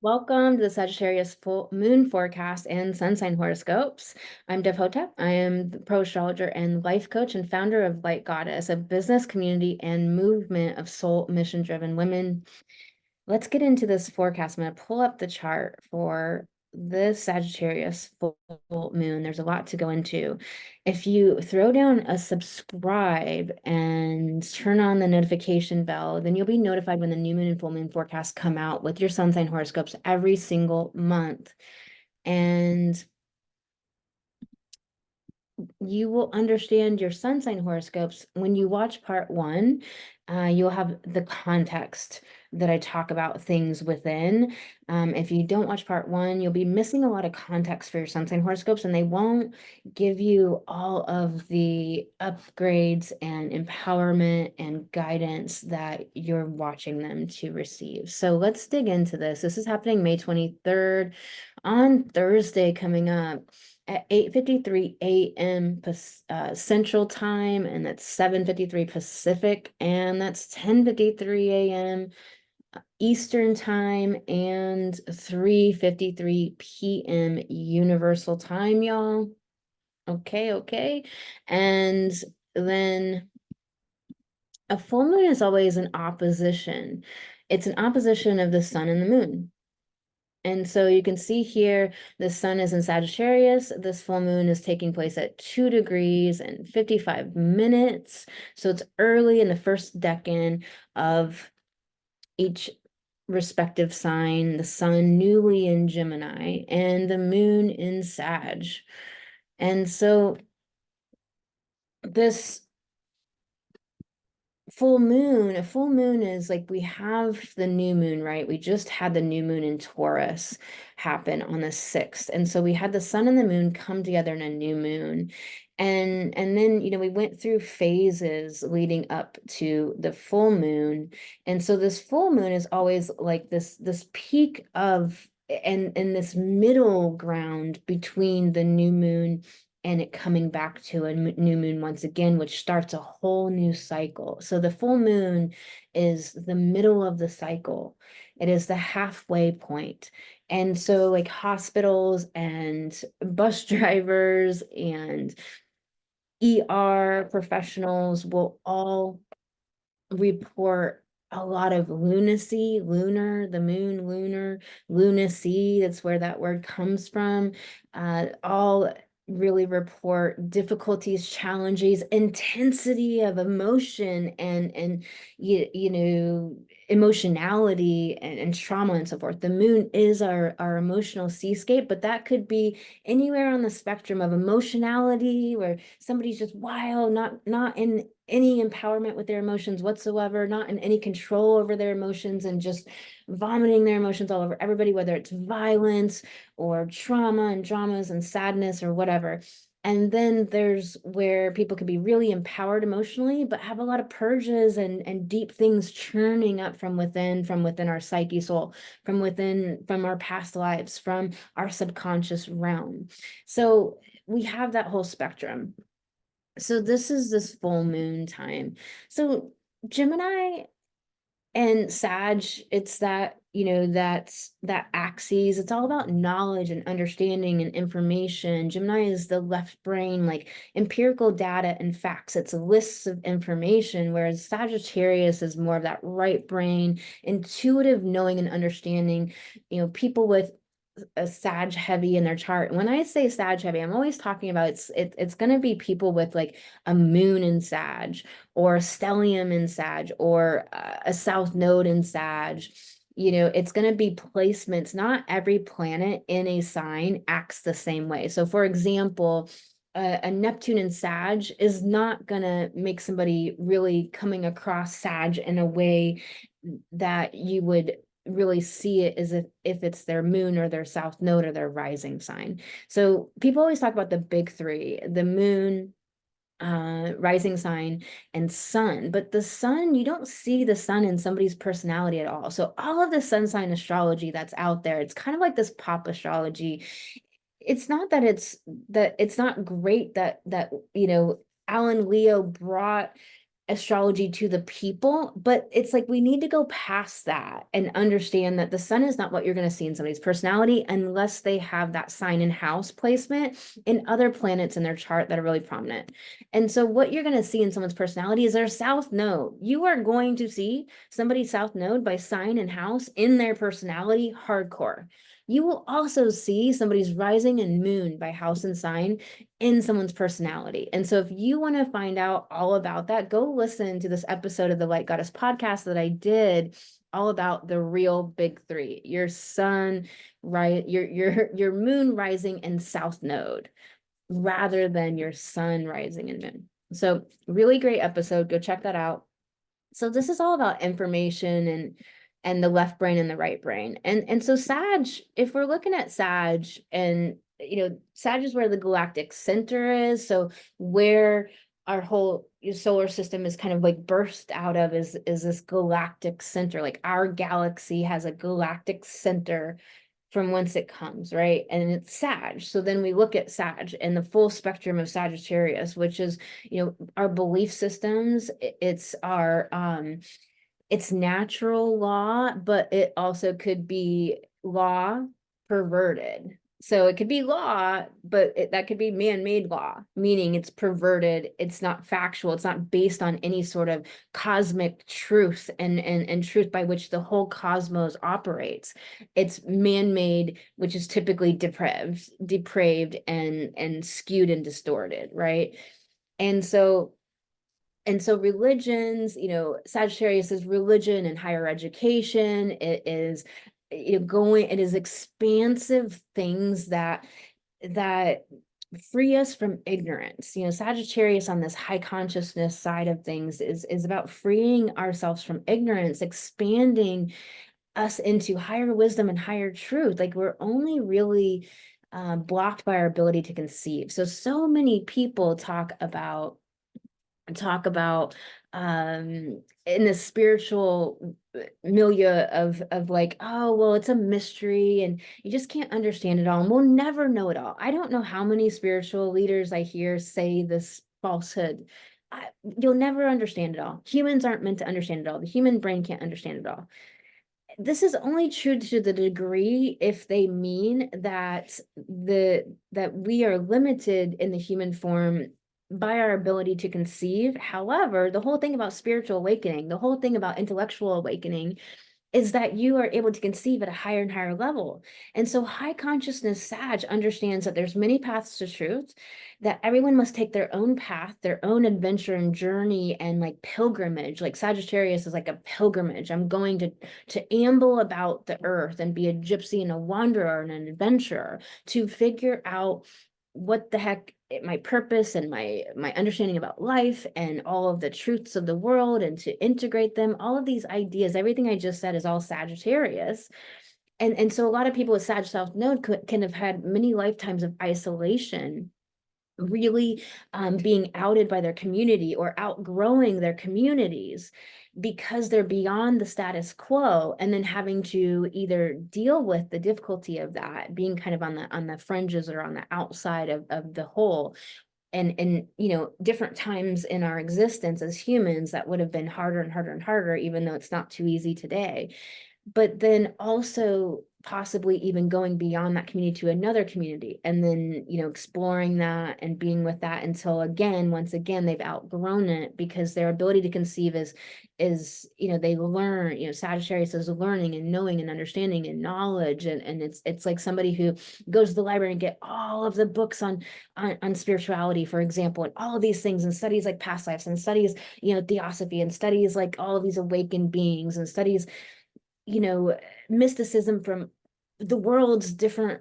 Welcome to the Sagittarius Full Moon Forecast and Sun Sign Horoscopes. I'm Dev Hotep. I am the pro astrologer and life coach and founder of Light Goddess, a business community and movement of soul mission-driven women. Let's get into this forecast. I'm going to pull up the chart for this Sagittarius full moon. There's a lot to go into. If you throw down a subscribe and turn on the notification bell, then you'll be notified when the new moon and full moon forecasts come out with your sun sign horoscopes every single month. And you will understand your sun sign horoscopes when you watch part one. You'll have the context that I talk about things within. If you don't watch part one, you'll be missing a lot of context for your sun sign horoscopes, and they won't give you all of the upgrades and empowerment and guidance that you're watching them to receive. So let's dig into this. This is happening May 23rd on Thursday coming up at 8:53 a.m. Central Time, and that's 7:53 Pacific, and that's 10:53 a.m. Eastern Time, and 3:53 p.m. Universal Time, y'all. Okay. And then a full moon is always an opposition. It's an opposition of the sun and the moon. And so you can see here, the sun is in Sagittarius. This full moon is taking place at 2 degrees and 55 minutes. So it's early in the first decan of each respective sign, the sun newly in Gemini and the moon in Sag. And so this a full moon is like, we have the new moon, right? We just had the new moon in Taurus happen on the 6th. And so we had the sun and the moon come together in a new moon. And then, we went through phases leading up to the full moon. And so this full moon is always like this peak of and this middle ground between the new moon and it coming back to a new moon once again, which starts a whole new cycle. So the full moon is the middle of the cycle. It is the halfway point. And so like hospitals and bus drivers and ER professionals will all report a lot of lunacy, the moon, lunacy, that's where that word comes from. All really report difficulties, challenges, intensity of emotion and emotionality and trauma and so forth. The moon is our emotional seascape, but that could be anywhere on the spectrum of emotionality where somebody's just wild, not in any empowerment with their emotions whatsoever, not in any control over their emotions, and just vomiting their emotions all over everybody, whether it's violence or trauma and dramas and sadness or whatever. And then there's where people can be really empowered emotionally, but have a lot of purges and deep things churning up from within our psyche, soul, from our past lives, from our subconscious realm. So we have that whole spectrum. So this is this full moon time. So Gemini and Sag, it's that, that's that axis. It's all about knowledge and understanding and information. Gemini is the left brain, like empirical data and facts. It's lists of information, whereas Sagittarius is more of that right brain, intuitive knowing and understanding. People with a Sag heavy in their chart. When I say Sag heavy, I'm always talking about it's going to be people with like a moon in Sag or a stellium in Sag or a south node in Sag. It's going to be placements. Not every planet in a sign acts the same way. So for example, a Neptune in Sag is not going to make somebody really coming across Sag in a way that you would really see it as if it's their moon or their south node or their rising sign. So people always talk about the big three: the moon, rising sign, and sun. But the sun, you don't see the sun in somebody's personality at all. So all of the sun sign astrology that's out there, it's kind of like this pop astrology. It's not that it's not great that Alan Leo brought astrology to the people, but it's like we need to go past that and understand that the sun is not what you're going to see in somebody's personality unless they have that sign and house placement in other planets in their chart that are really prominent. And so what you're going to see in someone's personality is their south node. You are going to see somebody's south node by sign and house in their personality hardcore. You will also see somebody's rising and moon by house and sign in someone's personality. And so if you want to find out all about that, go listen to this episode of the Light Goddess podcast that I did all about the real big three: your sun, right, your moon rising and south node, rather than your sun rising and moon. So really great episode. Go check that out. So this is all about information and the left brain and the right brain. And so Sag, if we're looking at Sag, and Sag is where the galactic center is. So where our whole solar system is kind of like burst out of is this galactic center. Like our galaxy has a galactic center from whence it comes, right? And it's Sag. So then we look at Sag and the full spectrum of Sagittarius, which is, our belief systems. It's our it's natural law, but it also could be law perverted. So it could be law, but that could be man-made law, meaning it's perverted, it's not factual, it's not based on any sort of cosmic truth and truth by which the whole cosmos operates. It's man-made, which is typically depraved and skewed and distorted, right? And so religions, Sagittarius is religion and higher education. It is, it is expansive things that free us from ignorance. Sagittarius on this high consciousness side of things is about freeing ourselves from ignorance, expanding us into higher wisdom and higher truth. Like we're only really blocked by our ability to conceive. So many people talk about in the spiritual milieu of like, oh, well, it's a mystery and you just can't understand it all, and we'll never know it all. I don't know how many spiritual leaders I hear say this falsehood. You'll never understand it all. Humans aren't meant to understand it all. The human brain can't understand it all. This is only true to the degree if they mean that we are limited in the human form by our ability to conceive. However, the whole thing about spiritual awakening, the whole thing about intellectual awakening, is that you are able to conceive at a higher and higher level. And so high consciousness Sag understands that there's many paths to truth, that everyone must take their own path, their own adventure and journey and like pilgrimage. Like Sagittarius is like a pilgrimage. I'm going to amble about the earth and be a gypsy and a wanderer and an adventurer to figure out what the heck my purpose and my understanding about life and all of the truths of the world, and to integrate them. All of these ideas, everything I just said, is all Sagittarius. And so a lot of people with Sag South Node can have had many lifetimes of isolation, really being outed by their community or outgrowing their communities because they're beyond the status quo, and then having to either deal with the difficulty of that, being kind of on the fringes or on the outside of the whole. And different times in our existence as humans, that would have been harder and harder and harder, even though it's not too easy today. But then also possibly even going beyond that community to another community, and then exploring that and being with that until once again they've outgrown it, because their ability to conceive is they learn. Sagittarius is learning and knowing and understanding and knowledge, and it's like somebody who goes to the library and get all of the books on spirituality, for example, and all of these things, and studies like past lives, and studies theosophy, and studies like all of these awakened beings, and studies mysticism from the world's different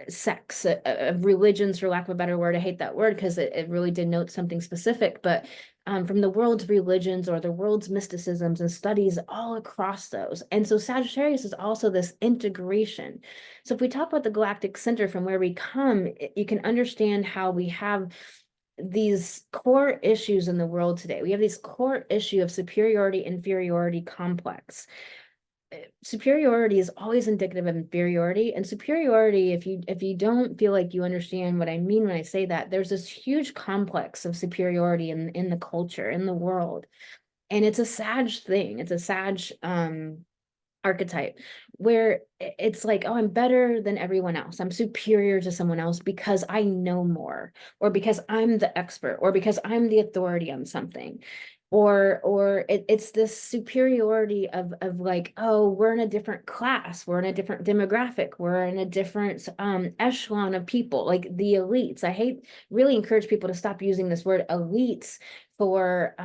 sects of religions, for lack of a better word. I hate that word because it really denotes something specific, but from the world's religions or the world's mysticisms, and studies all across those. And so Sagittarius is also this integration. So if we talk about the galactic center from where we come, you can understand how we have these core issues in the world today. We have this core issue of superiority inferiority complex. superiority is always indicative of inferiority, and superiority, if you don't feel like you understand what I mean when I say that, there's this huge complex of superiority in the culture, in the world. And it's a Sag thing. It's a Sag archetype where it's like, oh, I'm better than everyone else. I'm superior to someone else because I know more, or because I'm the expert, or because I'm the authority on something. Or it's this superiority of like, oh, we're in a different class, we're in a different demographic, we're in a different echelon of people, like the elites. I really encourage people to stop using this word elites for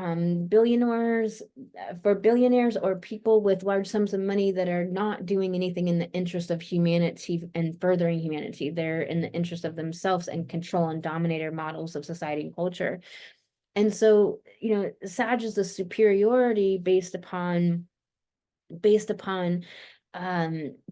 billionaires or people with large sums of money that are not doing anything in the interest of humanity and furthering humanity. They're in the interest of themselves and control and dominator models of society and culture. And so, Sag is the superiority based upon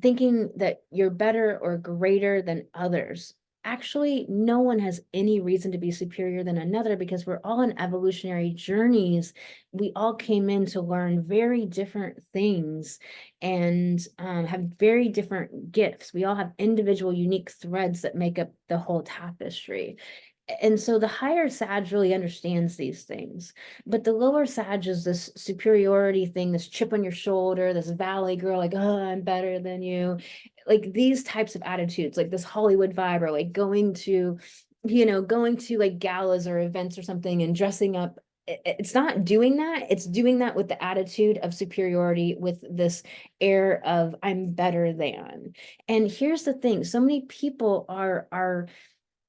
thinking that you're better or greater than others. Actually, no one has any reason to be superior than another, because we're all on evolutionary journeys. We all came in to learn very different things and have very different gifts. We all have individual, unique threads that make up the whole tapestry. And so the higher Sag really understands these things, but the lower Sag is this superiority thing, this chip on your shoulder, this valley girl, like, oh, I'm better than you. Like these types of attitudes, like this Hollywood vibe, or like going to like galas or events or something and dressing up. It's not doing that. It's doing that with the attitude of superiority, with this air of I'm better than. And here's the thing, so many people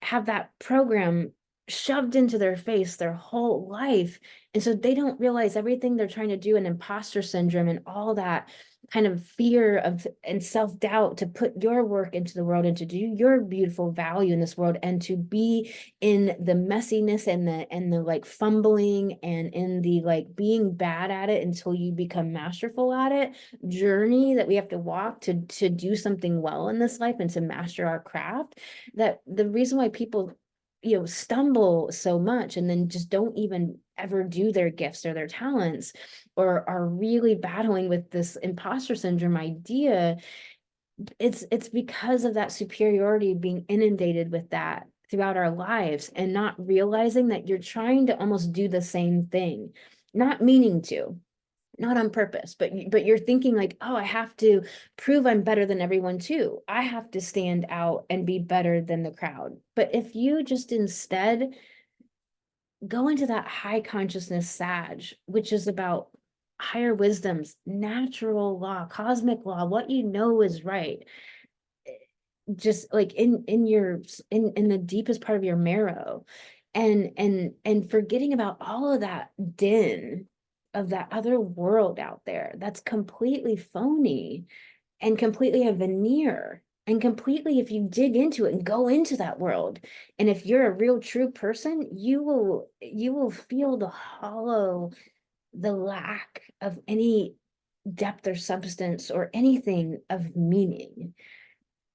have that program shoved into their face their whole life. And so they don't realize everything they're trying to do, and imposter syndrome and all that kind of fear of and self-doubt to put your work into the world and to do your beautiful value in this world, and to be in the messiness and the like fumbling and in the like being bad at it until you become masterful at it journey that we have to walk to do something well in this life and to master our craft. That the reason why people stumble so much and then just don't even ever do their gifts or their talents, or are really battling with this imposter syndrome idea, it's because of that superiority, being inundated with that throughout our lives and not realizing that you're trying to almost do the same thing, not meaning to, not on purpose, but you're thinking like, oh, I have to prove I'm better than everyone too. I have to stand out and be better than the crowd. But if you just instead go into that high consciousness Sag, which is about higher wisdoms, natural law, cosmic law, what you know is right, just like in the deepest part of your marrow, and forgetting about all of that din of that other world out there that's completely phony and completely a veneer, and completely, if you dig into it and go into that world, and if you're a real true person, you will feel the hollow, the lack of any depth or substance or anything of meaning.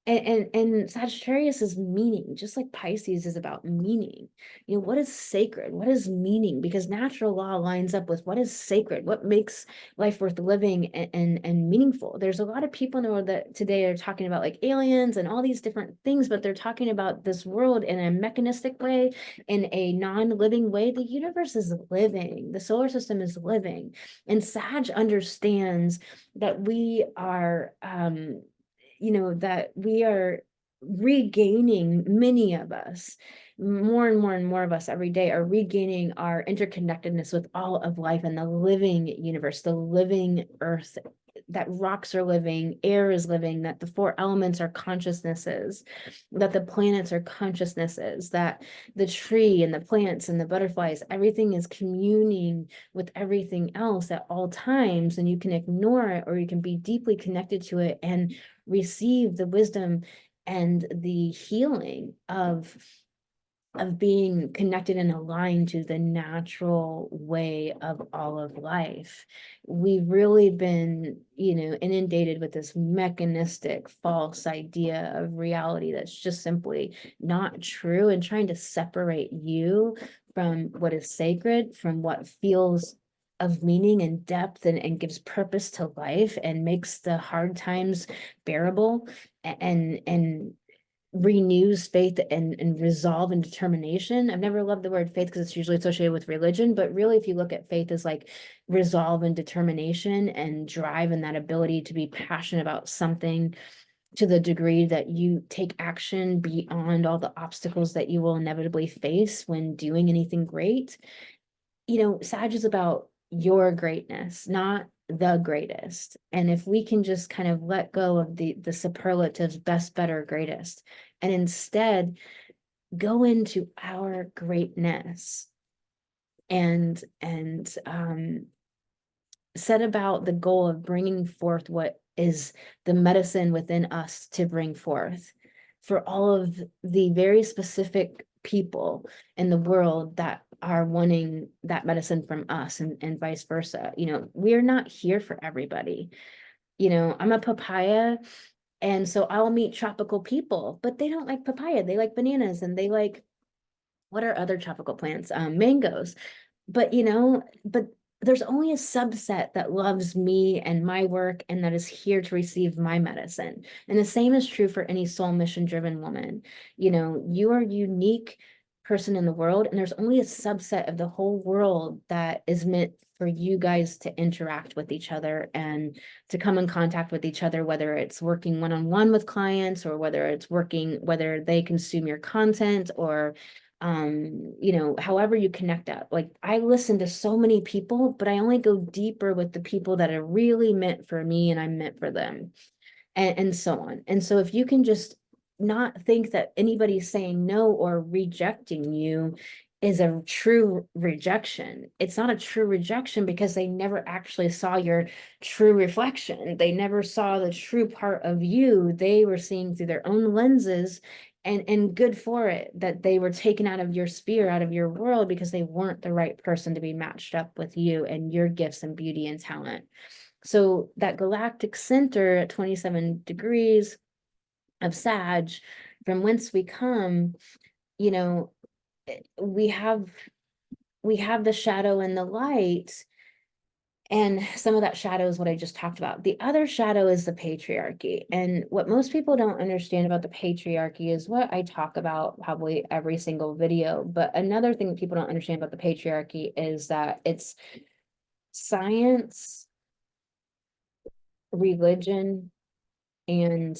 And Sagittarius is meaning, just like Pisces is about meaning. What is sacred? What is meaning? Because natural law lines up with what is sacred, what makes life worth living and meaningful. There's a lot of people in the world that today are talking about like aliens and all these different things, but they're talking about this world in a mechanistic way, in a non-living way. The universe is living, the solar system is living, and Sag understands that we are that we are regaining, many of us, more and more and more of us every day are regaining our interconnectedness with all of life and the living universe, the living earth, that rocks are living, air is living, that the four elements are consciousnesses, that the planets are consciousnesses, that the tree and the plants and the butterflies, everything is communing with everything else at all times. And you can ignore it, or you can be deeply connected to it and receive the wisdom and the healing of being connected and aligned to the natural way of all of life. We've really been, inundated with this mechanistic false idea of reality that's just simply not true, and trying to separate you from what is sacred, from what feels of meaning and depth, and gives purpose to life, and makes the hard times bearable, and renews faith and resolve and determination. I've never loved the word faith because it's usually associated with religion, but really, if you look at faith as like resolve and determination and drive, and that ability to be passionate about something to the degree that you take action beyond all the obstacles that you will inevitably face when doing anything great. Sag is about your greatness, not the greatest. And if we can just kind of let go of the superlatives, best, better, greatest, and instead go into our greatness, and set about the goal of bringing forth what is the medicine within us to bring forth for all of the very specific people in the world that are wanting that medicine from us, and vice versa. We're not here for everybody. I'm a papaya, and so I'll meet tropical people, but they don't like papaya. They like bananas, and they like, what are other tropical plants? Mangoes. But there's only a subset that loves me and my work, and that is here to receive my medicine. And the same is true for any soul mission driven woman. You are a unique person in the world, and there's only a subset of the whole world that is meant for you guys to interact with each other and to come in contact with each other, whether it's working one-on-one with clients, or whether they consume your content, or however you connect up. Like, I listen to so many people, but I only go deeper with the people that are really meant for me and I'm meant for them, and so on. And so if you can just not think that anybody's saying no or rejecting you is a true rejection. It's not a true rejection because they never actually saw your true reflection. They never saw the true part of you. They were seeing through their own lenses, and good for it that they were taken out of your sphere, out of your world, because they weren't the right person to be matched up with you and your gifts and beauty and talent. So that galactic center at 27 degrees of Sag, from whence we come, we have the shadow and the light, and some of that shadow is what I just talked about. The other shadow is the patriarchy. And what most people don't understand about the patriarchy is what I talk about probably every single video. But another thing that people don't understand about the patriarchy is that it's science, religion, and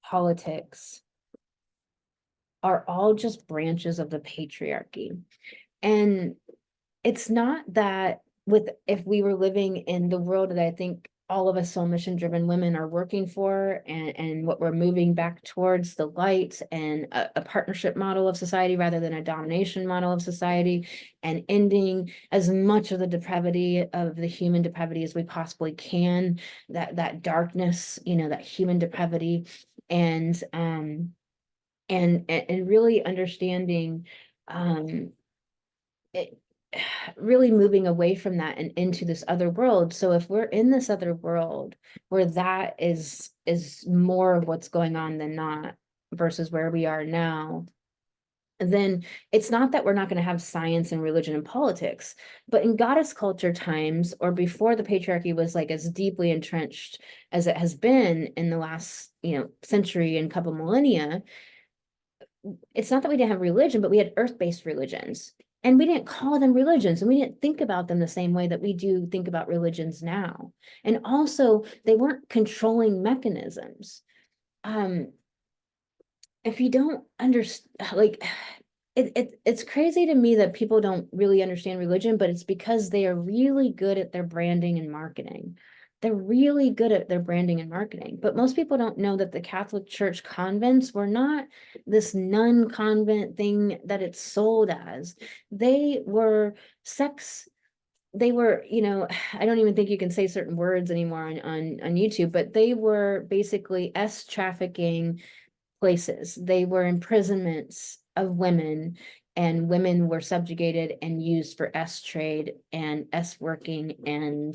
politics are all just branches of the patriarchy. And it's not that if we were living in the world that I think all of us soul mission driven women are working for, and what we're moving back towards, the light and a partnership model of society rather than a domination model of society, and ending as much of the depravity of the human depravity as we possibly can, that darkness, that human depravity, and really understanding it, really moving away from that and into this other world. So if we're in this other world where that is more of what's going on than not, versus where we are now, then it's not that we're not going to have science and religion and politics, but in goddess culture times, or before the patriarchy was like as deeply entrenched as it has been in the last century and couple millennia, it's not that we didn't have religion, but we had earth-based religions. And we didn't call them religions, and we didn't think about them the same way that we do think about religions now. And also, they weren't controlling mechanisms. If you don't understand, like, it's crazy to me that people don't really understand religion, but it's because they are really good at their branding and marketing. They're really good at their branding and marketing. But most people don't know that the Catholic Church convents were not this nun convent thing that it's sold as. They were I don't even think you can say certain words anymore on YouTube, but they were basically trafficking places. They were imprisonments of women, and women were subjugated and used for trade and working and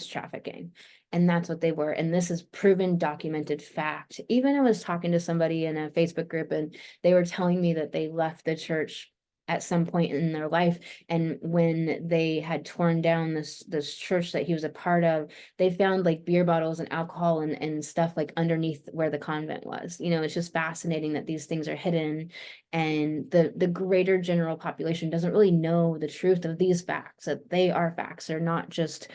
trafficking. And that's what they were. And this is proven, documented fact. Even I was talking to somebody in a Facebook group, and they were telling me that they left the church at some point in their life. And when they had torn down this church that he was a part of, they found like beer bottles and alcohol and stuff like underneath where the convent was. You know, it's just fascinating that these things are hidden, and the greater general population doesn't really know the truth of these facts, that they are facts. They're not just,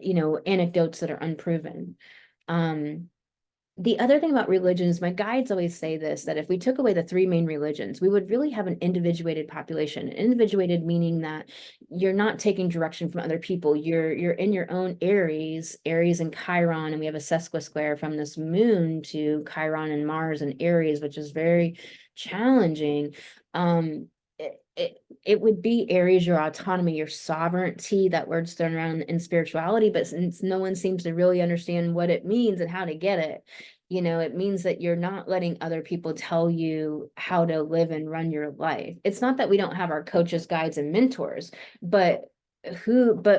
you know, anecdotes that are unproven. The other thing about religions, my guides always say this, that if we took away the three main religions, we would really have an individuated population. Individuated meaning that you're not taking direction from other people. You're in your own Aries and Chiron, and we have a sesquisquare from this moon to Chiron and Mars and Aries, which is very challenging. It would be Aries, your autonomy, your sovereignty. That word's thrown around in spirituality, but since no one seems to really understand what it means and how to get it, you know, it means that you're not letting other people tell you how to live and run your life. It's not that we don't have our coaches, guides, and mentors, but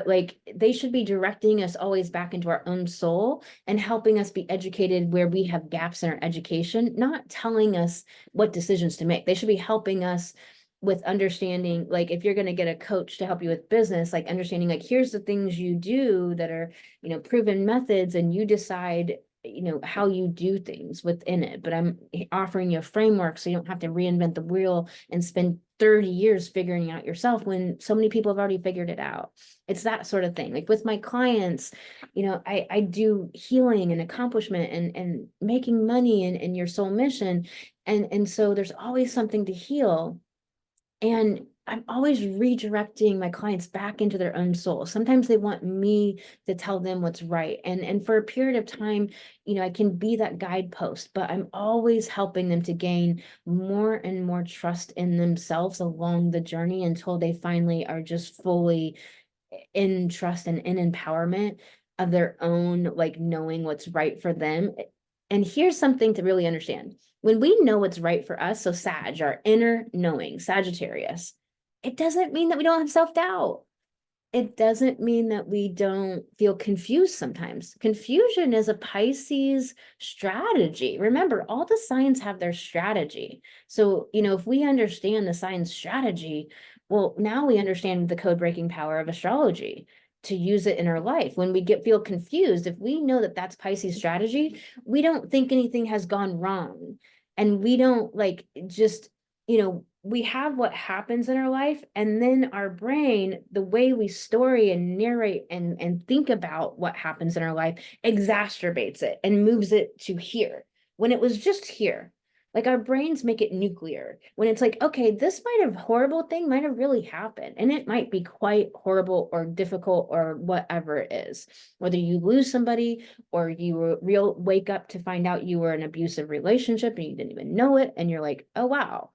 like they should be directing us always back into our own soul and helping us be educated where we have gaps in our education, not telling us what decisions to make. They should be helping us with understanding, like if you're going to get a coach to help you with business, like understanding like here's the things you do that are, you know, proven methods, and you decide, you know, how you do things within it. But I'm offering you a framework so you don't have to reinvent the wheel and spend 30 years figuring out yourself when so many people have already figured it out. It's that sort of thing. Like with my clients, you know, I do healing and accomplishment and making money and your soul mission. And so there's always something to heal. And I'm always redirecting my clients back into their own soul. Sometimes they want me to tell them what's right. And for a period of time, you know, I can be that guidepost, but I'm always helping them to gain more and more trust in themselves along the journey until they finally are just fully in trust and in empowerment of their own, like knowing what's right for them. And here's something to really understand. When we know what's right for us, so Sag, our inner knowing, Sagittarius, it doesn't mean that we don't have self-doubt. It doesn't mean that we don't feel confused sometimes. Confusion is a Pisces strategy. Remember, all the signs have their strategy. So, you know, if we understand the sign's strategy, well, now we understand the code-breaking power of astrology to use it in our life. When we feel confused, if we know that that's Pisces strategy, we don't think anything has gone wrong. And we don't like just, you know, we have what happens in our life, and then our brain, the way we story and narrate and think about what happens in our life, exacerbates it and moves it to here when it was just here. Like our brains make it nuclear when it's like, okay, this might have horrible thing might have really happened, and it might be quite horrible or difficult or whatever it is. Whether you lose somebody or you wake up to find out you were in an abusive relationship and you didn't even know it, and you're like, oh wow.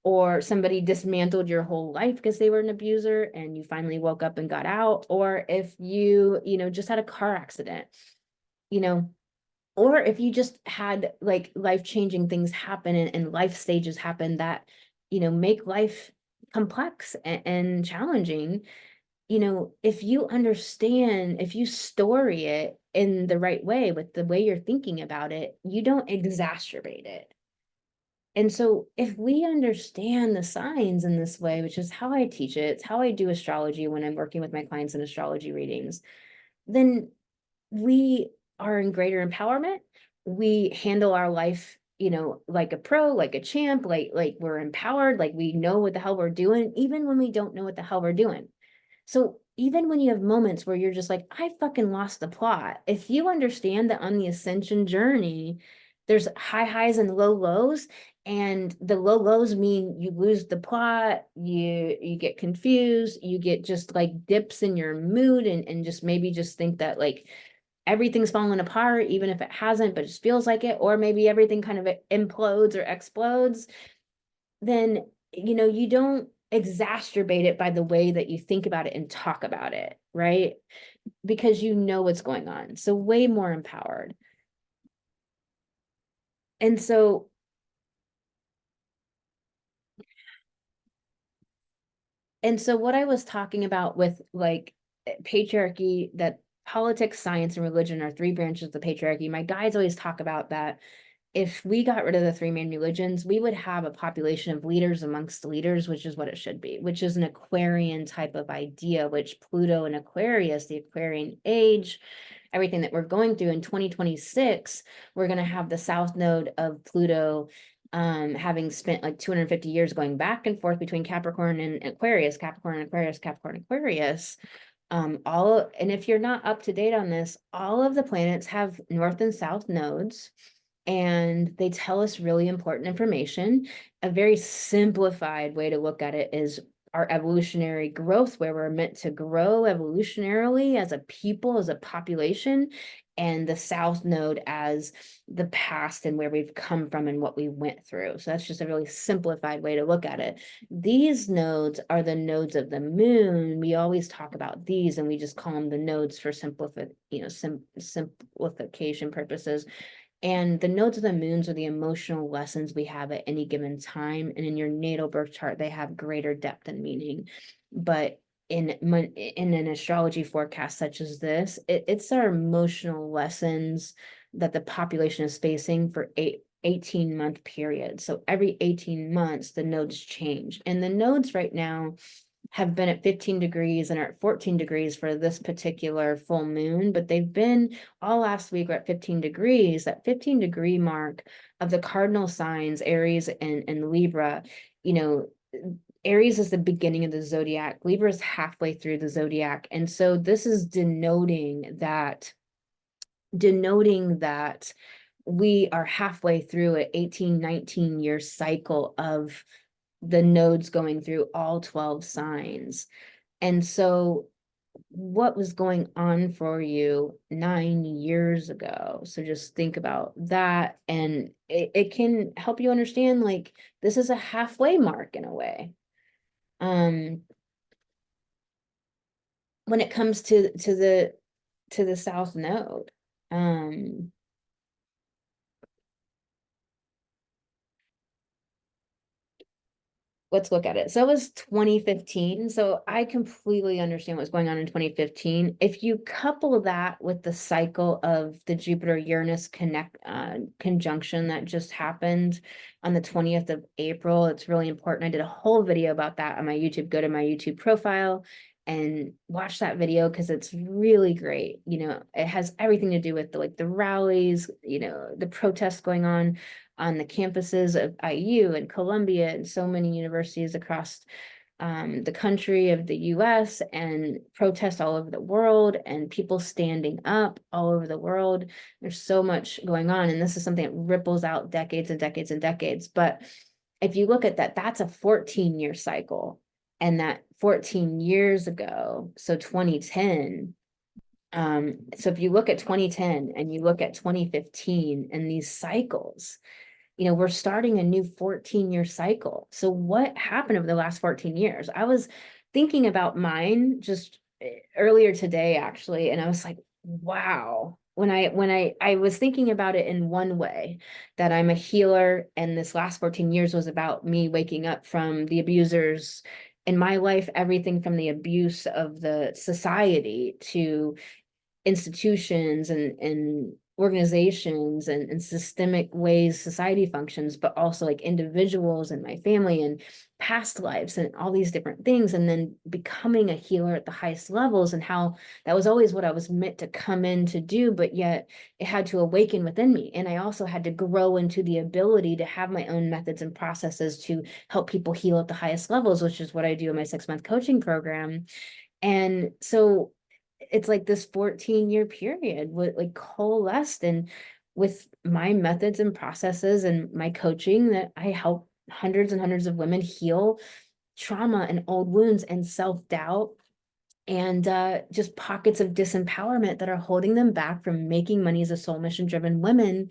Or somebody dismantled your whole life because they were an abuser and you finally woke up and got out. Or if you know, just had a car accident, you know, or if you just had like life-changing things happen and life stages happen that, you know, make life complex and challenging. You know, if you understand, if you story it in the right way with the way you're thinking about it, you don't exacerbate it. And so if we understand the signs in this way, which is how I teach it, it's how I do astrology when I'm working with my clients in astrology readings, then we are in greater empowerment. We handle our life, you know, like a pro, like a champ, like we're empowered, like we know what the hell we're doing, even when we don't know what the hell we're doing. So even when you have moments where you're just like, I fucking lost the plot, if you understand that on the ascension journey, there's high highs and low lows, and the low lows mean you lose the plot, you get confused, you get just like dips in your mood, and just maybe just think that like everything's falling apart, even if it hasn't, but it just feels like it, or maybe everything kind of implodes or explodes, then, you know, you don't exacerbate it by the way that you think about it and talk about it, right? Because you know what's going on. So way more empowered. And so what I was talking about with like patriarchy, that politics, science, and religion are three branches of the patriarchy. My guides always talk about that if we got rid of the three main religions, we would have a population of leaders amongst leaders, which is what it should be, which is an Aquarian type of idea, which Pluto and Aquarius, the Aquarian age, everything that we're going through in 2026, we're going to have the south node of Pluto having spent like 250 years going back and forth between Capricorn and Aquarius, Capricorn, Aquarius, Capricorn, Aquarius. And if you're not up to date on this, all of the planets have north and south nodes, and they tell us really important information. A very simplified way to look at it is our evolutionary growth, where we're meant to grow evolutionarily as a people, as a population, and the south node as the past and where we've come from and what we went through. So that's just a really simplified way to look at it. These nodes are the nodes of the moon. We always talk about these, and we just call them the nodes for simplification purposes. And the nodes of the moons are the emotional lessons we have at any given time. And in your natal birth chart, they have greater depth and meaning. But in an astrology forecast such as this, it's our emotional lessons that the population is facing for 18-month period. So every 18 months, the nodes change. And the nodes right now have been at 15 degrees and are at 14 degrees for this particular full moon, but they've been all last week we're at 15 degrees, that 15 degree mark of the cardinal signs, Aries and Libra. Aries is the beginning of the zodiac. Libra is halfway through the zodiac. And so this is denoting that we are halfway through an 18, 19-year cycle of the nodes going through all 12 signs. And so what was going on for you 9 years ago? So just think about that, and it can help you understand, like, this is a halfway mark in a way. When it comes to the south node. Let's look at it. So it was 2015. So I completely understand what's going on in 2015. If you couple that with the cycle of the Jupiter-Uranus conjunction that just happened on the 20th of April, it's really important. I did a whole video about that on my YouTube. Go to my YouTube profile and watch that video because it's really great. It has everything to do with the rallies, the protests going on the campuses of IU and Columbia and so many universities across the country of the US, and protests all over the world, and people standing up all over the world. There's so much going on, and this is something that ripples out decades and decades and decades. But if you look at that, that's a 14-year cycle. And that 14 years ago, so 2010, so if you look at 2010 and you look at 2015 and these cycles, we're starting a new 14-year cycle. So what happened over the last 14 years? I was thinking about mine just earlier today, actually, and I was like, wow. When I was thinking about it in one way, that I'm a healer, and this last 14 years was about me waking up from the abusers in my life, everything from the abuse of the society to institutions and organizations and systemic ways society functions, but also like individuals and my family and past lives and all these different things, and then becoming a healer at the highest levels, and how that was always what I was meant to come in to do, but yet it had to awaken within me. And I also had to grow into the ability to have my own methods and processes to help people heal at the highest levels, which is what I do in my 6-month coaching program. And so it's like this 14-year period would like coalesced, and with my methods and processes and my coaching, that I help hundreds and hundreds of women heal trauma and old wounds and self-doubt and just pockets of disempowerment that are holding them back from making money as a soul mission driven women,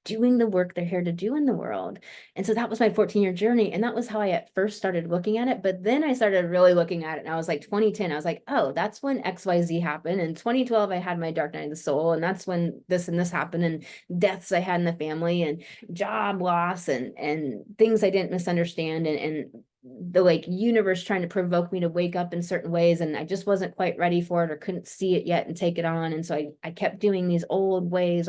doing the work they're here to do in the world. And so that was my 14-year journey. And that was how I at first started looking at it. But then I started really looking at it, and I was like, 2010, I was like, oh, that's when XYZ happened. In 2012, I had my dark night of the soul. And that's when this and this happened, and deaths I had in the family, and job loss, and things I didn't misunderstand, and the like universe trying to provoke me to wake up in certain ways, and I just wasn't quite ready for it or couldn't see it yet and take it on. And so I kept doing these old ways.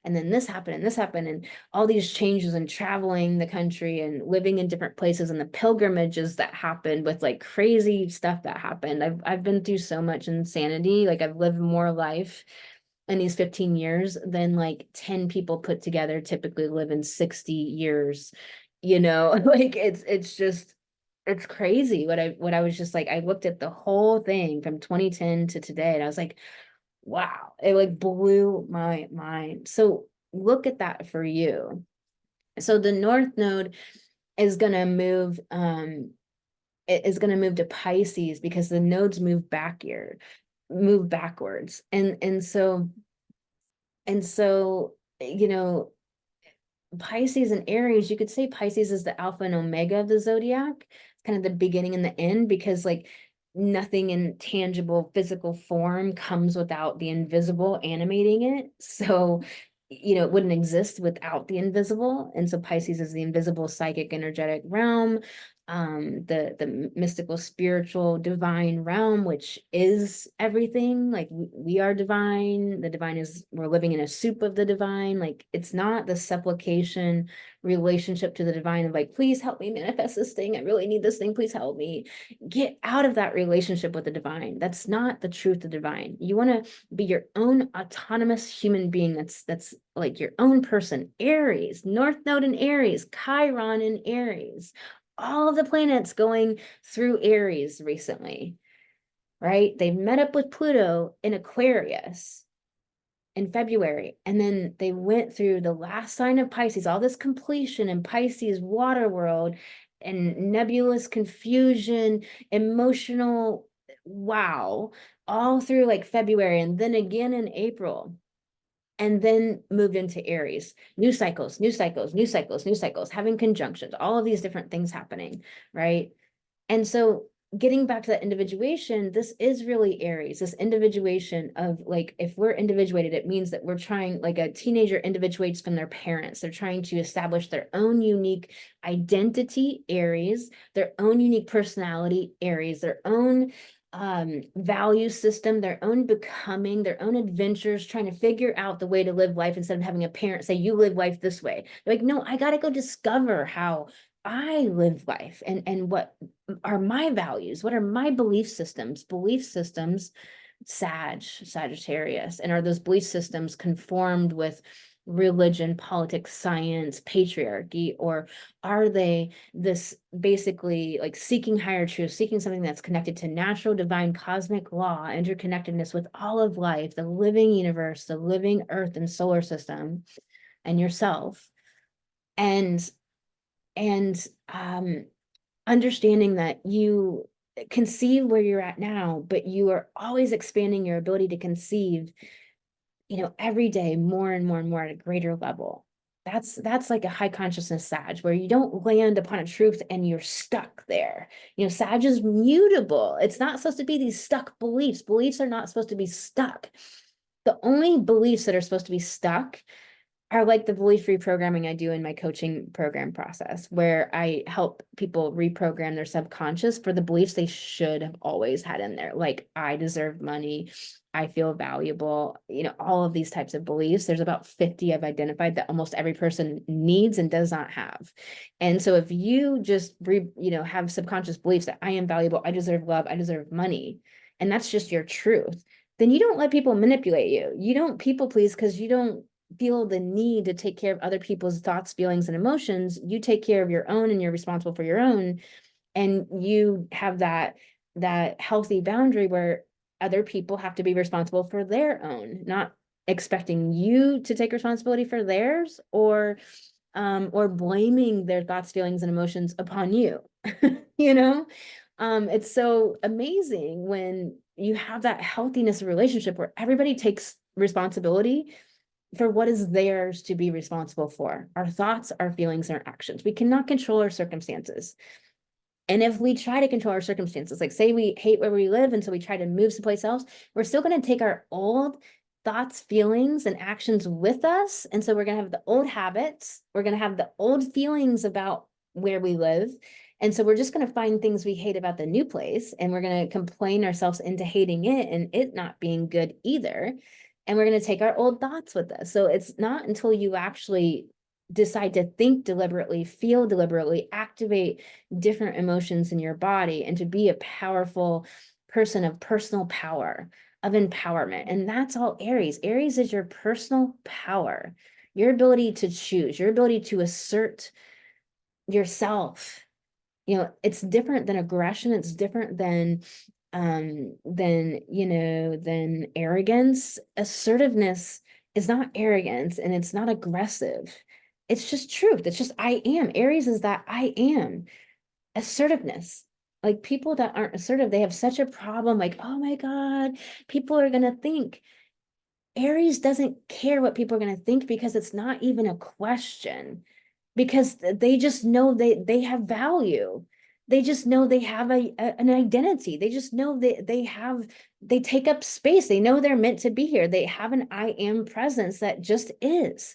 And then this happened and this happened and all these changes, and traveling the country and living in different places, and the pilgrimages that happened with like crazy stuff that happened. I've been through so much insanity. Like I've lived more life in these 15 years than like 10 people put together typically live in 60 years, like it's just, it's crazy what I was just like, I looked at the whole thing from 2010 to today and I was like, wow, it like blew my mind. So look at that for you. So the North Node is going to move, it is going to move to Pisces because the nodes move backwards. And so, Pisces and Aries, you could say Pisces is the alpha and omega of the zodiac. It's kind of the beginning and the end, because like nothing in tangible physical form comes without the invisible animating it. So, it wouldn't exist without the invisible. And so Pisces is the invisible psychic energetic realm, the mystical, spiritual, divine realm, which is everything. Like we are divine. The divine is, we're living in a soup of the divine. Like it's not the supplication relationship to the divine of like, please help me manifest this thing. I really need this thing. Please help me. Get out of that relationship with the divine. That's not the truth of the divine. You want to be your own autonomous human being. That's like your own person. Aries, North Node in Aries, Chiron in Aries, all of the planets going through Aries recently, right? They've met up with Pluto in Aquarius in February, and then they went through the last sign of Pisces, all this completion in Pisces water world and nebulous confusion, emotional wow, all through like February, and then again in April, and then moved into Aries. New cycles, having conjunctions, all of these different things happening, right? And so getting back to that individuation, this is really Aries, this individuation of like, if we're individuated, it means that we're trying, like a teenager individuates from their parents. They're trying to establish their own unique identity, Aries, their own unique personality, Aries, their own value system, their own becoming, their own adventures, trying to figure out the way to live life instead of having a parent say, you live life this way. They're like, no, I got to go discover how I live life and what are my values, what are my belief systems, Sagittarius, and are those belief systems conformed with religion, politics, science, patriarchy, or are they this basically like seeking higher truth, seeking something that's connected to natural, divine, cosmic law, interconnectedness with all of life, the living universe, the living earth and solar system, and yourself, and understanding that you conceive where you're at now, but you are always expanding your ability to conceive, every day more and more and more at a greater level. That's like a high consciousness Sag, where you don't land upon a truth and you're stuck there. Sag is mutable. It's not supposed to be these stuck beliefs. Beliefs are not supposed to be stuck. The only beliefs that are supposed to be stuck are like the belief reprogramming I do in my coaching program process, where I help people reprogram their subconscious for the beliefs they should have always had in there. Like, I deserve money, I feel valuable, all of these types of beliefs. There's about 50 I've identified that almost every person needs and does not have. And so if you just have subconscious beliefs that I am valuable, I deserve love, I deserve money, and that's just your truth, then you don't let people manipulate you. You don't people please because you don't feel the need to take care of other people's thoughts, feelings, and emotions. You take care of your own and you're responsible for your own. And you have that healthy boundary where other people have to be responsible for their own, not expecting you to take responsibility for theirs, or blaming their thoughts, feelings, and emotions upon you. It's so amazing when you have that healthiness of relationship where everybody takes responsibility for what is theirs to be responsible for: our thoughts, our feelings, and our actions. We cannot control our circumstances. And if we try to control our circumstances, like say we hate where we live, and so we try to move someplace else, we're still going to take our old thoughts, feelings, and actions with us. And so we're going to have the old habits. We're going to have the old feelings about where we live. And so we're just going to find things we hate about the new place, and we're going to complain ourselves into hating it and it not being good either. And we're going to take our old thoughts with us. So it's not until you actually decide to think deliberately, feel deliberately, activate different emotions in your body, and to be a powerful person of personal power, of empowerment. And that's all Aries. Aries is your personal power, your ability to choose, your ability to assert yourself. You know, it's different than aggression. It's different than than arrogance. Assertiveness is not arrogance, and it's not aggressive. It's just truth. It's just I am. Aries is that I am. Assertiveness. Like, people that aren't assertive, they have such a problem. Like, oh my God, people are gonna think. Aries doesn't care what people are gonna think, because it's not even a question, because they just know they have value. They just know they have an identity. They just know they take up space. They know they're meant to be here. They have an I am presence that just is.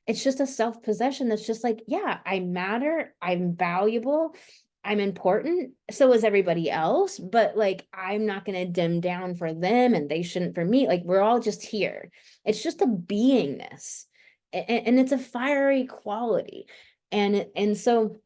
It's just a self-possession that's just like, yeah, I matter, I'm valuable, I'm important, so is everybody else, but like, I'm not going to dim down for them and they shouldn't for me. Like, we're all just here. It's just a beingness, and it's a fiery quality. And so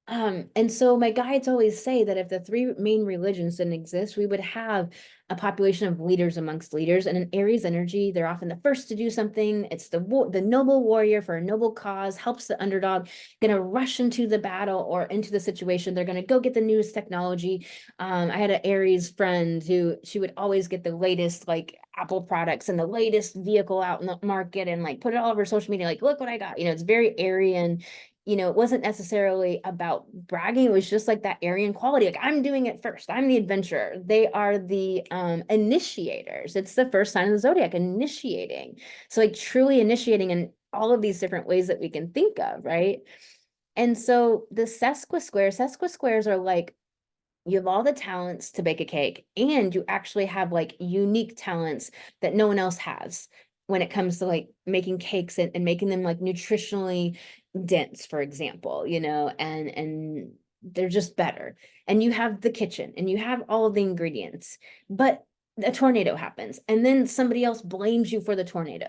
my guides always say that if the three main religions didn't exist, we would have a population of leaders amongst leaders. And in Aries energy, they're often the first to do something. It's the noble warrior for a noble cause, helps the underdog, gonna rush into the battle or into the situation. They're gonna go get the newest technology. I had an Aries friend who she would always get the latest like Apple products and the latest vehicle out in the market and like put it all over social media. Like, look what I got. You know, it's very Aryan. You know, it wasn't necessarily about bragging. It was just like that Aryan quality. Like, I'm doing it first. I'm the adventurer. They are the initiators. It's the first sign of the zodiac, initiating. So like truly initiating in all of these different ways that we can think of, right? And so the sesquisquares are like, you have all the talents to bake a cake, and you actually have like unique talents that no one else has when it comes to like making cakes and making them like nutritionally dense, for example, and they're just better. And you have the kitchen and you have all of the ingredients, but a tornado happens, and then somebody else blames you for the tornado,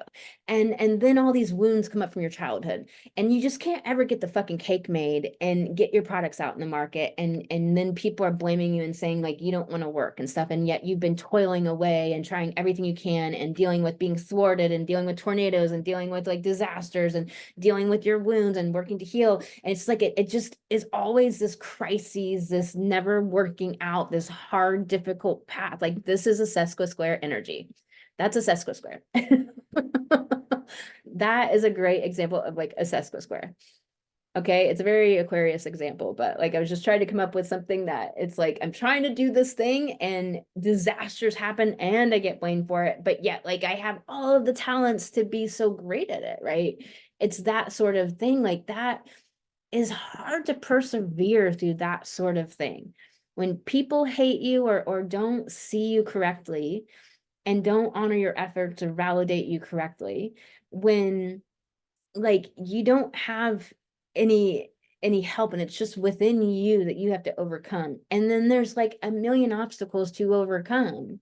and then all these wounds come up from your childhood, and you just can't ever get the fucking cake made and get your products out in the market, and then people are blaming you and saying like you don't want to work and stuff, and yet you've been toiling away and trying everything you can and dealing with being thwarted and dealing with tornadoes and dealing with like disasters and dealing with your wounds and working to heal. And it's like it just is always this crises, this never working out, this hard, difficult path. Like, this is a sesquisquare energy. That's a sesquisquare. That is a great example of like a sesquisquare. Okay, it's a very Aquarius example, but like I was just trying to come up with something that it's like I'm trying to do this thing and disasters happen and I get blamed for it, but yet like I have all of the talents to be so great at it, right? It's that sort of thing. Like, that is hard to persevere through that sort of thing. When people hate you or don't see you correctly and don't honor your effort to validate you correctly, when like you don't have any help and it's just within you that you have to overcome, and then there's like a million obstacles to overcome,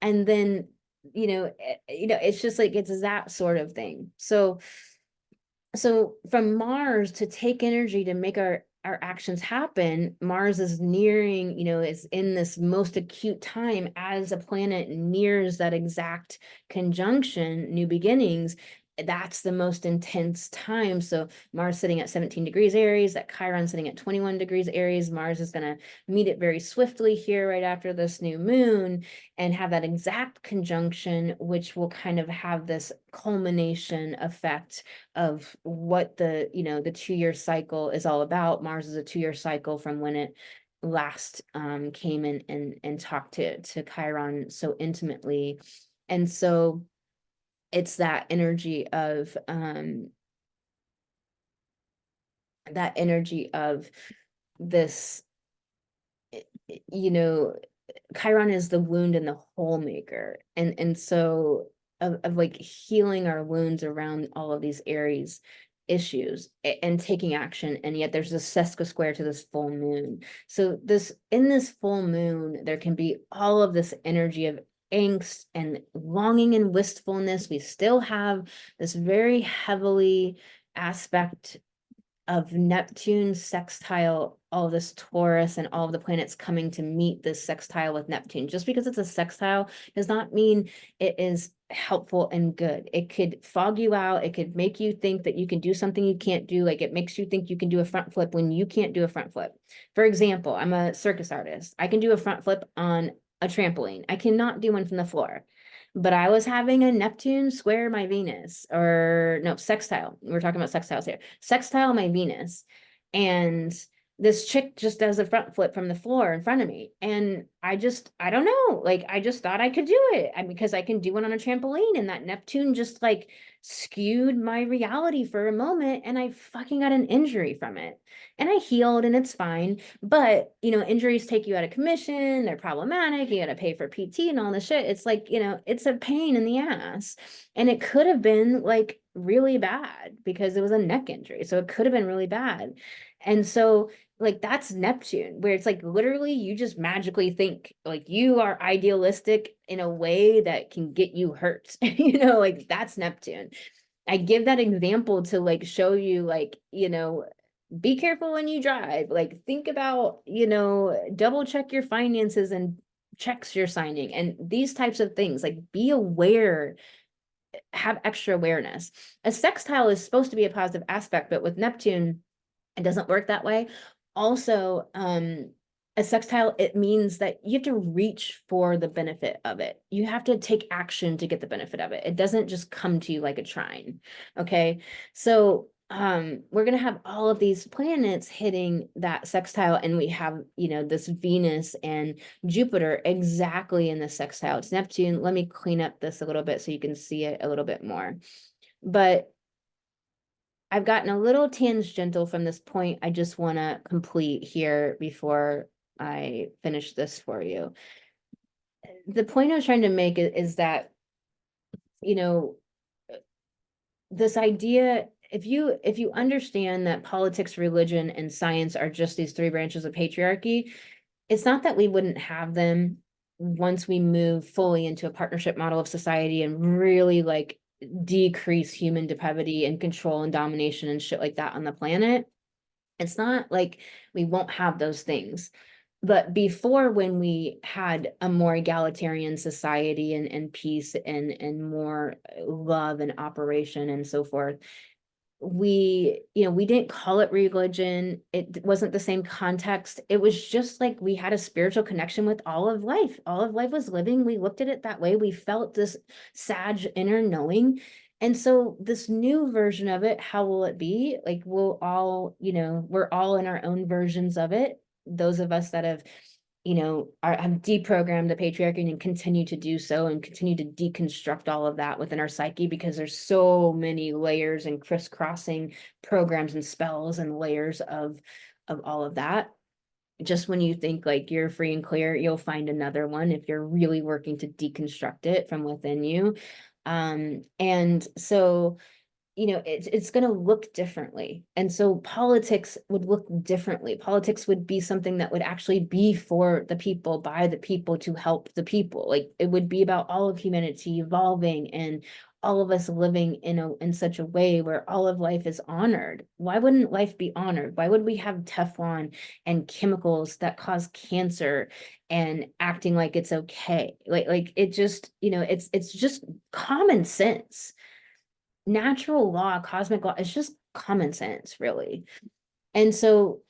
and then it's just like it's that sort of thing. So from Mars to take energy to make our actions happen, Mars is nearing, is in this most acute time as a planet nears that exact conjunction, new beginnings. That's the most intense time. So Mars sitting at 17 degrees Aries, that Chiron sitting at 21 degrees Aries. Mars is going to meet it very swiftly here right after this new moon and have that exact conjunction, which will kind of have this culmination effect of what the 2-year cycle is all about. Mars is a 2-year cycle from when it last came in and talked to Chiron so intimately. And so it's that energy of this, Chiron is the wound and the hole maker. And so of like healing our wounds around all of these Aries issues and taking action, and yet there's this sesquisquare to this full moon. So in this full moon, there can be all of this energy of angst and longing and wistfulness. We still have this very heavily aspect of Neptune sextile all this Taurus and all of the planets coming to meet this sextile with Neptune. Just because it's a sextile does not mean it is helpful and good. It could fog you out. It could make you think that you can do something you can't do. Like it makes you think you can do a front flip when you can't do a front flip. For example, I'm a circus artist. I can do a front flip on a trampoline. I cannot do one from the floor. But I was having a Neptune square my Venus, or no, sextile. We're talking about sextiles here. Sextile my Venus. And this chick just does a front flip from the floor in front of me. And I don't know, like, I just thought I could do it. Because I can do it on a trampoline, and that Neptune just like skewed my reality for a moment, and I fucking got an injury from it. And I healed and it's fine. But, injuries take you out of commission. They're problematic. You got to pay for PT and all this shit. It's like, it's a pain in the ass. And it could have been like really bad because it was a neck injury. So it could have been really bad. And so like that's Neptune, where it's like literally you just magically think like you are idealistic in a way that can get you hurt. Like that's Neptune. I give that example to like show you like, be careful when you drive. Like think about, double check your finances and checks you're signing and these types of things. Like be aware, have extra awareness. A sextile is supposed to be a positive aspect, but with Neptune, it doesn't work that way. Also, a sextile, it means that you have to reach for the benefit of it. You have to take action to get the benefit of it. It doesn't just come to you like a trine. Okay. So we're going to have all of these planets hitting that sextile, and we have, this Venus and Jupiter exactly in the sextile. It's Neptune. Let me clean up this a little bit so you can see it a little bit more. But I've gotten a little tangential from this point. I just want to complete here before I finish this for you. The point I was trying to make is that, this idea, if you understand that politics, religion, and science are just these three branches of patriarchy, it's not that we wouldn't have them once we move fully into a partnership model of society and really like decrease human depravity and control and domination and shit like that on the planet. It's not like we won't have those things. But before, when we had a more egalitarian society and peace and more love and operation and so forth, we didn't call it religion. It wasn't the same context. It was just like we had a spiritual connection with all of life. All of life was living. We looked at it that way. We felt this Sag inner knowing. And so this new version of it, how will it be? Like we'll all, we're all in our own versions of it. Those of us that have have deprogrammed the patriarchy and continue to do so and continue to deconstruct all of that within our psyche, because there's so many layers and crisscrossing programs and spells and layers of all of that. Just when you think like you're free and clear, you'll find another one if you're really working to deconstruct it from within you. And so it's going to look differently. And so politics would look differently. Politics would be something that would actually be for the people, by the people, to help the people. Like it would be about all of humanity evolving and all of us living in such a way where all of life is honored. Why wouldn't life be honored? Why would we have Teflon and chemicals that cause cancer and acting like it's okay? Like it just, it's just common sense. Natural law, cosmic law, it's just common sense, really. And so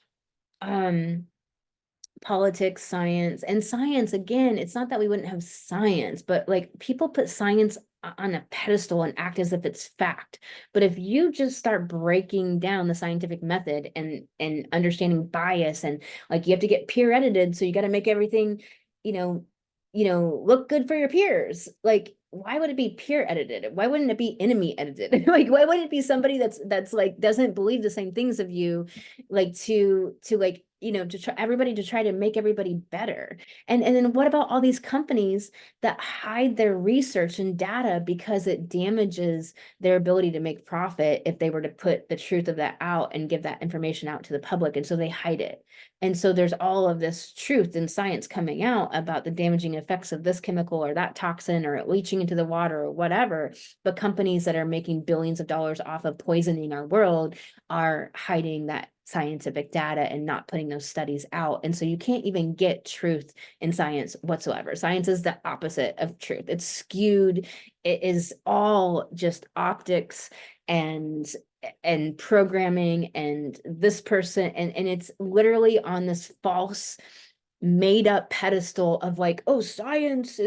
politics, science, and science, again, it's not that we wouldn't have science, but like people put science on a pedestal and act as if it's fact. But if you just start breaking down the scientific method and understanding bias, and like you have to get peer edited, so you got to make everything look good for your peers. Like, why would it be peer edited? Why wouldn't it be enemy edited? Like, why wouldn't it be somebody that's like doesn't believe the same things of you, like to like you know, to try everybody to try to make everybody better. And then what about all these companies that hide their research and data because it damages their ability to make profit if they were to put the truth of that out and give that information out to the public? And so they hide it. And so there's all of this truth and science coming out about the damaging effects of this chemical or that toxin or it leaching into the water or whatever. But companies that are making billions of dollars off of poisoning our world are hiding that scientific data and not putting those studies out. And so you can't even get truth in science whatsoever. Science is the opposite of truth. It's skewed. It is all just optics and programming and this person, and it's literally on this false made up pedestal of like, oh, science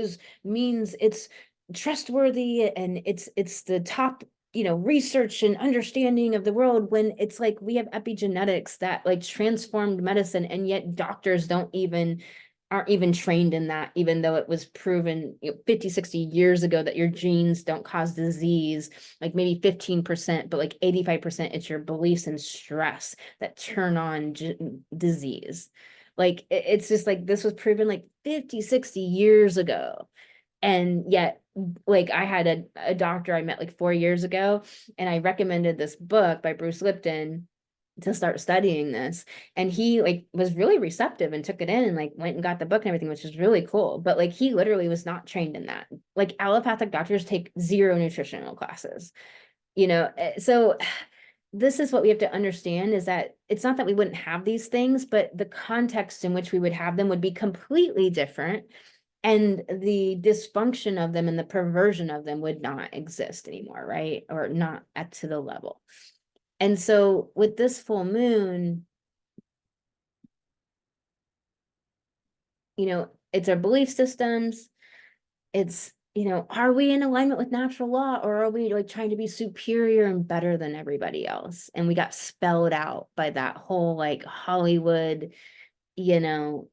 means it's trustworthy and it's the top, you know, research and understanding of the world, when it's like we have epigenetics that like transformed medicine, and yet doctors aren't even trained in that, even though it was proven, you know, 50, 60 years ago that your genes don't cause disease, like maybe 15%, but like 85%, it's your beliefs and stress that turn on disease. Like it's just like this was proven like 50, 60 years ago. And yet, like I had a doctor I met like 4 years ago, and I recommended this book by Bruce Lipton to start studying this, and he like was really receptive and took it in and like went and got the book and everything, which was really cool. But like he literally was not trained in that. Like allopathic doctors take zero nutritional classes, you know. So this is what we have to understand, is that it's not that we wouldn't have these things, but the context in which we would have them would be completely different, and the dysfunction of them and the perversion of them would not exist anymore, right? Or not at to the level. And so with this full moon, you know, it's our belief systems. It's, you know, are we in alignment with natural law, or are we like trying to be superior and better than everybody else? And we got spelled out by that whole like Hollywood, you know,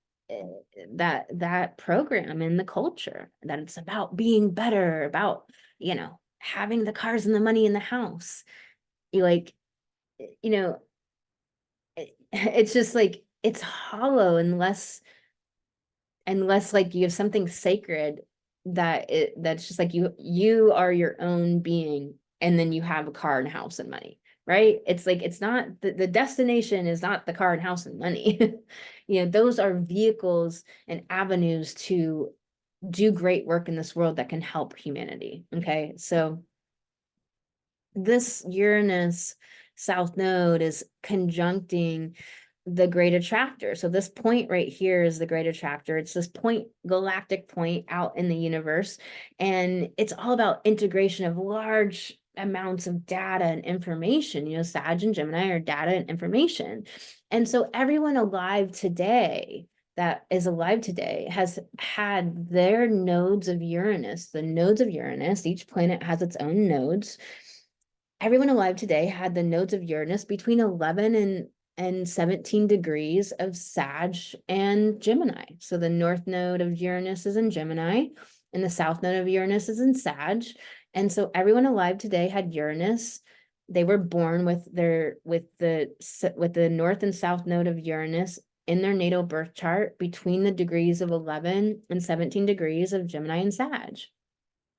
that program in the culture, that it's about being better, about, you know, having the cars and the money in the house. You like, you know, it's just like it's hollow unless like you have something sacred that's just like you are your own being, and then you have a car and house and money, right? It's like it's not the destination is not the car and house and money. You know, those are vehicles and avenues to do great work in this world that can help humanity. Okay, so this Uranus South Node is conjuncting the great attractor. So this point right here is the great attractor. It's this point, galactic point out in the universe. And it's all about integration of large amounts of data and information. You know, Sag and Gemini are data and information. And so everyone alive today, that is alive today, has had their nodes of Uranus, the nodes of Uranus. Each planet has its own nodes. Everyone alive today had the nodes of Uranus between 11 and 17 degrees of Sag and Gemini. So the north node of Uranus is in Gemini, and the south node of Uranus is in Sag. And so everyone alive today had Uranus. They were born with the north and south node of Uranus in their natal birth chart between the degrees of 11 and 17 degrees of Gemini and Sag.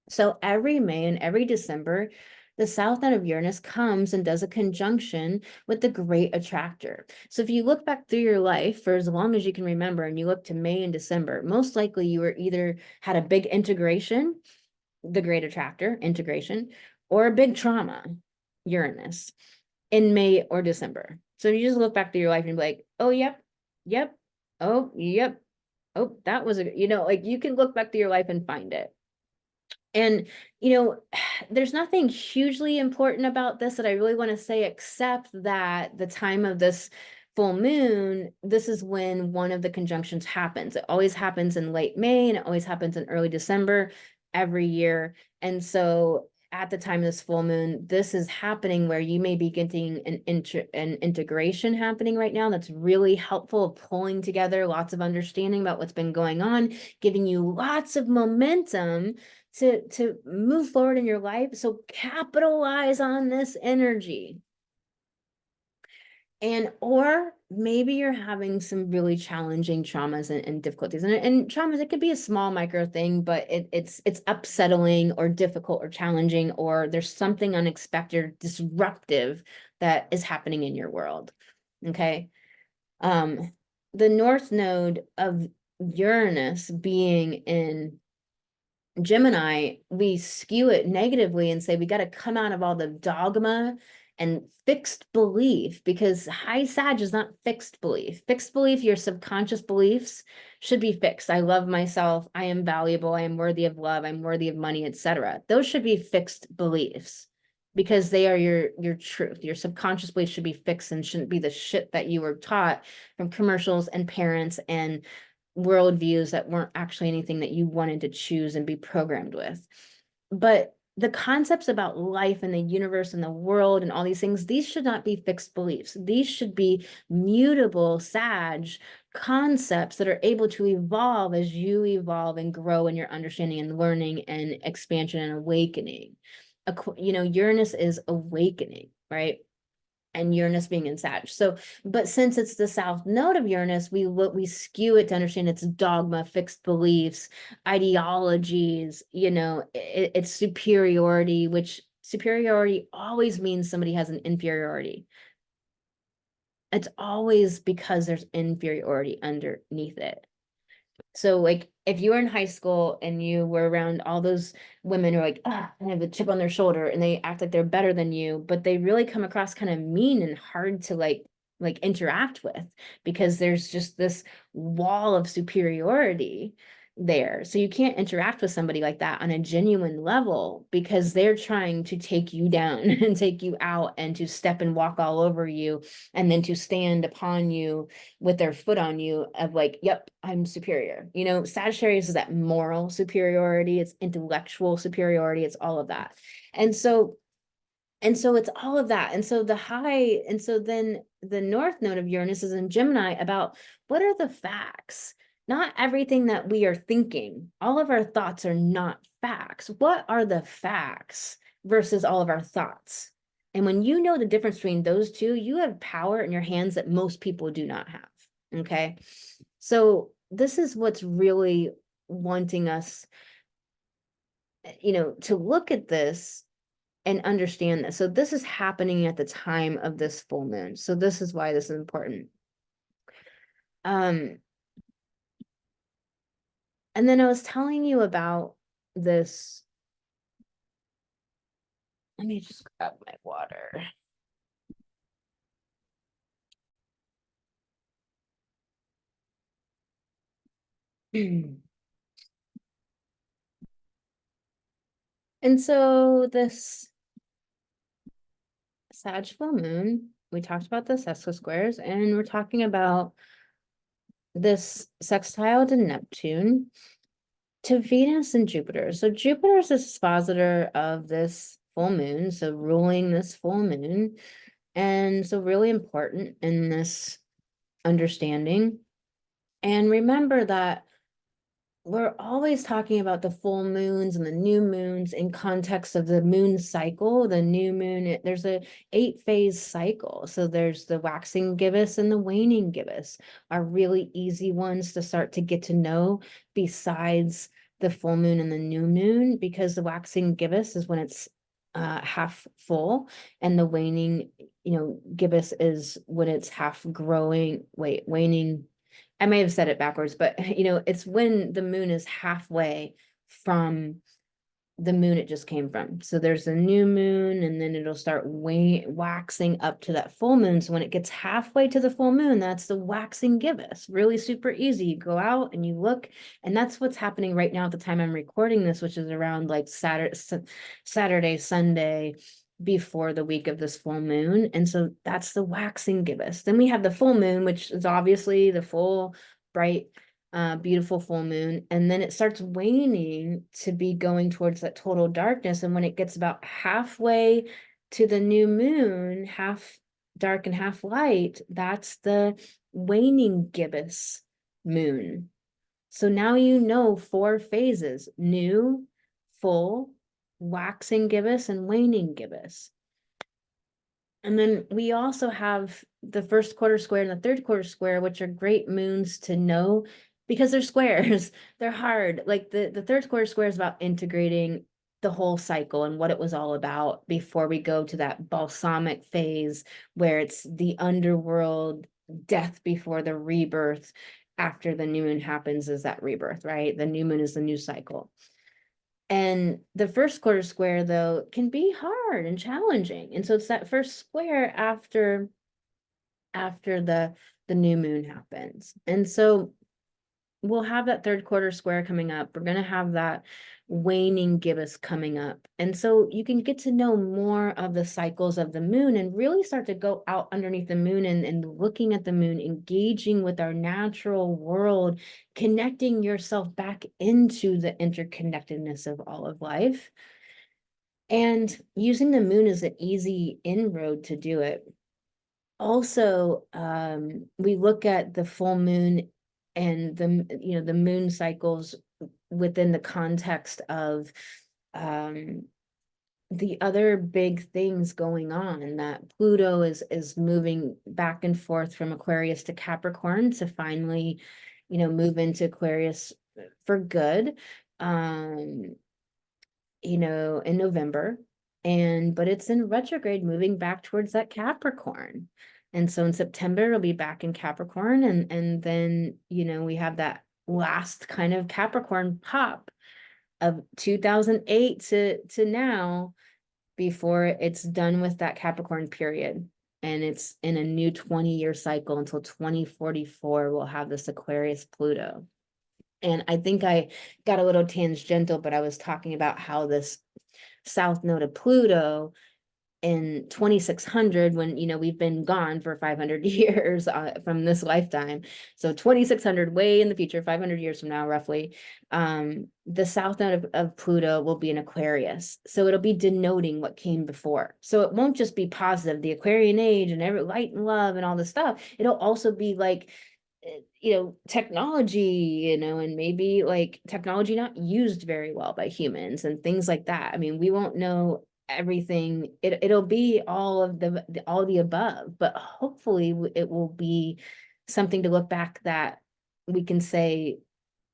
So every May and every December, the south node of Uranus comes and does a conjunction with the great attractor. So if you look back through your life for as long as you can remember, and you look to May and December, most likely you were either had a big integration, the great attractor, integration, or a big trauma, Uranus, in May or December. So you just look back through your life and be like, oh, yep, oh, yep, oh, that was a, you know, like you can look back through your life and find it. And, you know, there's nothing hugely important about this that I really want to say, except that the time of this full moon, this is when one of the conjunctions happens. It always happens in late May, and it always happens in early December every year. And so at the time of this full moon, this is happening where you may be getting an integration happening right now that's really helpful, pulling together lots of understanding about what's been going on, giving you lots of momentum to move forward in your life. So capitalize on this energy. And or maybe you're having some really challenging traumas and difficulties. And traumas, it could be a small micro thing, but it's upsetting or difficult or challenging, or there's something unexpected or disruptive that is happening in your world. Okay. The North Node of Uranus being in Gemini, we skew it negatively and say we got to come out of all the dogma and fixed belief, because high Sag is not fixed belief. Fixed belief, your subconscious beliefs should be fixed. I love myself. I am valuable. I am worthy of love. I'm worthy of money, etc. Those should be fixed beliefs because they are your truth. Your subconscious beliefs should be fixed and shouldn't be the shit that you were taught from commercials and parents and worldviews that weren't actually anything that you wanted to choose and be programmed with. But the concepts about life and the universe and the world and all these things, these should not be fixed beliefs. These should be mutable, Sag concepts that are able to evolve as you evolve and grow in your understanding and learning and expansion and awakening. Uranus is awakening, right? And Uranus being in Sag. So, but since it's the south node of Uranus, we skew it to understand its dogma, fixed beliefs, ideologies, it's superiority, which superiority always means somebody has an inferiority. It's always because there's inferiority underneath it. So like if you were in high school and you were around all those women who are like, they have a chip on their shoulder and they act like they're better than you, but they really come across kind of mean and hard to like interact with, because there's just this wall of superiority there. So you can't interact with somebody like that on a genuine level, because they're trying to take you down and take you out and to step and walk all over you, and then to stand upon you with their foot on you of like, yep, I'm superior. Sagittarius is that moral superiority, it's intellectual superiority, it's all of that. And so it's all of that. And so then the North Node of Uranus is in Gemini about what are the facts? Not everything that we are thinking. All of our thoughts are not facts. What are the facts versus all of our thoughts? And when you know the difference between those two, you have power in your hands that most people do not have. Okay. So this is what's really wanting us, to look at this and understand this. So this is happening at the time of this full moon. So this is why this is important. And then I was telling you about this. Let me just grab my water. And so this Sag full moon, we talked about the sesquisquares squares, and we're talking about this sextile to Neptune, to Venus and Jupiter. So Jupiter is the dispositor of this full moon, so ruling this full moon. And so really important in this understanding. And remember that we're always talking about the full moons and the new moons in context of the moon cycle. The new moon, there's a 8-phase cycle. So there's the waxing gibbous and the waning gibbous are really easy ones to start to get to know, besides the full moon and the new moon, because the waxing gibbous is when it's half full, and the waning, gibbous is when it's half growing, waning. I may have said it backwards, but it's when the moon is halfway from the moon it just came from. So there's a new moon, and then it'll start waxing up to that full moon. So when it gets halfway to the full moon, that's the waxing gibbous. Really super easy. You go out and you look, and that's what's happening right now at the time I'm recording this, which is around like Saturday, Sunday, before the week of this full moon. And so that's the waxing gibbous. Then we have the full moon, which is obviously the full, bright, beautiful full moon. And then it starts waning to be going towards that total darkness. And when it gets about halfway to the new moon, half dark and half light, that's the waning gibbous moon. So now 4 phases: new, full, waxing gibbous, and waning gibbous. And then we also have the first quarter square and the third quarter square, which are great moons to know because they're squares. They're hard. Like the third quarter square is about integrating the whole cycle and what it was all about before we go to that balsamic phase where it's the underworld, death before the rebirth. After the new moon happens is that rebirth, right? The new moon is the new cycle. And the first quarter square, though, can be hard and challenging. And so it's that first square after the new moon happens. And so we'll have that third quarter square coming up. We're going to have that waning gibbous coming up. And so you can get to know more of the cycles of the moon and really start to go out underneath the moon and looking at the moon, engaging with our natural world, connecting yourself back into the interconnectedness of all of life. And using the moon as an easy inroad to do it. Also, we look at the full moon and the moon cycles within the context of the other big things going on, that Pluto is moving back and forth from Aquarius to Capricorn to finally, move into Aquarius for good, in November. But it's in retrograde moving back towards that Capricorn. And so in September, it'll be back in Capricorn. And then, we have that last kind of Capricorn pop of 2008 to now before it's done with that Capricorn period. And it's in a new 20-year cycle until 2044, we'll have this Aquarius Pluto. And I think I got a little tangential, but I was talking about how this south node of Pluto in 2600, when we've been gone for 500 years from this lifetime, so 2600, way in the future, 500 years from now roughly, the south node of Pluto will be in Aquarius, so it'll be denoting what came before. So it won't just be positive, the Aquarian age and every light and love and all this stuff. It'll also be like technology, and maybe like technology not used very well by humans and things like that. I mean, we won't know everything. It'll be all the above, but hopefully it will be something to look back that we can say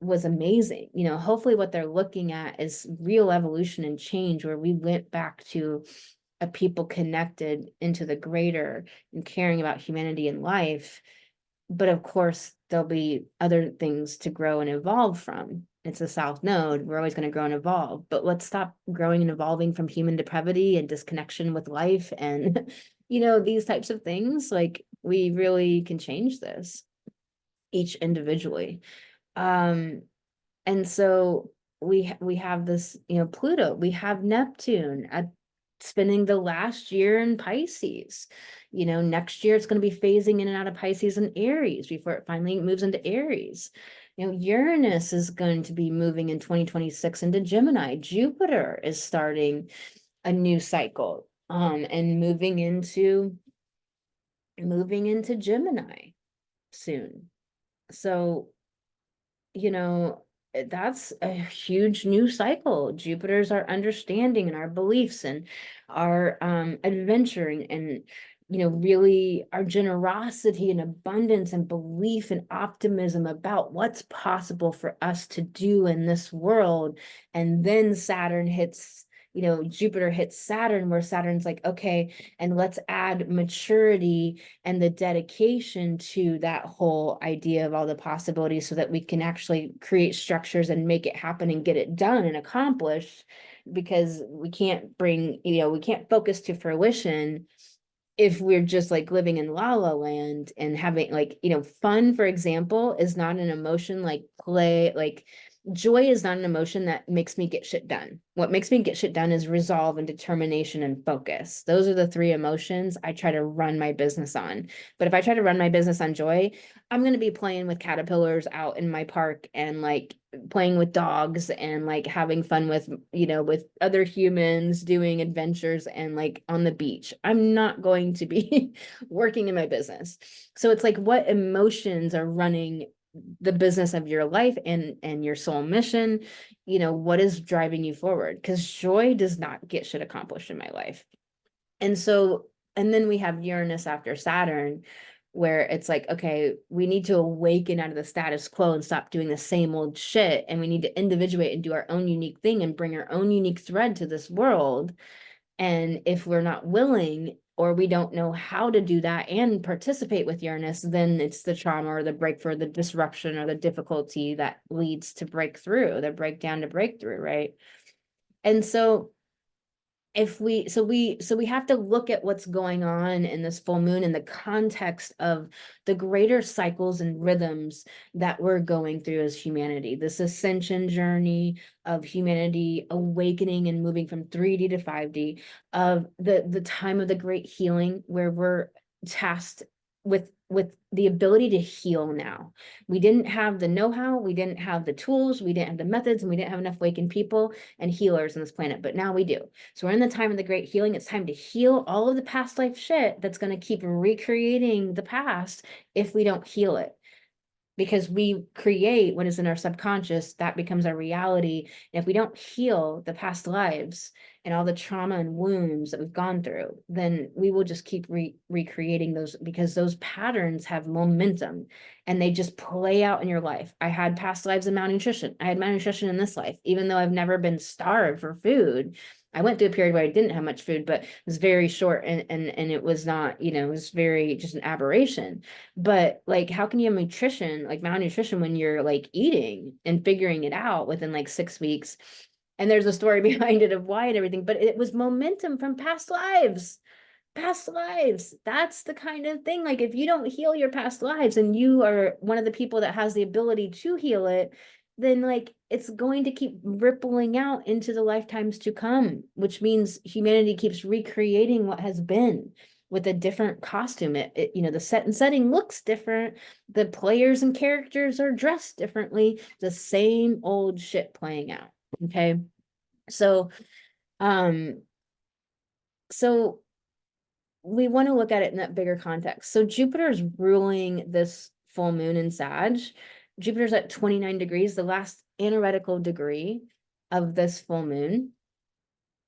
was amazing. Hopefully what they're looking at is real evolution and change, where we went back to a people connected into the greater and caring about humanity and life. But of course, there'll be other things to grow and evolve from. It's a south node. We're always going to grow and evolve, but let's stop growing and evolving from human depravity and disconnection with life and, these types of things. Like, we really can change this each individually. And so we have this, Pluto, we have Neptune at spending the last year in Pisces. Next year it's going to be phasing in and out of Pisces and Aries before it finally moves into Aries. Uranus is going to be moving in 2026 into Gemini. Jupiter is starting a new cycle, and moving into Gemini soon. So, that's a huge new cycle. Jupiter's our understanding and our beliefs and our adventuring and really our generosity and abundance and belief and optimism about what's possible for us to do in this world. And then Saturn hits, Jupiter hits Saturn, where Saturn's like, okay, and let's add maturity and the dedication to that whole idea of all the possibilities so that we can actually create structures and make it happen and get it done and accomplished. Because we can't we can't focus to fruition if we're just like living in la la land and having fun, for example, is not an emotion. Like play, like joy is not an emotion that makes me get shit done. What makes me get shit done is resolve and determination and focus. Those are the three emotions I try to run my business on. But if I try to run my business on joy, I'm going to be playing with caterpillars out in my park and like playing with dogs and like having fun with, with other humans, doing adventures and like on the beach. I'm not going to be working in my business. So it's like, what emotions are running the business of your life and your soul mission? What is driving you forward? Because joy does not get shit accomplished in my life. And so And then we have Uranus after Saturn, where it's like, okay, we need to awaken out of the status quo and stop doing the same old shit. And we need to individuate and do our own unique thing and bring our own unique thread to this world. And if we're not willing, or we don't know how to do that and participate with Uranus, then it's the trauma or the breakthrough, the disruption or the difficulty that leads to breakthrough, the breakdown to breakthrough, right? And so if we have to look at what's going on in this full moon in the context of the greater cycles and rhythms that we're going through as humanity, this ascension journey of humanity awakening and moving from 3D to 5D, of the time of the great healing, where we're tasked with the ability to heal now. We didn't have the know-how, we didn't have the tools, we didn't have the methods, and we didn't have enough awakened people and healers on this planet, but now we do. So we're in the time of the great healing. It's time to heal all of the past life shit that's going to keep recreating the past if we don't heal it. Because we create what is in our subconscious, that becomes our reality. And if we don't heal the past lives and all the trauma and wounds that we've gone through, then we will just keep recreating those, because those patterns have momentum and they just play out in your life. I had past lives of malnutrition. I had malnutrition in this life, even though I've never been starved for food. I went through a period where I didn't have much food, but it was very short, and it was not, you know, it was very just an aberration. But like, how can you have nutrition, like malnutrition, when you're like eating and figuring it out within like 6 weeks? And there's a story behind it of why and everything, but it was momentum from past lives. Past lives. That's the kind of thing. Like, if you don't heal your past lives and you are one of the people that has the ability to heal it, then like it's going to keep rippling out into the lifetimes to come, which means humanity keeps recreating what has been with a different costume. You know, the set and setting looks different. The players and characters are dressed differently. The same old shit playing out. Okay. So, um, so we want to look at it in that bigger context. So Jupiter is ruling this full moon in Sag. Jupiter's at 29 degrees, the last analytical degree of this full moon.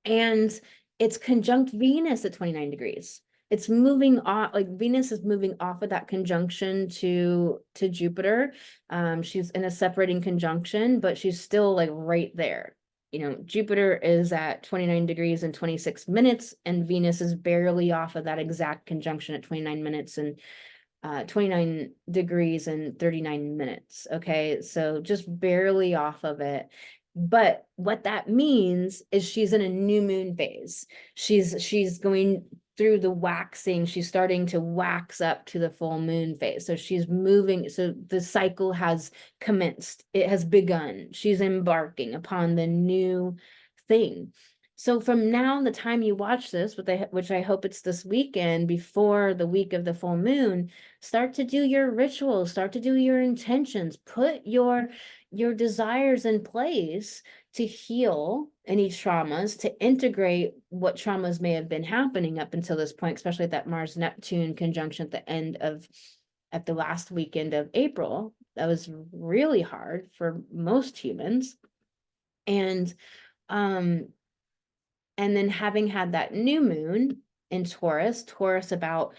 And it's conjunct Venus at 29 degrees. It's moving off, like Venus is moving off of that conjunction to Jupiter. She's in a separating conjunction, but she's still like right there. You know, Jupiter is at 29 degrees and 26 minutes, and Venus is barely off of that exact conjunction at 29 minutes and 29 degrees and 39 minutes. Okay, so just barely off of it. But what that means is she's in a new moon phase. She's going through the waxing. She's starting to wax up to the full moon phase. So she's moving. So the cycle has commenced. It has begun. She's embarking upon the new thing. So from now, the time you watch this, which I hope it's this weekend before the week of the full moon, start to do your rituals, start to do your intentions, put your desires in place to heal any traumas, to integrate what traumas may have been happening up until this point, especially at that Mars Neptune conjunction at the end of at the last weekend of April. That was really hard for most humans. And then having had that new moon in Taurus about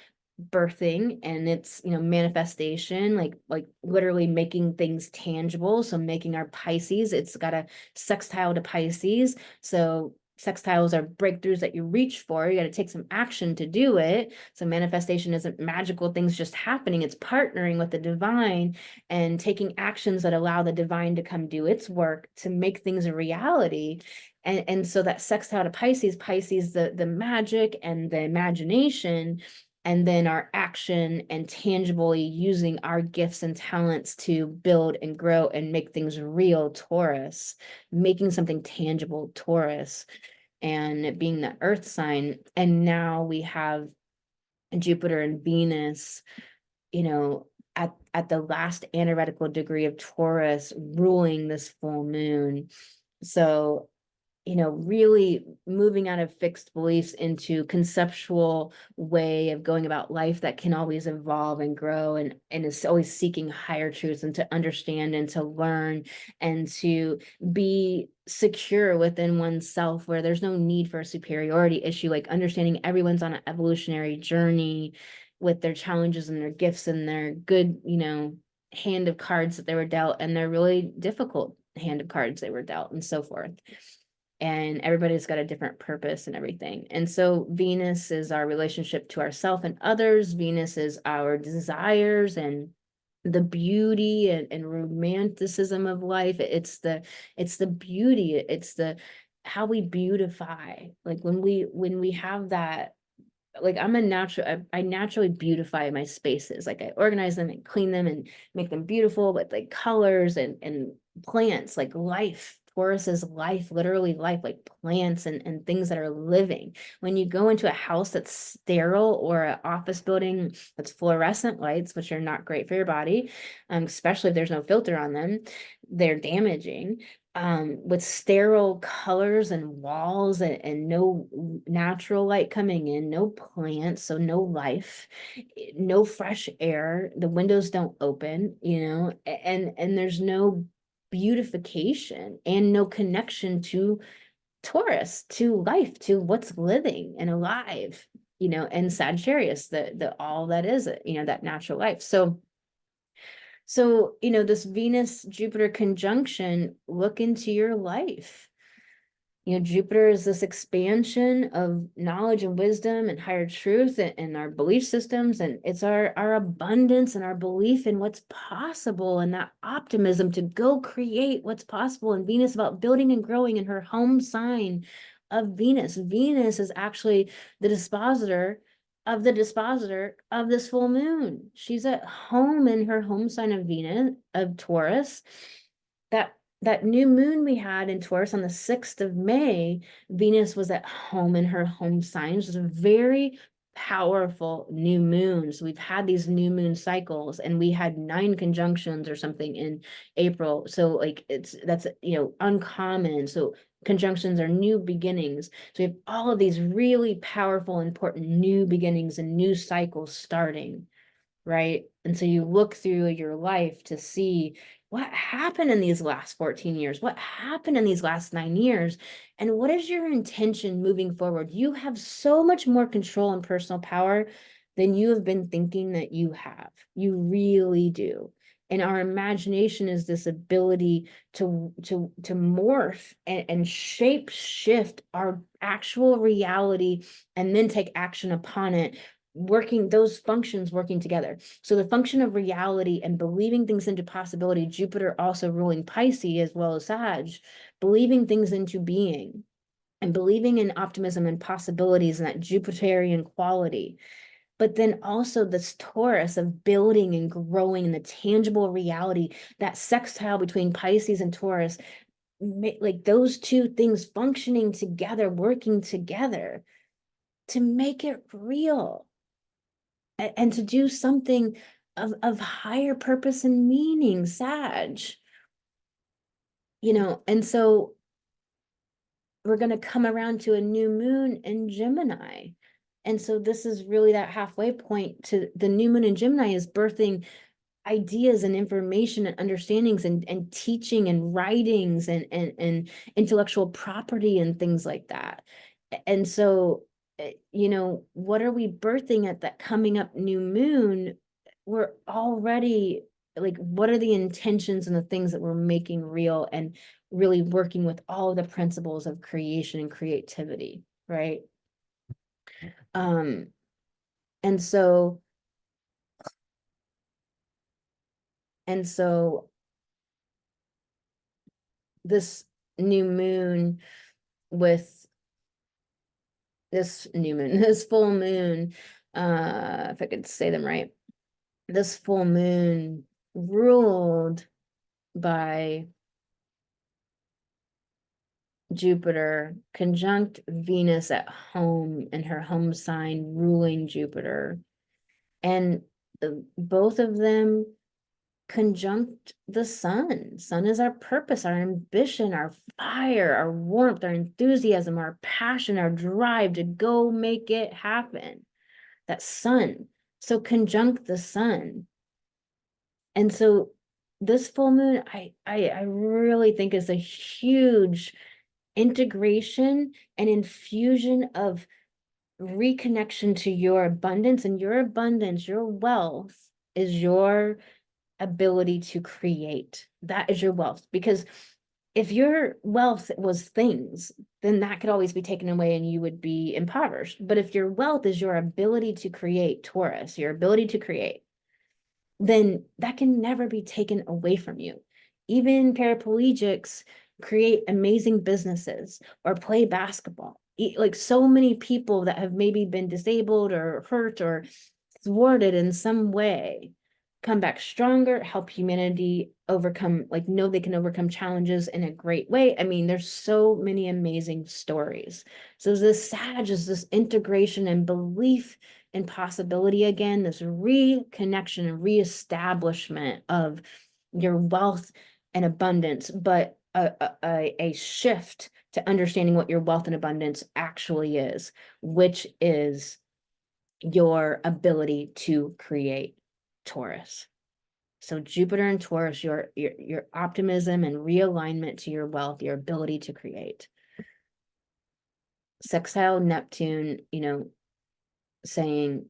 birthing, and it's, you know, manifestation, like literally making things tangible. So making our Pisces, it's got a sextile to Pisces. So sextiles are breakthroughs that you reach for. You got to take some action to do it. So manifestation isn't magical things just happening. It's partnering with the divine and taking actions that allow the divine to come do its work to make things a reality. And so that sextile to Pisces, the magic and the imagination, and then our action and tangibly using our gifts and talents to build and grow and make things real, Taurus, making something tangible, Taurus, and it being the earth sign. And now we have Jupiter and Venus, you know, at the last analytical degree of Taurus ruling this full moon. So really moving out of fixed beliefs into conceptual way of going about life that can always evolve and grow, and is always seeking higher truths and to understand and to learn and to be secure within oneself, where there's no need for a superiority issue, like understanding everyone's on an evolutionary journey with their challenges and their gifts and their good, hand of cards that they were dealt, and their really difficult hand of cards they were dealt, and so forth. And everybody's got a different purpose and everything. And so Venus is our relationship to ourselves and others. Venus is our desires and the beauty and romanticism of life. It's the beauty. It's the how we beautify. Like when we have that, like I naturally beautify my spaces. Like I organize them and clean them and make them beautiful with like colors and plants, like life. Taurus is life, literally life, like plants and things that are living. When you go into a house that's sterile or an office building that's fluorescent lights, which are not great for your body, especially if there's no filter on them, they're damaging. With sterile colors and walls and no natural light coming in, no plants, so no life, no fresh air, the windows don't open, and there's no beautification and no connection to Taurus, to life, to what's living and alive, and Sagittarius, the all that is, that natural life. So, this Venus Jupiter conjunction, look into your life. Jupiter is this expansion of knowledge and wisdom and higher truth and our belief systems. And it's our abundance and our belief in what's possible and that optimism to go create what's possible. And Venus about building and growing in her home sign of Venus. Venus is actually the dispositor of this full moon. She's at home in her home sign of Venus, of Taurus. That new moon we had in Taurus on the 6th of May, Venus was at home in her home sign. It was a very powerful new moon. So we've had these new moon cycles, and we had 9 conjunctions or something in April. So like that's uncommon. So conjunctions are new beginnings. So we have all of these really powerful, important new beginnings and new cycles starting, right? And so you look through your life to see what happened in these last 14 years, what happened in these last 9 years, and what is your intention moving forward? You have so much more control and personal power than you have been thinking that you have. You really do. And our imagination is this ability to morph and shape shift our actual reality and then take action upon it, working those functions working together. So the function of reality and believing things into possibility, Jupiter also ruling Pisces as well as Sag, believing things into being and believing in optimism and possibilities and that Jupiterian quality. But then also this Taurus of building and growing in the tangible reality, that sextile between Pisces and Taurus, like those two things functioning together, working together to make it real and to do something of higher purpose and meaning, Sag. And so we're going to come around to a new moon in Gemini. And so this is really that halfway point to the new moon in Gemini is birthing ideas and information and understandings and teaching and writings and intellectual property and things like that. And so, what are we birthing at that coming up new moon? We're already like, what are the intentions and the things that we're making real and really working with all of the principles of creation and creativity, right? Um, and so this new moon with this full moon, if I could say them right, this full moon ruled by Jupiter conjunct Venus at home in her home sign, ruling Jupiter. And both of them conjunct the sun. Sun is our purpose, our ambition, our fire, our warmth, our enthusiasm, our passion, our drive to go make it happen. That sun. So conjunct the sun. And so this full moon, I really think is a huge integration and infusion of reconnection to your abundance, and your abundance, your wealth is your ability to create. That is your wealth. Because if your wealth was things, then that could always be taken away and you would be impoverished. But if your wealth is your ability to create, Taurus, your ability to create, then that can never be taken away from you. Even paraplegics create amazing businesses or play basketball. Like so many people that have maybe been disabled or hurt or thwarted in some way come back stronger, help humanity overcome, like know they can overcome challenges in a great way. I mean, there's so many amazing stories. So this Sag is this integration and belief in possibility again, this reconnection and reestablishment of your wealth and abundance, but a shift to understanding what your wealth and abundance actually is, which is your ability to create, Taurus. So Jupiter and Taurus, your optimism and realignment to your wealth, your ability to create. Sextile Neptune, saying,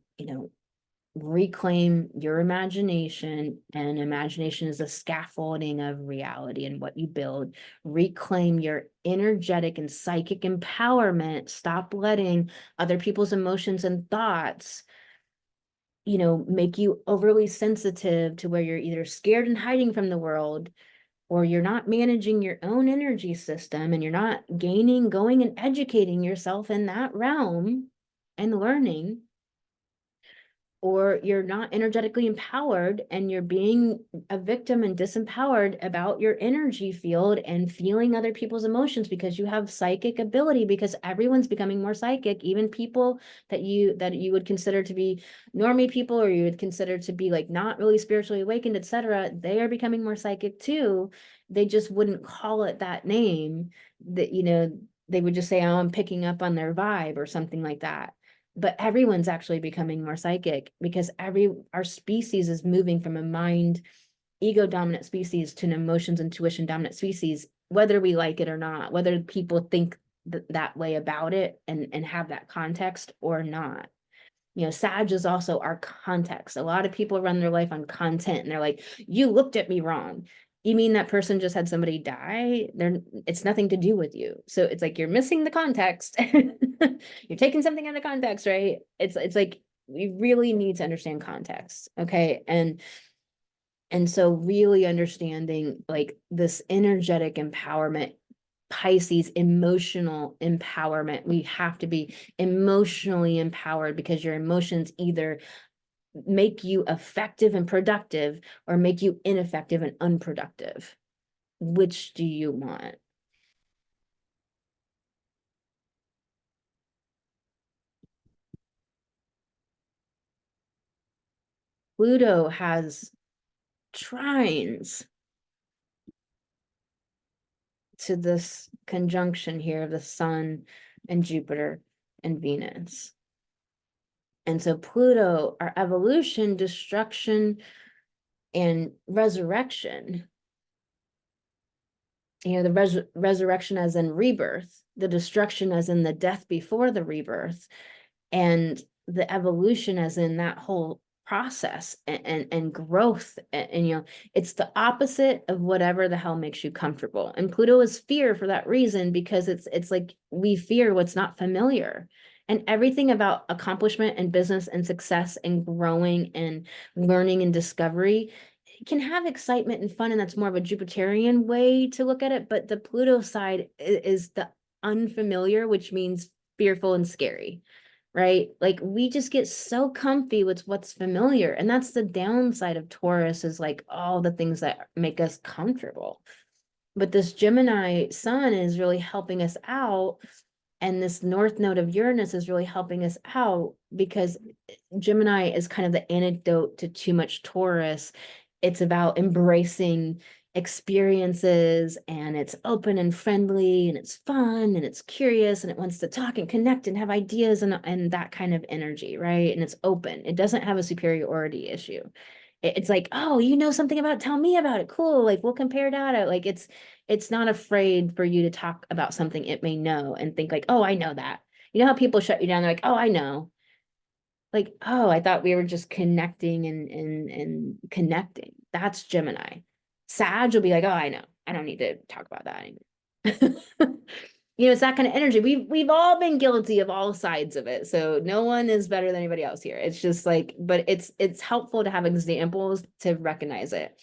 reclaim your imagination, and imagination is a scaffolding of reality and what you build. Reclaim your energetic and psychic empowerment. Stop letting other people's emotions and thoughts make you overly sensitive to where you're either scared and hiding from the world, or you're not managing your own energy system and you're not going and educating yourself in that realm and learning, or you're not energetically empowered and you're being a victim and disempowered about your energy field and feeling other people's emotions because you have psychic ability, because everyone's becoming more psychic. Even people that you would consider to be normie people, or you would consider to be like not really spiritually awakened, etc., they are becoming more psychic too. They just wouldn't call it that name. That they would just say, oh, I'm picking up on their vibe or something like that. But everyone's actually becoming more psychic, because our species is moving from a mind ego dominant species to an emotions intuition dominant species, whether we like it or not, whether people think that way about it and have that context or not. Sag is also our context. A lot of people run their life on content and they're like, you looked at me wrong. You mean that person just had somebody die? It's nothing to do with you. So it's like you're missing the context. You're taking something out of context, right? It's like we really need to understand context. Okay. And so really understanding like this energetic empowerment, Pisces, emotional empowerment. We have to be emotionally empowered, because your emotions either make you effective and productive or make you ineffective and unproductive. Which do you want? Pluto has trines to this conjunction here of the Sun and Jupiter and Venus. And so Pluto, our evolution, destruction, and resurrection, the resurrection as in rebirth, the destruction as in the death before the rebirth, and the evolution as in that whole process and growth. And it's the opposite of whatever the hell makes you comfortable. And Pluto is fear for that reason, because it's like we fear what's not familiar. And everything about accomplishment and business and success and growing and learning and discovery can have excitement and fun, and that's more of a Jupiterian way to look at it. But the Pluto side is the unfamiliar, which means fearful and scary, right? Like we just get so comfy with what's familiar. And that's the downside of Taurus, is like all the things that make us comfortable. But this Gemini sun is really helping us out. And this North Node of Uranus is really helping us out, because Gemini is kind of the antidote to too much Taurus. it's about embracing experiences, and it's open and friendly, and it's fun, and it's curious, and it wants to talk and connect and have ideas, and that kind of energy, right? And it's open. It doesn't have a superiority issue. It's like, oh, you know something about, tell me about it. Cool. Like, we'll compare data. Like, it's not afraid for you to talk about something it may know and think like, oh, I know that. You know how people shut you down? They're like, oh, I know. Like, oh, I thought we were just connecting and connecting. That's Gemini. Sag will be like, oh, I know. I don't need to talk about that anymore. You know, it's that kind of energy. We've all been guilty of all sides of it. So no one is better than anybody else here. It's just like, but it's helpful to have examples to recognize it.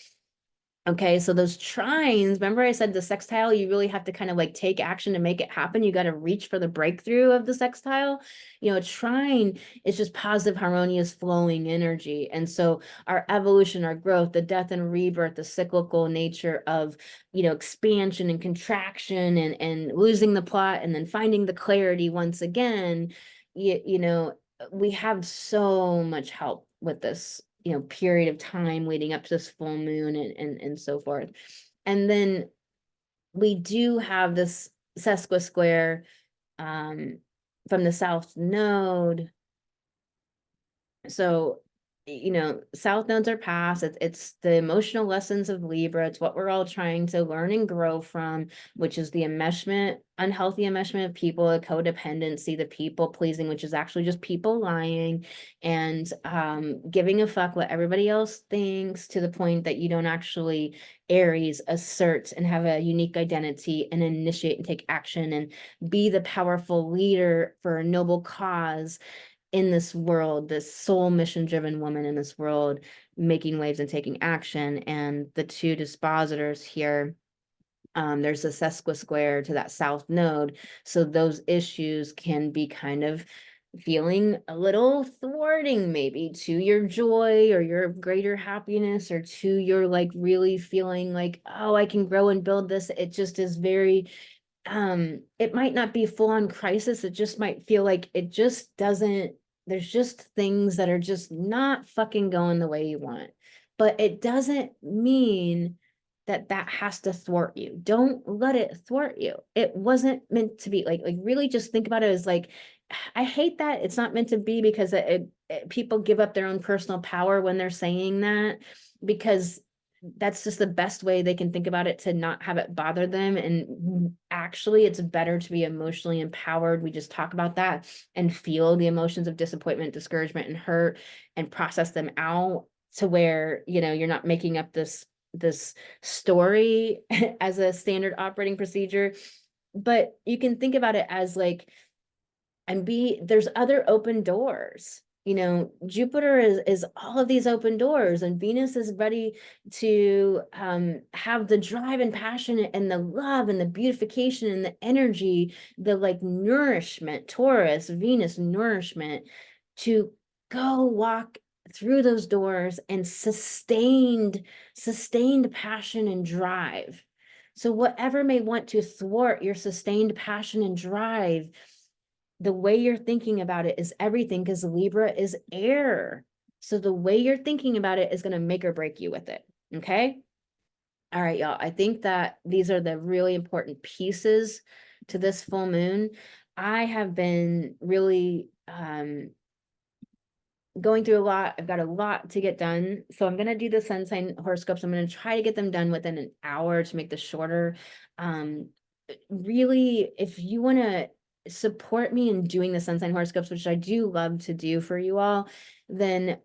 Okay, so those trines, remember I said the sextile, you really have to kind of like take action to make it happen. You got to reach for the breakthrough of the sextile. You know, a trine is just positive, harmonious, flowing energy. And so our evolution, our growth, the death and rebirth, the cyclical nature of, you know, expansion and contraction and losing the plot and then finding the clarity once again, you know, we have so much help with this, you know, period of time leading up to this full moon and so forth. And then we do have this sesquisquare from the south node. So, you know, south nodes are past. It's the emotional lessons of Libra. It's what we're all trying to learn and grow from, which is the enmeshment, unhealthy enmeshment of people, the codependency, the people pleasing, which is actually just people lying, and giving a fuck what everybody else thinks, to the point that you don't actually, Aries, assert and have a unique identity and initiate and take action and be the powerful leader for a noble cause in this world, this soul mission driven woman in this world, making waves and taking action. And the two dispositors here, there's a sesquisquare to that south node. So those issues can be kind of feeling a little thwarting, maybe to your joy or your greater happiness, or to your like really feeling like, oh, I can grow and build this. It just is very, it might not be full on crisis. It just might feel like it just doesn't, there's just things that are just not fucking going the way you want. But it doesn't mean that that has to thwart you. Don't let it thwart you. It wasn't meant to be. Like really just think about it as like, I hate that it's not meant to be, because people give up their own personal power when they're saying that, because that's just the best way they can think about it to not have it bother them. And actually, it's better to be emotionally empowered. We just talk about that and feel the emotions of disappointment, discouragement, and hurt, and process them out, to where, you know, you're not making up this story as a standard operating procedure. But you can think about it as like, and there's other open doors. You know, Jupiter is all of these open doors, and Venus is ready to have the drive and passion and the love and the beautification and the energy, the like nourishment, Taurus, Venus nourishment, to go walk through those doors, and sustained passion and drive. So whatever may want to thwart your sustained passion and drive, the way you're thinking about it is everything, because Libra is air. So the way you're thinking about it is going to make or break you with it. Okay. All right, y'all. I think that these are the really important pieces to this full moon. I have been really going through a lot. I've got a lot to get done. So I'm going to do the sun sign horoscopes. I'm going to try to get them done within an hour to make this shorter. Really, if you want to support me in doing the sun sign horoscopes, which I do love to do for you all, then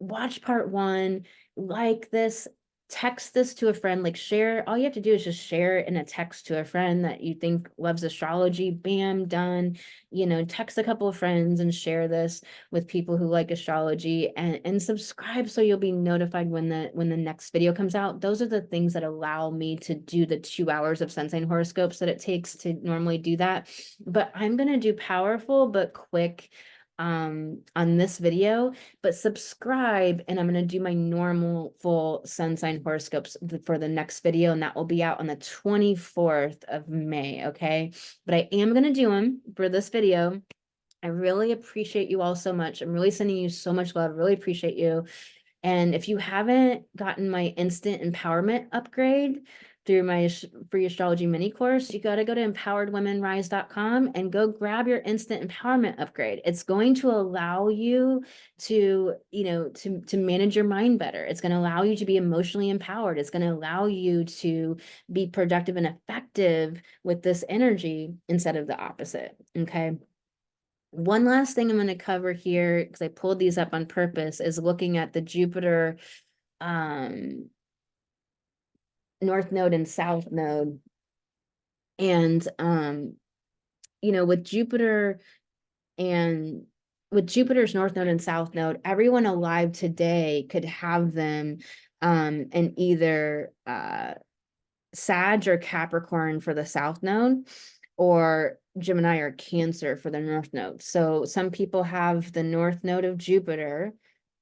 watch part 1, like this, text this to a friend, like share. All you have to do is just share it in a text to a friend that you think loves astrology. Bam, done. You know, text a couple of friends and share this with people who like astrology, and subscribe so you'll be notified when the next video comes out. Those are the things that allow me to do the 2 hours of sun sign horoscopes that it takes to normally do that. But I'm going to do powerful but quick on this video, but subscribe, and I'm going to do my normal full sun sign horoscopes for the next video, and that will be out on the 24th of May. Okay, but I am going to do them for this video. I really appreciate you all so much. I'm really sending you so much love. Really appreciate you. And if you haven't gotten my instant empowerment upgrade through my free astrology mini course, you got to go to empoweredwomenrise.com and go grab your instant empowerment upgrade. It's going to allow you to, to manage your mind better. It's going to allow you to be emotionally empowered. It's going to allow you to be productive and effective with this energy instead of the opposite. Okay. One last thing I'm going to cover here, because I pulled these up on purpose, is looking at the Jupiter North Node and South Node. And with Jupiter and with Jupiter's North Node and South Node, everyone alive today could have them in either Sag or Capricorn for the South Node, or Gemini or Cancer for the North Node. So some people have the North Node of Jupiter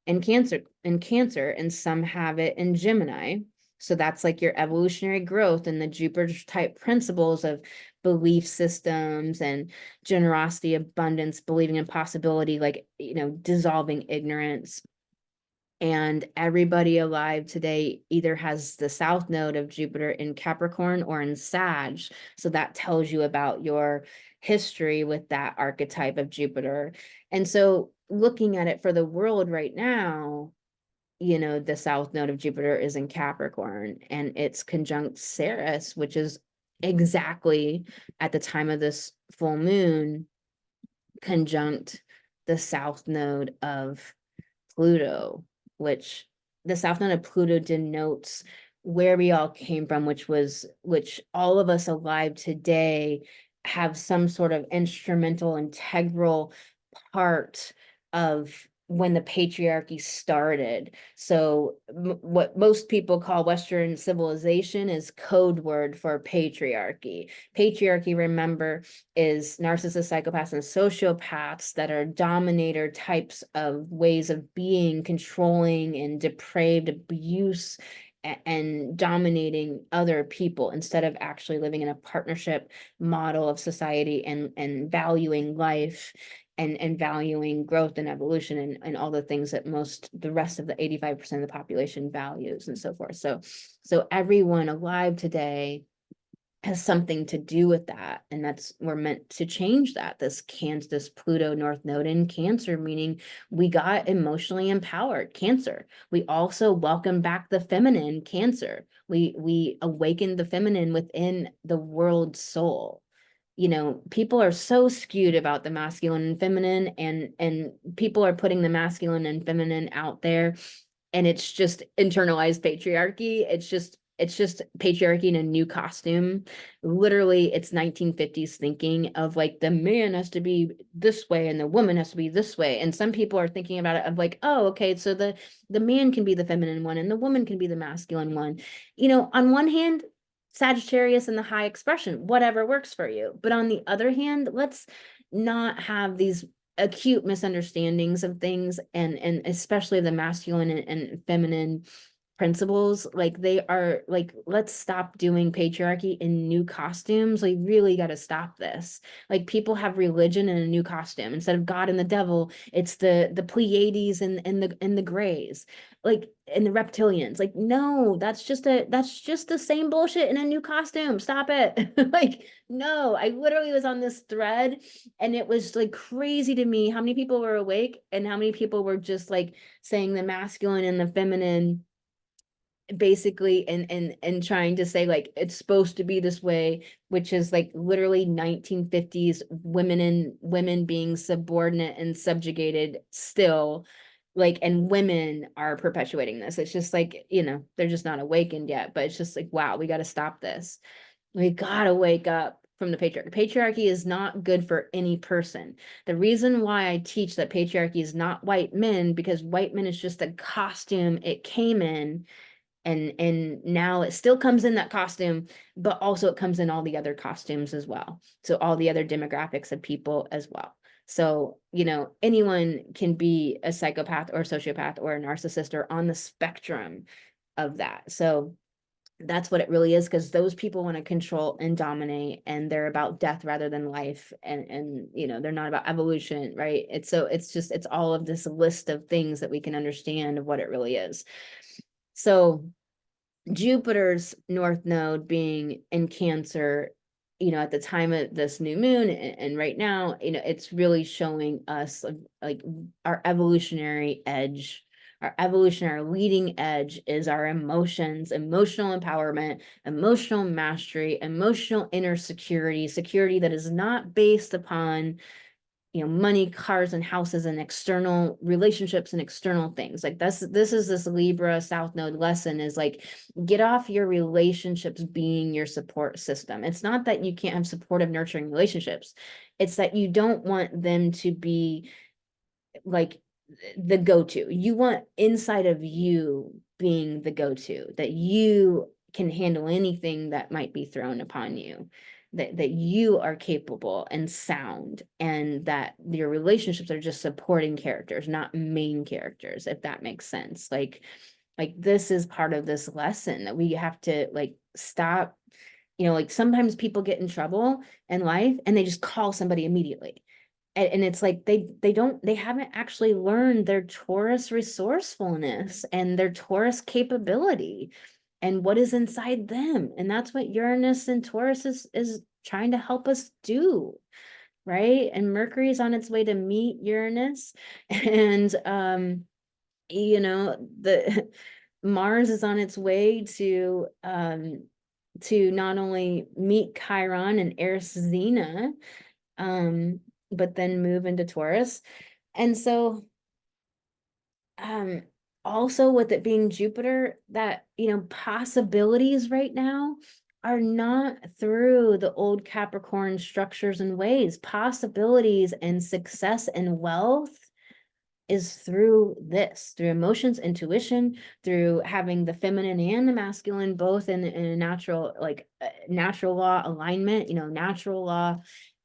in Cancer, and some have it in Gemini. So that's like your evolutionary growth and the Jupiter type principles of belief systems and generosity, abundance, believing in possibility, like, dissolving ignorance. And everybody alive today either has the South Node of Jupiter in Capricorn or in Sag. So that tells you about your history with that archetype of Jupiter. And so looking at it for the world right now, the South Node of Jupiter is in Capricorn, and it's conjunct Ceres, which is exactly at the time of this full moon, conjunct the South Node of Pluto, which the South Node of Pluto denotes where we all came from, which all of us alive today have some sort of instrumental, integral part of when the patriarchy started. So what most people call Western civilization is code word for patriarchy. Patriarchy, remember, is narcissists, psychopaths, and sociopaths that are dominator types of ways of being, controlling and depraved abuse and dominating other people instead of actually living in a partnership model of society and valuing life and valuing growth and evolution and all the things that the rest of the 85% of the population values and so forth. So everyone alive today has something to do with that. And we're meant to change that. This Pluto North Node in Cancer, meaning we got emotionally empowered, Cancer. We also welcome back the feminine, Cancer. We awakened the feminine within the world soul. People are so skewed about the masculine and feminine, and people are putting the masculine and feminine out there, and it's just internalized patriarchy. It's just patriarchy in a new costume. Literally, it's 1950s thinking of like the man has to be this way and the woman has to be this way. And some people are thinking about it of like, oh, okay, so the man can be the feminine one and the woman can be the masculine one. On one hand, Sagittarius and the high expression, whatever works for you. But on the other hand, let's not have these acute misunderstandings of things, and especially the masculine and feminine principles. Like, they are like, let's stop doing patriarchy in new costumes. We really got to stop this. Like, people have religion in a new costume. Instead of God and the devil, it's the Pleiades and the Greys, like, and the reptilians. Like, no, that's just the same bullshit in a new costume. Stop it. Like, no, I literally was on this thread, and it was like crazy to me how many people were awake and how many people were just like saying the masculine and the feminine, basically, and trying to say like it's supposed to be this way, which is like literally 1950s women being subordinate and subjugated still, like, and women are perpetuating this. It's just like, they're just not awakened yet, but it's just like, wow, we got to stop this. We got to wake up from the patriarchy. Patriarchy is not good for any person. The reason why I teach that patriarchy is not white men, because white men is just a costume it came in, and now it still comes in that costume, but also it comes in all the other costumes as well. So all the other demographics of people as well. So, anyone can be a psychopath or a sociopath or a narcissist or on the spectrum of that. So That's what it really is, because those people want to control and dominate, and they're about death rather than life, and you know, they're not about evolution, right? It's so it's just, it's all of this list of things that we can understand of what it really is. So Jupiter's north node being in Cancer, you know, at the time of this new moon, and right now, you know, it's really showing us like our evolutionary edge. Our evolutionary leading edge is our emotions, emotional empowerment, emotional mastery, emotional inner security, security that is not based upon, you know, money, cars, and houses, and external relationships and external things. Like this is this Libra South Node lesson, is like, get off your relationships being your support system. It's not that you can't have supportive, nurturing relationships. It's that you don't want them to be like the go-to. You want inside of you being the go-to, that you can handle anything that might be thrown upon you, that you are capable and sound, and that your relationships are just supporting characters, not main characters, if that makes sense. Like this is part of this lesson, that we have to like stop, you know, like sometimes people get in trouble in life and they just call somebody immediately, and it's like they haven't actually learned their Taurus resourcefulness and their Taurus capability and what is inside them. And that's what Uranus and Taurus is trying to help us do, right? And Mercury is on its way to meet Uranus, and you know, the Mars is on its way to not only meet Chiron and Eris Xena, but then move into Taurus. And so also with it being Jupiter, that, you know, possibilities right now are not through the old Capricorn structures and ways. Possibilities and success and wealth is through this, through emotions, intuition, through having the feminine and the masculine both in a natural, like natural law alignment, you know, natural law,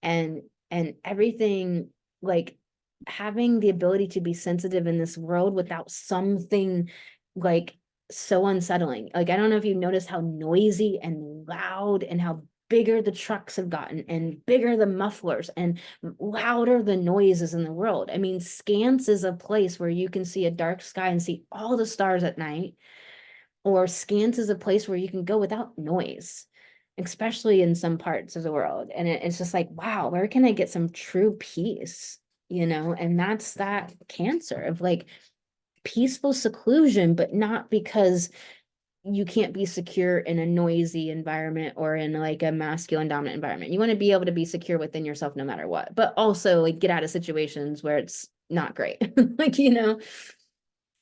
and everything, like having the ability to be sensitive in this world without something like so unsettling. Like, I don't know if you've noticed how noisy and loud and how bigger the trucks have gotten and bigger the mufflers and louder the noises in the world. I mean, Scance is a place where you can see a dark sky and see all the stars at night, or Scance is a place where you can go without noise, especially in some parts of the world. And it's just like, wow, where can I get some true peace? You know, and that's that Cancer of like peaceful seclusion, but not because you can't be secure in a noisy environment or in like a masculine dominant environment. You want to be able to be secure within yourself no matter what, but also like get out of situations where it's not great. Like, you know,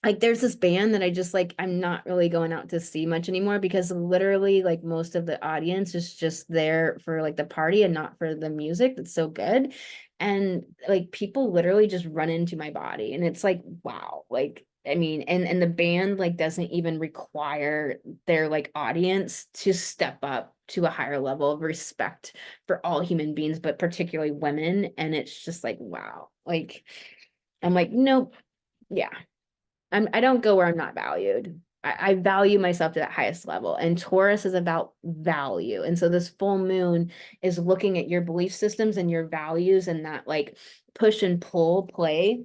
like there's this band that I just like, I'm not really going out to see much anymore, because literally like most of the audience is just there for like the party and not for the music. That's so good. And like people literally just run into my body, and it's like, wow, like I mean, and the band like doesn't even require their like audience to step up to a higher level of respect for all human beings, but particularly women. And it's just like, wow, like I'm like, nope, yeah, I don't go where I'm not valued. I value myself to that highest level. And Taurus is about value. And so this full moon is looking at your belief systems and your values, and that like push and pull play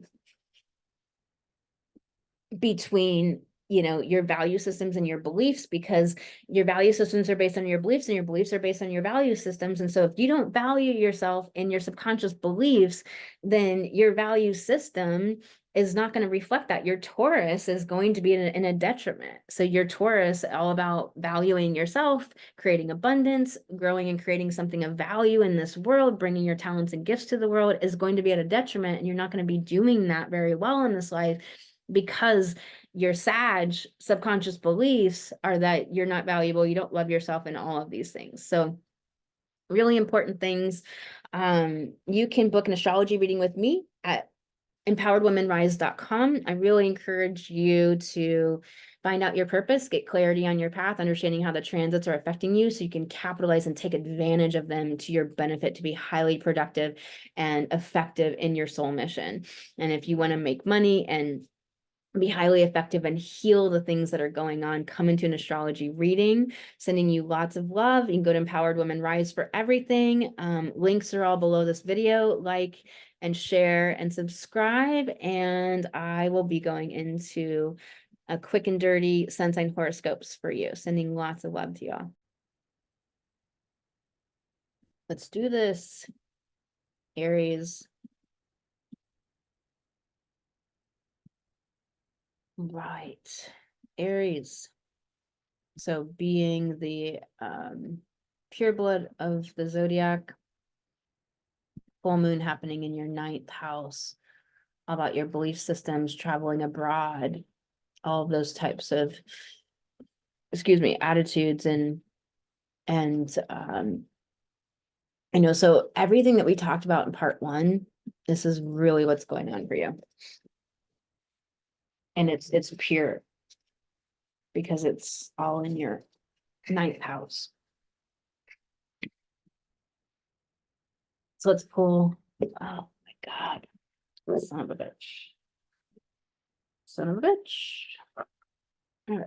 between, you know, your value systems and your beliefs, because your value systems are based on your beliefs and your beliefs are based on your value systems. And so if you don't value yourself in your subconscious beliefs, then your value system is not going to reflect that. Your Taurus is going to be in a detriment. So your Taurus, all about valuing yourself, creating abundance, growing and creating something of value in this world, bringing your talents and gifts to the world, is going to be at a detriment. And you're not going to be doing that very well in this life, because your Sag subconscious beliefs are that you're not valuable, you don't love yourself, and all of these things. So really important things. You can book an astrology reading with me at empoweredwomenrise.com. I really encourage you to find out your purpose, get clarity on your path, understanding how the transits are affecting you, so you can capitalize and take advantage of them to your benefit to be highly productive and effective in your soul mission. And if you want to make money and be highly effective and heal the things that are going on. Come into an astrology reading, sending you lots of love. You can go to Empowered Women Rise for everything. Links are all below this video. Like and share and subscribe. And I will be going into a quick and dirty sun sign horoscopes for you. Sending lots of love to y'all. Let's do this, Aries. Right, Aries. So being the pure blood of the zodiac, full moon happening in your 9th house, all about your belief systems, traveling abroad, all of those types of, attitudes and so everything that we talked about in part 1, this is really what's going on for you. And it's pure because it's all in your 9th house. So let's pull, oh my God, son of a bitch. Son of a bitch. All right.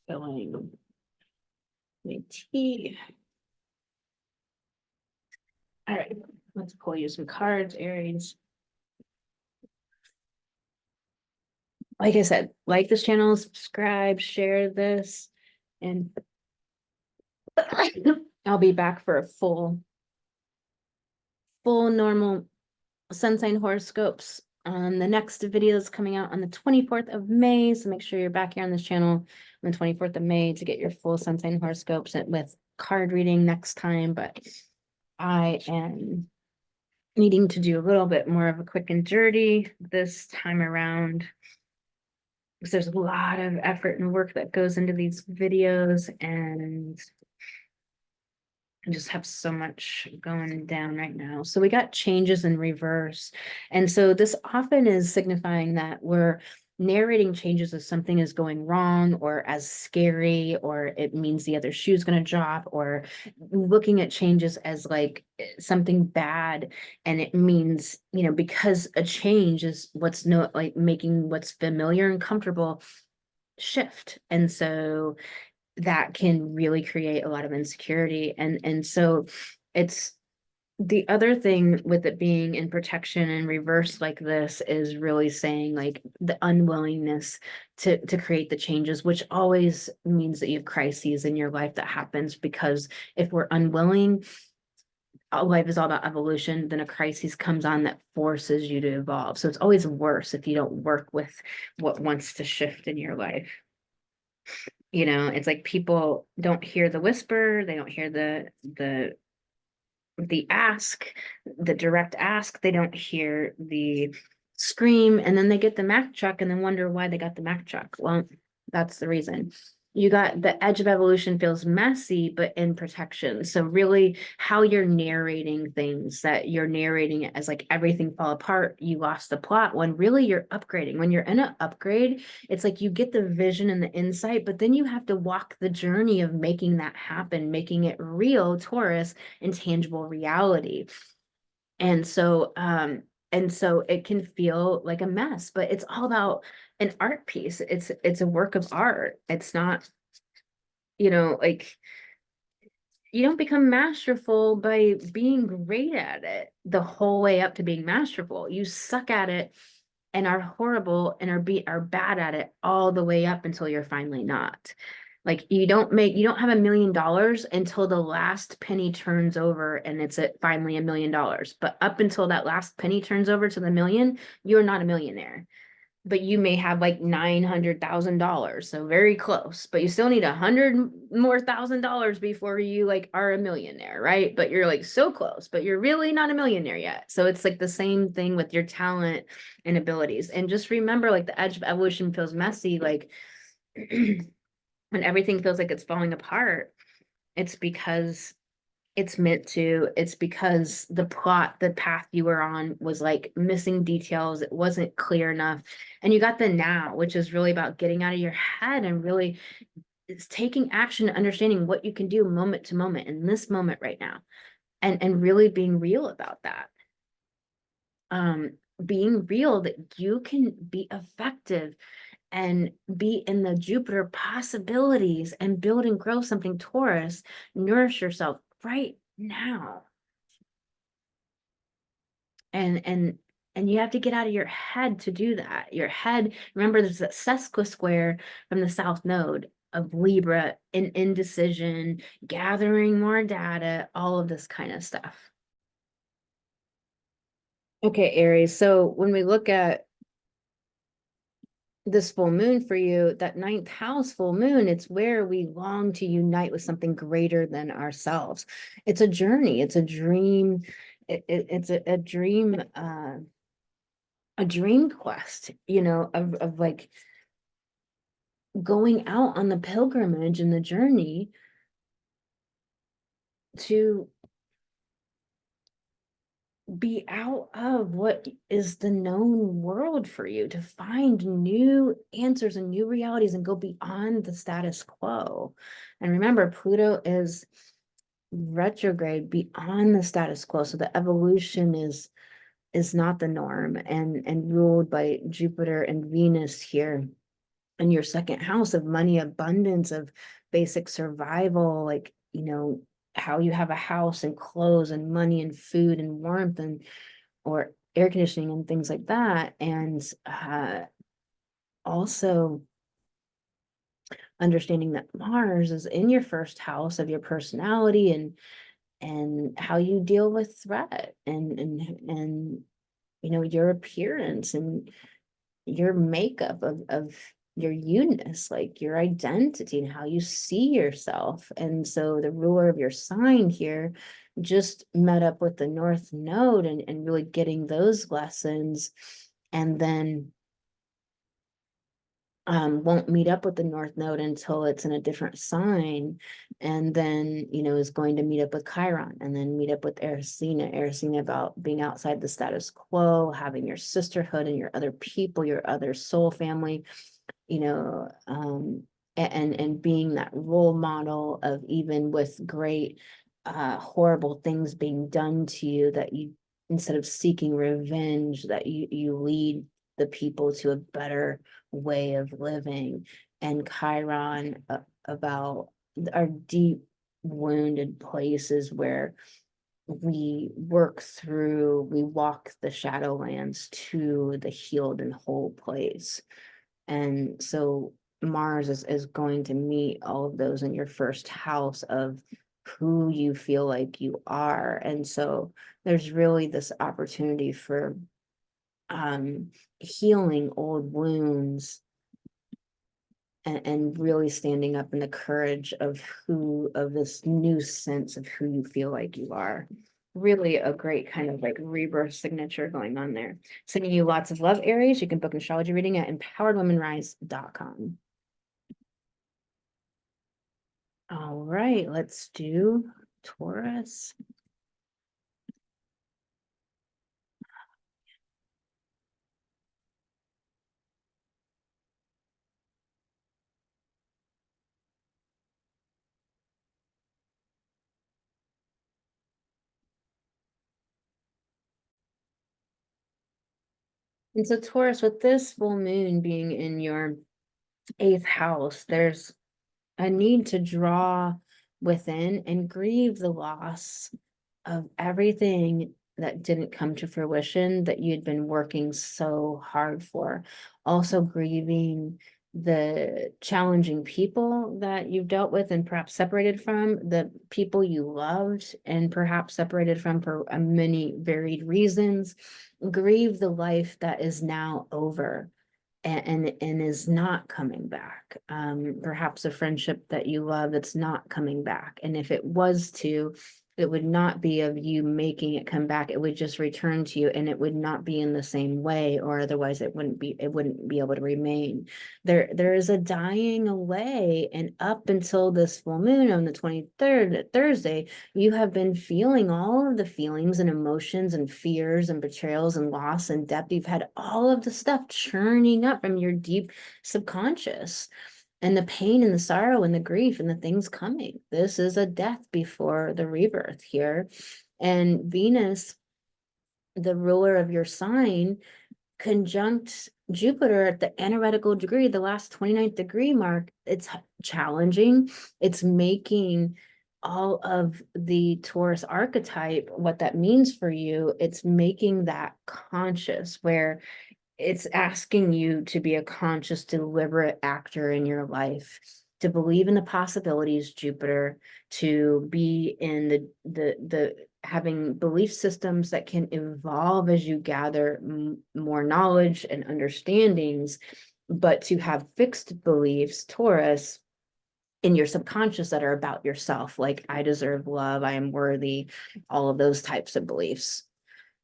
Spilling my tea. All right, let's pull you some cards, Aries. Like I said, like this channel, subscribe, share this, and I'll be back for a full normal sun sign horoscopes on the next video that's coming out on the 24th of May. So make sure you're back here on this channel on the 24th of May to get your full sun sign horoscopes with card reading next time. But I am needing to do a little bit more of a quick and dirty this time around, because there's a lot of effort and work that goes into these videos, and I just have so much going down right now. So we got changes in reverse. And so this often is signifying that we're narrating changes as something is going wrong or as scary, or it means the other shoe's going to drop, or looking at changes as like something bad. And it means, because a change is what's like making what's familiar and comfortable shift. And so that can really create a lot of insecurity. And so it's the other thing with it being in protection and reverse like this is really saying like the unwillingness to create the changes, which always means that you have crises in your life that happens, because if we're unwilling, life is all about evolution, then a crisis comes on that forces you to evolve. So it's always worse if you don't work with what wants to shift in your life. It's like people don't hear the whisper, they don't hear the ask, the direct ask, they don't hear the scream, and then they get the Mack truck and then wonder why they got the Mack truck. Well, that's the reason. You got the edge of evolution feels messy, but in protection. So really how you're narrating things, that you're narrating it as like everything fell apart, you lost the plot, when really you're upgrading. When you're in an upgrade, it's like you get the vision and the insight, but then you have to walk the journey of making that happen, making it real, Taurus, in tangible reality. And so it can feel like a mess, but it's all about an art piece. It's a work of art. It's not, like, you don't become masterful by being great at it the whole way up to being masterful. You suck at it and are horrible and are bad at it all the way up until you're finally not. Like you don't have $1 million until the last penny turns over and it's at finally $1 million. But up until that last penny turns over to the million, you're not a millionaire. But you may have like $900,000, so very close. But you still need $100,000 more before you like are a millionaire, right? But you're like so close, but you're really not a millionaire yet. So it's like the same thing with your talent and abilities. And just remember, like the edge of evolution feels messy, like when everything feels like it's falling apart, it's because it's because the path you were on was like missing details. It wasn't clear enough. And you got the now, which is really about getting out of your head and really it's taking action, understanding what you can do moment to moment in this moment right now, and really being real about that. being real that you can be effective and be in the Jupiter possibilities and build and grow something Taurus, nourish yourself right now. And you have to get out of your head to do that. Your head, remember, there's that sesquisquare from the South Node of Libra, and indecision, gathering more data, all of this kind of stuff. Okay, Aries. So when we look at this full moon for you, that ninth house full moon, it's where we long to unite with something greater than ourselves. It's a journey. It's a dream. It's a dream. A dream quest, of like going out on the pilgrimage and the journey to be out of what is the known world for you, to find new answers and new realities and go beyond the status quo. And remember, Pluto is retrograde beyond the status quo. So the evolution is not the norm, and ruled by Jupiter and Venus here in your second house of money, abundance, of basic survival, like, how you have a house and clothes and money and food and warmth and or air conditioning and things like that. And also understanding that Mars is in your first house of your personality and how you deal with threat and your appearance and your makeup of your you-ness, like your identity and how you see yourself. And so the ruler of your sign here just met up with the North Node and really getting those lessons, and then won't meet up with the North Node until it's in a different sign, and then is going to meet up with Chiron and then meet up with Erisina about being outside the status quo, having your sisterhood and your other people, your other soul family, and being that role model of, even with great horrible things being done to you, that you, instead of seeking revenge, that you lead the people to a better way of living. And Chiron, about our deep wounded places where we walk the shadowlands to the healed and whole place. And so Mars is going to meet all of those in your first house of who you feel like you are. And so there's really this opportunity for healing old wounds, and really standing up in the courage of this new sense of who you feel like you are. Really a great kind of like rebirth signature going on there. Sending you lots of love, Aries. You can book an astrology reading at empoweredwomenrise.com. All right, let's do Taurus. And so Taurus, with this full moon being in your 8th house, there's a need to draw within and grieve the loss of everything that didn't come to fruition that you'd been working so hard for. Also grieving the challenging people that you've dealt with and perhaps separated from, the people you loved and perhaps separated from for many varied reasons. Grieve the life that is now over and is not coming back. Perhaps a friendship that you love that's not coming back. And if it was to, it would not be of you making it come back. It would just return to you, and it would not be in the same way, or otherwise it wouldn't be able to remain. There is a dying away, and up until this full moon on the 23rd, Thursday, you have been feeling all of the feelings and emotions and fears and betrayals and loss and depth. You've had all of the stuff churning up from your deep subconscious, and the pain and the sorrow and the grief and the things coming. This is a death before the rebirth here. And Venus the ruler of your sign, conjunct Jupiter at the analytical degree, the last 29th degree mark. It's challenging. It's making all of the Taurus archetype, what that means for you, it's making that conscious, where it's asking you to be a conscious, deliberate actor in your life, to believe in the possibilities, Jupiter, to be in the having belief systems that can evolve as you gather more knowledge and understandings, but to have fixed beliefs, Taurus, in your subconscious that are about yourself, like I deserve love, I am worthy, all of those types of beliefs.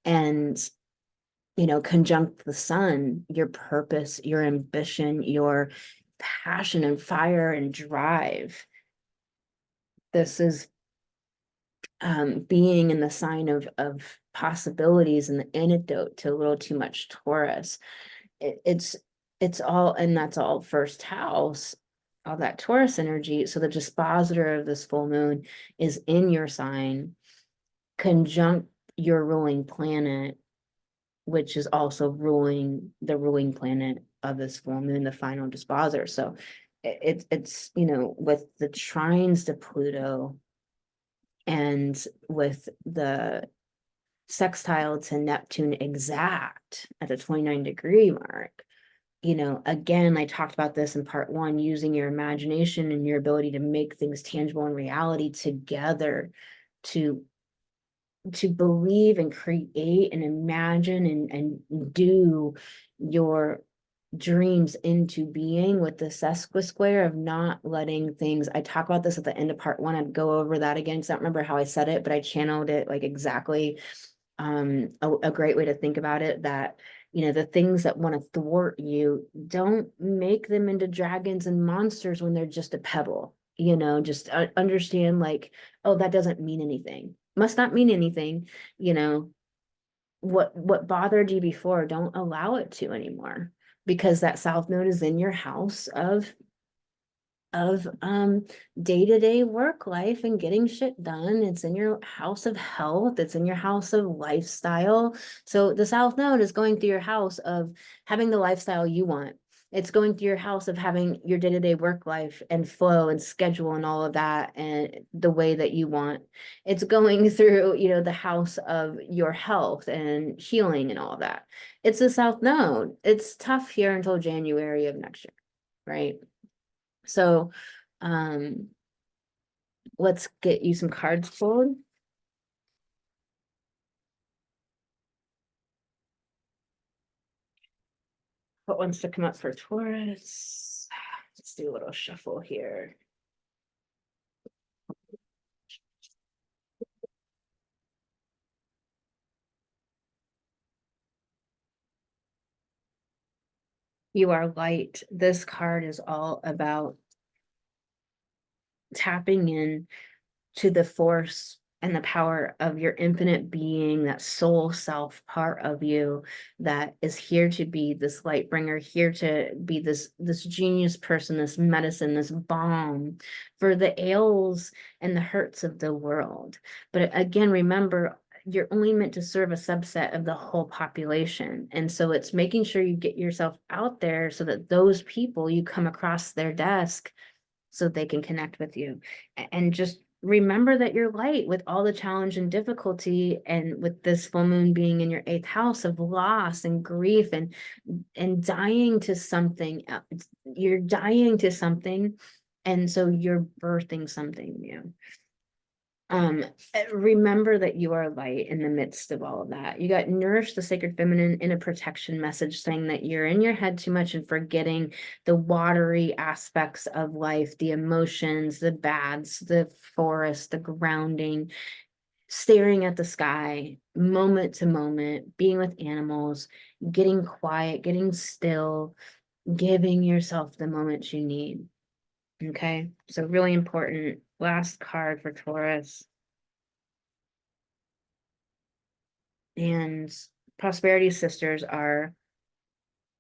And conjunct the sun, your purpose, your ambition, your passion and fire and drive. This is being in the sign of possibilities and the antidote to a little too much Taurus. It's all, and that's all first house, all that Taurus energy. So the dispositor of this full moon is in your sign, conjunct your ruling planet, which is also ruling the ruling planet of this full moon, the final dispositor. So it's with the trines to Pluto and with the sextile to Neptune exact at the 29 degree mark. Again, I talked about this in part one, using your imagination and your ability to make things tangible in reality together, to believe and create and imagine and do your dreams into being, with the sesquisquare of not letting things. I talk about this at the end of part one. I'd go over that again because I don't remember how I said it, but I channeled it like exactly. A great way to think about it, that the things that want to thwart you, don't make them into dragons and monsters when they're just a pebble. Just understand, like, oh, that doesn't mean anything, must not mean anything. What bothered you before, don't allow it to anymore, because that south node is in your house of day-to-day work life and getting shit done. It's in your house of health, it's in your house of lifestyle. So the south node is going through your house of having the lifestyle you want. It's going through your house of having your day-to-day work life and flow and schedule and all of that, and the way that you want. It's going through the house of your health and healing and all of that. It's the south node. It's tough here until January of next year, right? So let's get you some cards pulled. What wants to come up for Taurus? Let's do a little shuffle here. You are light. This card is all about tapping in to the force and the power of your infinite being, that soul self part of you that is here to be this light bringer, here to be this genius person, this medicine, this balm for the ails and the hurts of the world. But again, remember, you're only meant to serve a subset of the whole population. And so it's making sure you get yourself out there so that those people, you come across their desk so they can connect with you. And just remember that you're light, with all the challenge and difficulty, and with this full moon being in your 8th house of loss and grief and dying to something. You're dying to something, and so you're birthing something new. Remember that you are light in the midst of all of that. You got nourish the sacred feminine in a protection message, saying that you're in your head too much and forgetting the watery aspects of life, the emotions, the baths, the forest, the grounding, staring at the sky, moment to moment, being with animals, getting quiet, getting still, giving yourself the moments you need. Okay, so really important. Last card for Taurus. And prosperity sisters are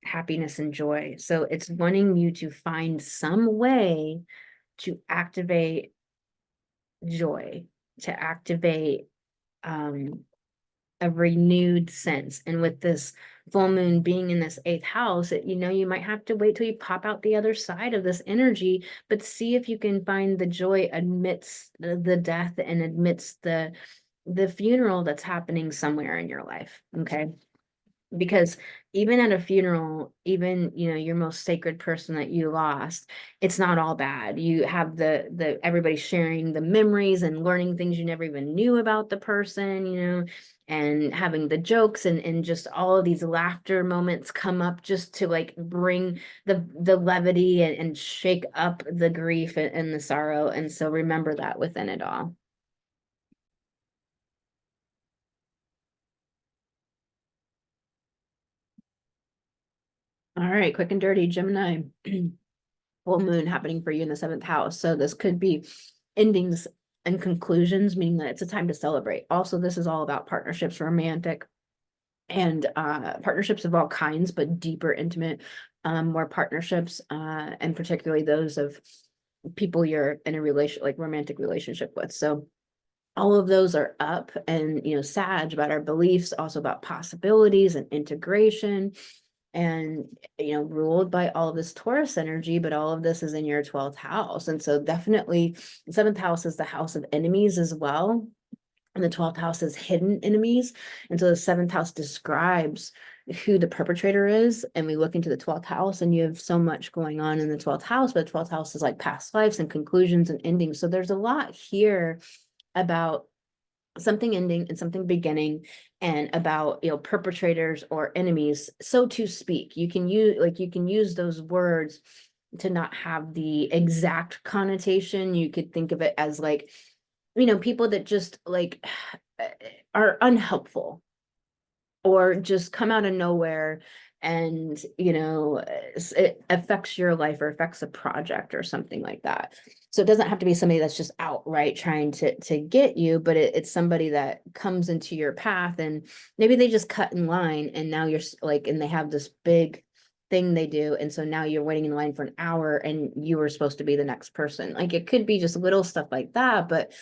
happiness and joy. So it's wanting you to find some way to activate joy, to activate a renewed sense. And with this full moon being in this 8th house, you might have to wait till you pop out the other side of this energy, but see if you can find the joy amidst the death and amidst the funeral that's happening somewhere in your life. Okay. Because even at a funeral, even your most sacred person that you lost, it's not all bad. You have the everybody sharing the memories and learning things you never even knew about the person, and having the jokes and just all of these laughter moments come up just to like bring the levity and shake up the grief and the sorrow. And so remember that within it all. All right, quick and dirty, Gemini. Full moon happening for you in the 7th house. So this could be endings and conclusions, meaning that it's a time to celebrate. Also, this is all about partnerships, romantic, and partnerships of all kinds, but deeper, intimate, more partnerships, and particularly those of people you're in a like romantic relationship with. So all of those are up, and Sag about our beliefs, also about possibilities and integration, and ruled by all of this Taurus energy, but all of this is in your 12th house. And so definitely 7th house is the house of enemies as well, and the 12th house is hidden enemies. And so the 7th house describes who the perpetrator is, and we look into the 12th house, and you have so much going on in the 12th house, but the 12th house is like past lives and conclusions and endings. So there's a lot here about something ending and something beginning, and about perpetrators or enemies, so to speak. You can use those words to not have the exact connotation. You could think of it as like people that just like are unhelpful or just come out of nowhere, and it affects your life or affects a project or something like that. So it doesn't have to be somebody that's just outright trying to get you, but it's somebody that comes into your path, and maybe they just cut in line, and now you're like, and they have this big thing they do, and so now you're waiting in line for an hour, and you were supposed to be the next person. Like, it could be just little stuff like that, but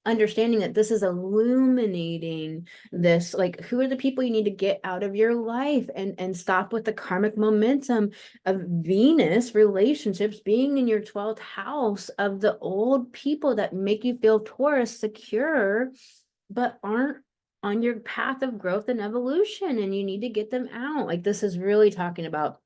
understanding that this is illuminating this, like, who are the people you need to get out of your life, and stop with the karmic momentum of Venus relationships being in your 12th house, of the old people that make you feel Taurus secure but aren't on your path of growth and evolution, and you need to get them out. Like, this is really talking about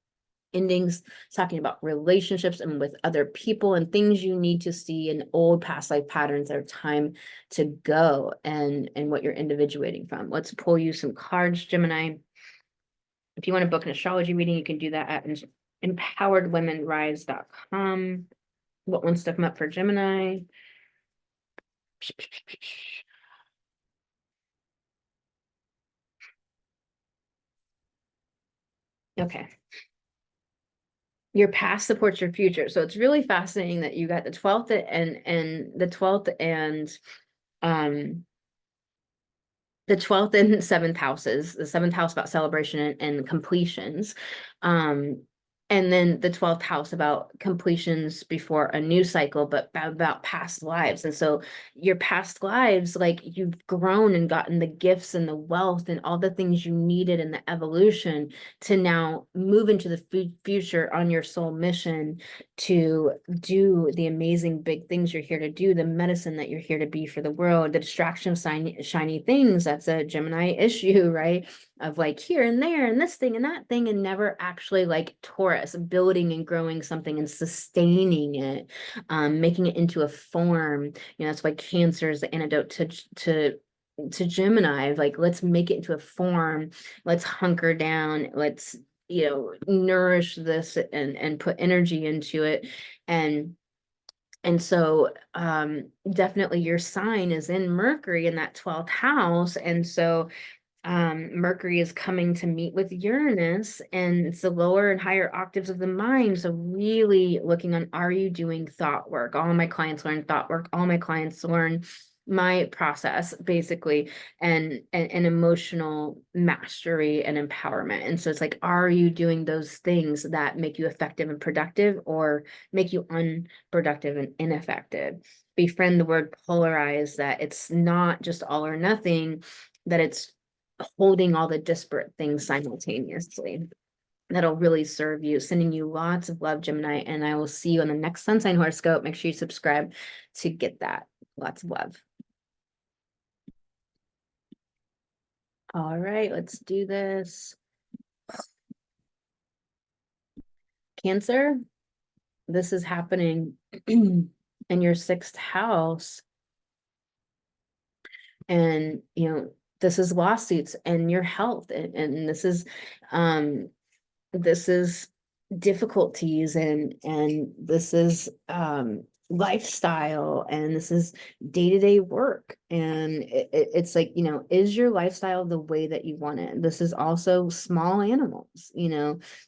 endings, talking about relationships and with other people, and things you need to see in old past life patterns that are time to go, and what you're individuating from. Let's pull you some cards, Gemini. If you want to book an astrology reading, you can do that at empoweredwomenrise.com. What wants to come up for Gemini? Okay. Your past supports your future. So it's really fascinating that you got the 12th and the 12th and um the 12th and 7th houses, the 7th house about celebration and completions. And then the 12th house about completions before a new cycle, but about past lives. And so your past lives, like, you've grown and gotten the gifts and the wealth and all the things you needed in the evolution to now move into the future on your soul mission to do the amazing big things you're here to do, the medicine that you're here to be for the world, the distraction of shiny things. That's a Gemini issue, right? Of like here and there and this thing and that thing, and never actually, like Taurus, building and growing something and sustaining it, making it into a form. That's why Cancer is the antidote to Gemini. Like, let's make it into a form. Let's hunker down. Let's nourish this and put energy into it. And so definitely your sign is in Mercury in that 12th house. And so Mercury is coming to meet with Uranus, and it's the lower and higher octaves of the mind. So really looking on, are you doing thought work? All of my clients learn thought work. All my clients learn my process, basically, and emotional mastery and empowerment. And so it's like, are you doing those things that make you effective and productive, or make you unproductive and ineffective? Befriend the word polarize, that it's not just all or nothing, that it's holding all the disparate things simultaneously. That'll really serve you. Sending you lots of love, Gemini, and I will see you on the next sun sign horoscope. Make sure you subscribe to get that. Lots of love. All right, let's do this. Cancer, this is happening in your 6th house. And, this is lawsuits and your health. And this is difficulties, and this is lifestyle, and this is day-to-day work. And it's like, is your lifestyle the way that you want it? This is also small animals,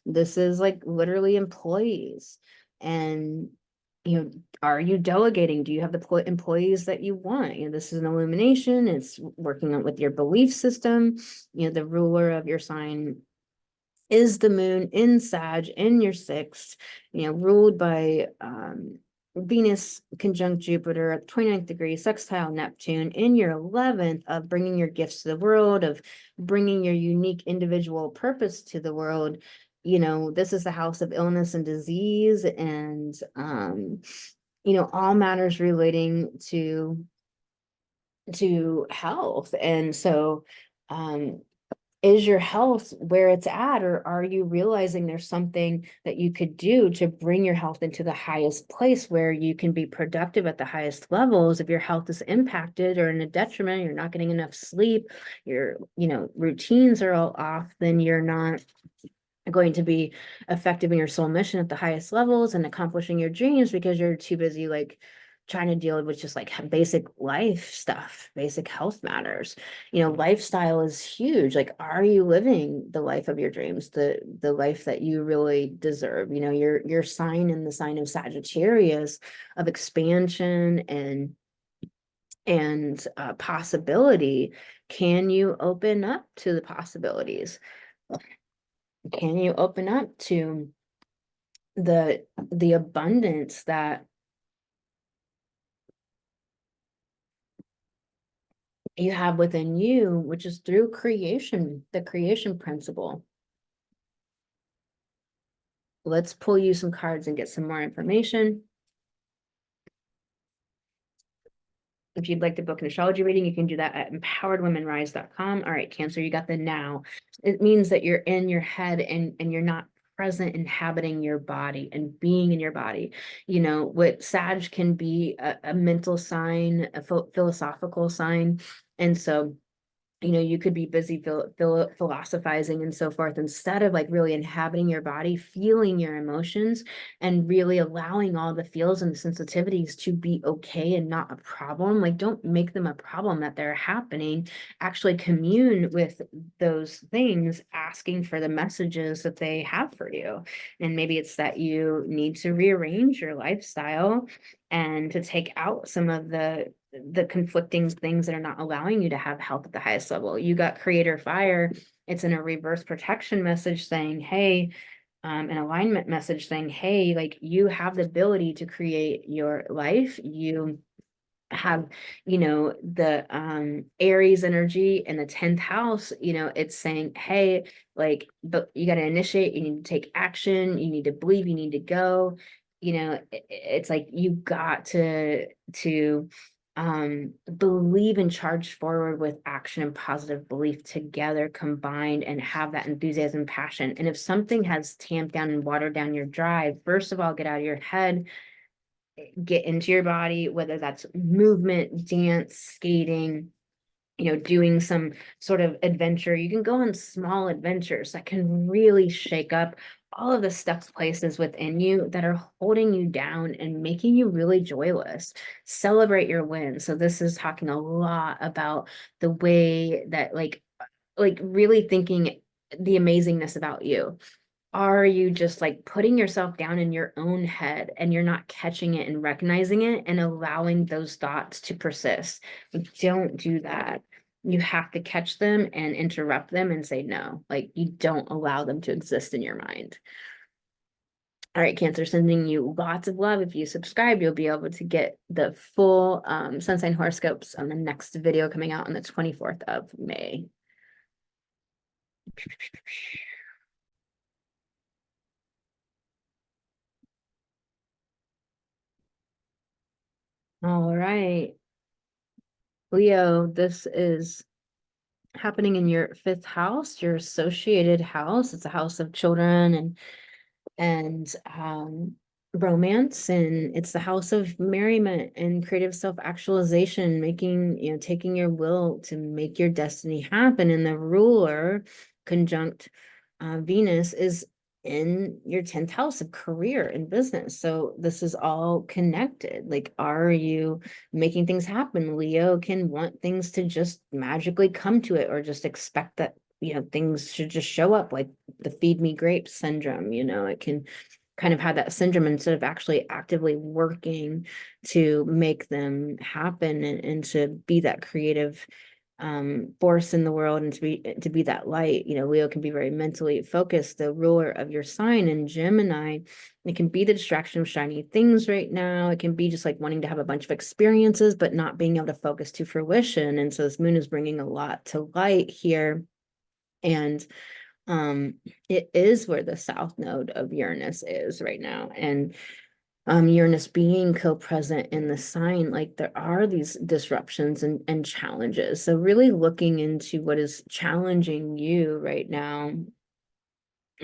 this is like literally employees. And are you delegating? Do you have the employees that you want? This is an illumination. It's working on with your belief system. The ruler of your sign is the moon in Sag in your 6th, ruled by Venus conjunct Jupiter at 29th degree, sextile Neptune in your 11th, of bringing your gifts to the world, of bringing your unique individual purpose to the world. This is the house of illness and disease, and all matters relating to health. And so is your health where it's at, or are you realizing there's something that you could do to bring your health into the highest place where you can be productive at the highest levels? If your health is impacted or in a detriment, you're not getting enough sleep, your routines are all off, then you're not going to be effective in your soul mission at the highest levels and accomplishing your dreams, because you're too busy like trying to deal with just like basic life stuff, basic health matters. Lifestyle is huge. Like, are you living the life of your dreams, the life that you really deserve? Your sign in the sign of Sagittarius, of expansion and possibility. Can you open up to the possibilities? Can you open up to the abundance that you have within you, which is through creation, the creation principle? Let's pull you some cards and get some more information. If you'd like to book an astrology reading, you can do that at empoweredwomenrise.com. All right, Cancer, you got the now. It means that you're in your head and you're not present inhabiting your body and being in your body. What Sag can be a mental sign, a philosophical sign. And so you could be busy philosophizing and so forth, instead of like really inhabiting your body, feeling your emotions, and really allowing all the feels and the sensitivities to be okay and not a problem. Like, don't make them a problem that they're happening. Actually commune with those things, asking for the messages that they have for you. And maybe it's that you need to rearrange your lifestyle and to take out some of the conflicting things that are not allowing you to have health at the highest level. You got creator fire. It's in a reverse protection message saying, hey, an alignment message saying, hey, like, you have the ability to create your life. You have the Aries energy in the 10th house. It's saying, hey, like, but you got to initiate, you need to take action, you need to believe, you need to go. It's like you got to believe and charge forward with action and positive belief together combined, and have that enthusiasm, passion. And if something has tamped down and watered down your drive, first of all, get out of your head, get into your body, whether that's movement, dance, skating, doing some sort of adventure. You can go on small adventures that can really shake up all of the stuck places within you that are holding you down and making you really joyless. Celebrate your wins. So this is talking a lot about the way that like really thinking the amazingness about you. Are you just like putting yourself down in your own head and you're not catching it and recognizing it and allowing those thoughts to persist? Don't do that. You have to catch them and interrupt them and say no. Like, you don't allow them to exist in your mind. All right, Cancer, sending you lots of love. If you subscribe, you'll be able to get the full sun sign horoscopes on the next video coming out on the 24th of May. All right. Leo, this is happening in your fifth house, your associated house. It's a house of children and romance, and it's the house of merriment and creative self-actualization, making, taking your will to make your destiny happen. And the ruler conjunct Venus is in your 10th house of career and business. So this is all connected. Like, are you making things happen? Leo can want things to just magically come to it, or just expect that, things should just show up, like the feed me grapes syndrome. It can kind of have that syndrome instead of actually actively working to make them happen, and to be that creative force in the world, and to be that light. Leo can be very mentally focused, the ruler of your sign. And Gemini, it can be the distraction of shiny things right now. It can be just like wanting to have a bunch of experiences but not being able to focus to fruition. And so this moon is bringing a lot to light here. And it is where the south node of Uranus is right now. And Uranus being co-present in the sign, like, there are these disruptions and challenges. So really looking into what is challenging you right now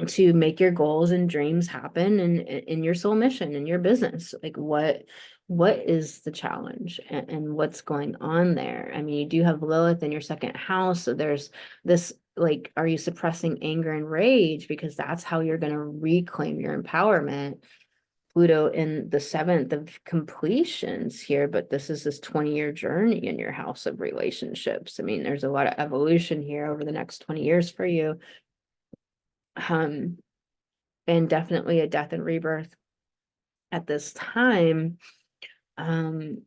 to make your goals and dreams happen, and in your soul mission, in your business. Like, what is the challenge, and what's going on there? I mean, you do have Lilith in your second house, so there's this, like, are you suppressing anger and rage? Because that's how you're going to reclaim your empowerment. Pluto in the seventh of completions here, but this is this 20-year journey in your house of relationships. I mean, there's a lot of evolution here over the next 20 years for you. And definitely a death and rebirth at this time. Um,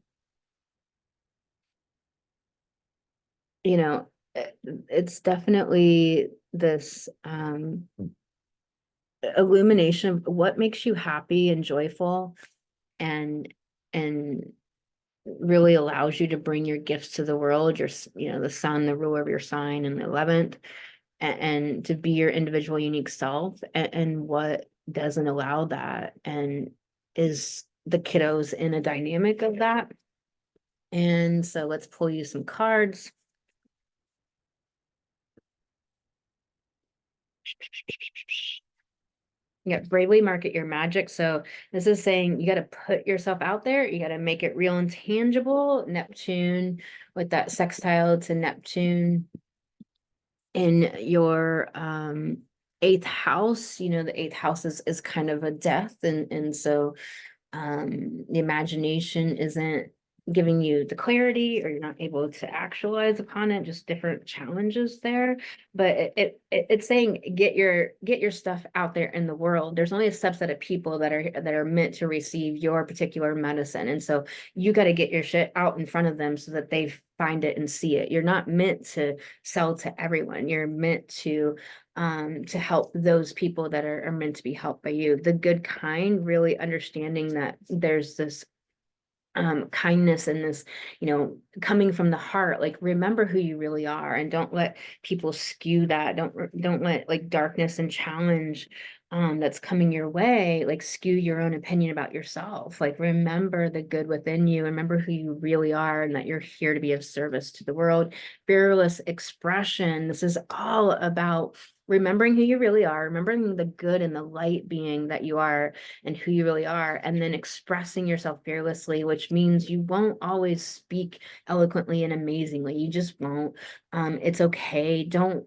you know, it's definitely this illumination of what makes you happy and joyful, and and really allows you to bring your gifts to the world. The sun, the ruler of your sign in the 11th, and to be your individual unique self, and what doesn't allow that, and is the kiddos in a dynamic of that. And so let's pull you some cards. Yeah, bravely market your magic. So this is saying you got to put yourself out there. You got to make it real and tangible. Neptune, with that sextile to Neptune in your eighth house. The eighth house is kind of a death, and so the imagination isn't giving you the clarity, or you're not able to actualize upon it, just different challenges there. But it's saying get your stuff out there in the world. There's only a subset of people that are meant to receive your particular medicine, and so you got to get your shit out in front of them so that they find it and see it. You're not meant to sell to everyone. You're meant to help those people that are meant to be helped by you, the good kind, really understanding that there's this kindness and this, coming from the heart. Like, remember who you really are, and don't let people skew that. Don't let, like, darkness and challenge that's coming your way, like, skew your own opinion about yourself. Like, remember the good within you, remember who you really are, and that you're here to be of service to the world. Fearless expression, this is all about remembering who you really are, remembering the good and the light being that you are, and who you really are, and then expressing yourself fearlessly, which means you won't always speak eloquently and amazingly. You just won't. It's okay. Don't,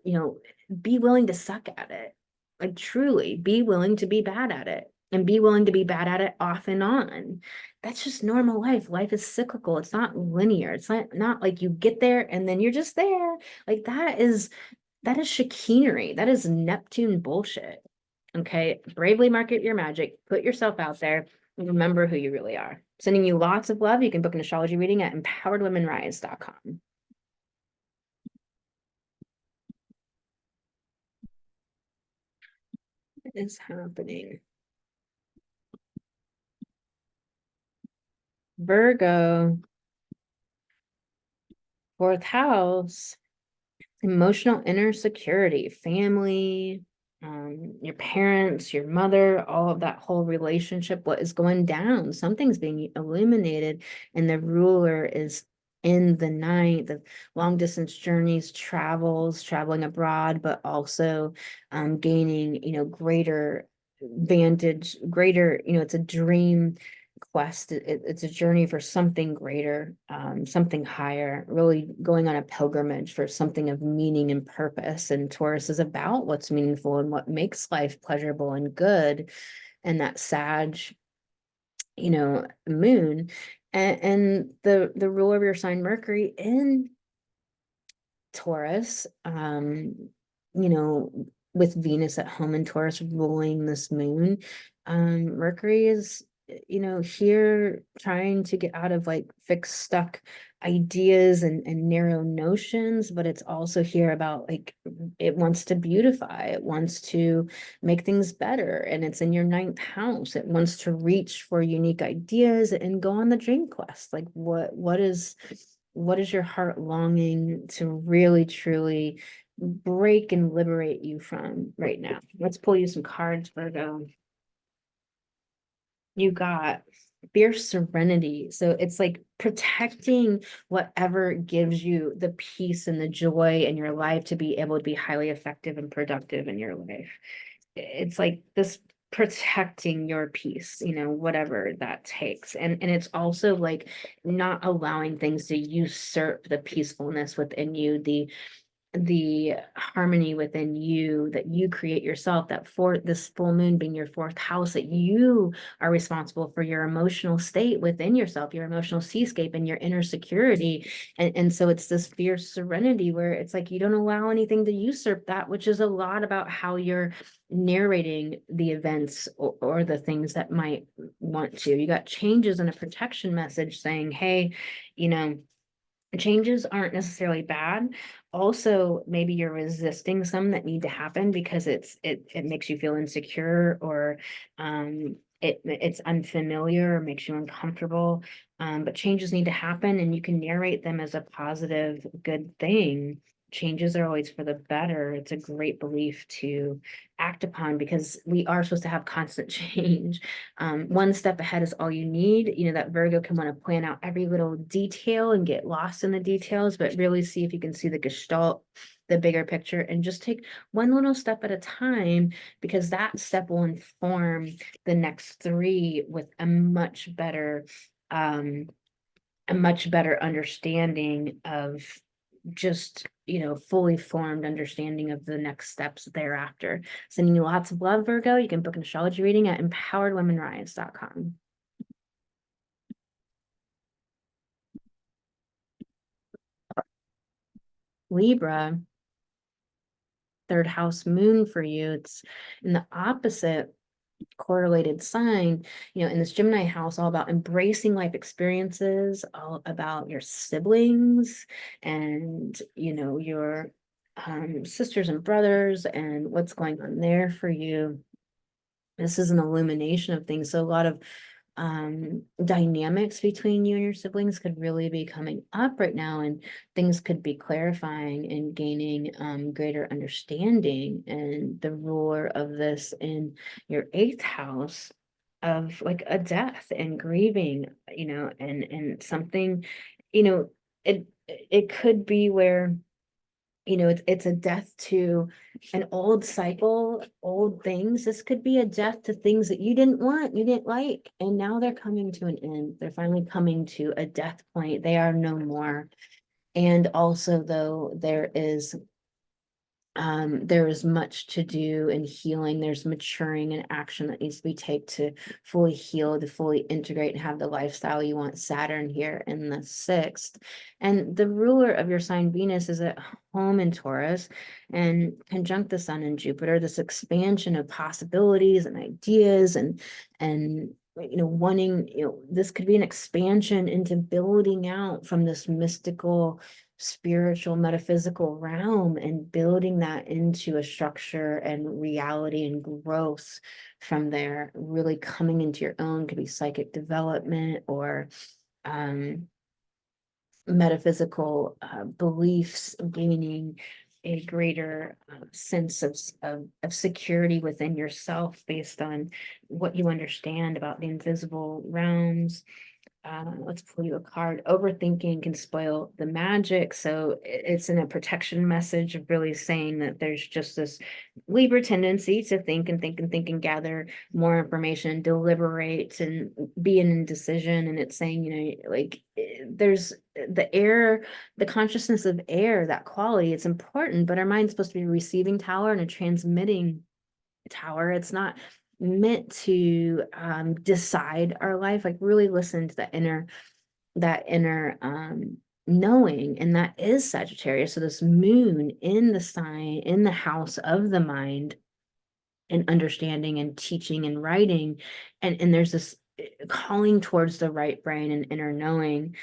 be willing to suck at it. Like, truly be willing to be bad at it, and be willing to be bad at it off and on. That's just normal life. Life is cyclical. It's not linear. It's not like you get there and then you're just there. Like, that is chicanery. That is Neptune bullshit. Okay. Bravely market your magic. Put yourself out there. And remember who you really are. Sending you lots of love. You can book an astrology reading at empoweredwomenrise.com. What is happening? Virgo, fourth house. emotional inner security, family, your parents, your mother, all of that whole relationship, what is going down, something's being illuminated, and the ruler is in the ninth of long distance journeys, traveling abroad, but also gaining, greater vantage, greater, it's a dream quest. It's a journey for something greater, something higher, really going on a pilgrimage for something of meaning and purpose. And Taurus is about what's meaningful and what makes life pleasurable and good. And that Sag, moon, and the ruler of your sign, Mercury, in Taurus, you know, with Venus at home in Taurus ruling this moon, Mercury is, here trying to get out of like fixed, stuck ideas and narrow notions, but it's also here about like it wants to beautify, it wants to make things better, and it's in your ninth house. It wants to reach for unique ideas and go on the dream quest. Like what is your heart longing to really truly break and liberate you from right now? Let's pull you some cards, Virgo. You got fierce serenity. So it's like protecting whatever gives you the peace and the joy in your life to be able to be highly effective and productive in your life. It's like this protecting your peace, whatever that takes. And it's also like not allowing things to usurp the peacefulness within you, the harmony within you that you create yourself, that for this full moon being your fourth house, that you are responsible for your emotional state within yourself, your emotional seascape and your inner security. And so it's this fierce serenity where it's like you don't allow anything to usurp that, which is a lot about how you're narrating the events or the things that might want to. You got changes and a protection message saying, hey, changes aren't necessarily bad. Also, maybe you're resisting some that need to happen because it makes you feel insecure, or it's unfamiliar or makes you uncomfortable. But changes need to happen, and you can narrate them as a positive, good thing. Changes are always for the better. It's a great belief to act upon because we are supposed to have constant change. One step ahead is all you need. That Virgo can want to plan out every little detail and get lost in the details, but really see if you can see the gestalt, the bigger picture, and just take one little step at a time, because that step will inform the next three with a much better understanding of just, fully formed understanding of the next steps thereafter. Sending you lots of love, Virgo. You can book an astrology reading at empoweredwomenrise.com. Libra, third house moon for you. It's in the opposite correlated sign, in this Gemini house, all about embracing life experiences, all about your siblings and, your sisters and brothers and what's going on there for you. This is an illumination of things. So a lot of dynamics between you and your siblings could really be coming up right now, and things could be clarifying and gaining greater understanding. And the ruler of this in your eighth house of like a death and grieving, and something, it could be where it's a death to an old cycle, old things. This could be a death to things that you didn't want, you didn't like, and now they're coming to an end. They're finally coming to a death point. They are no more. And also, though, there is much to do in healing. There's maturing and action that needs to be taken to fully heal, to fully integrate and have the lifestyle you want. Saturn here in the sixth. And the ruler of your sign, Venus, is at home in Taurus and conjunct the sun and Jupiter, this expansion of possibilities and ideas and wanting, this could be an expansion into building out from this mystical, spiritual, metaphysical realm and building that into a structure and reality and growth from there. Really coming into your own, could be psychic development or metaphysical beliefs, gaining a greater sense of security within yourself based on what you understand about the invisible realms. Let's pull you a card. Overthinking can spoil the magic. So it's in a protection message of really saying that there's just this Libra tendency to think and think and think and gather more information, deliberate and be an indecision. And it's saying, like there's the air, the consciousness of air, that quality, it's important, but our mind's supposed to be a receiving tower and a transmitting tower. It's not meant to decide our life. Like really listen to that inner knowing, and that is Sagittarius. So this moon in the sign, in the house of the mind, and understanding and teaching and writing, and there's this calling towards the right brain and inner knowing,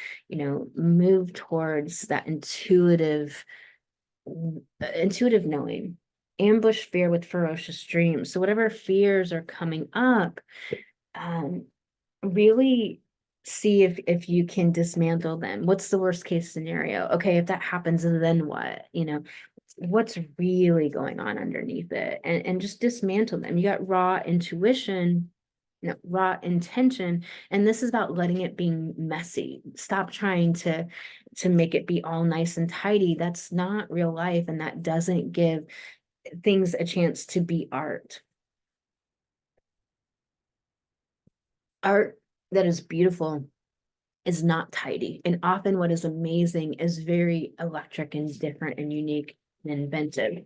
move towards that intuitive knowing. Ambush fear with ferocious dreams. So whatever fears are coming up, really see if you can dismantle them. What's the worst case scenario? Okay, if that happens, then what? What's really going on underneath it, and just dismantle them. You got raw intuition, raw intention, and this is about letting it be messy. Stop trying to make it be all nice and tidy. That's not real life, and that doesn't give things a chance to be art. Art that is beautiful is not tidy, and often what is amazing is very electric and different and unique and inventive.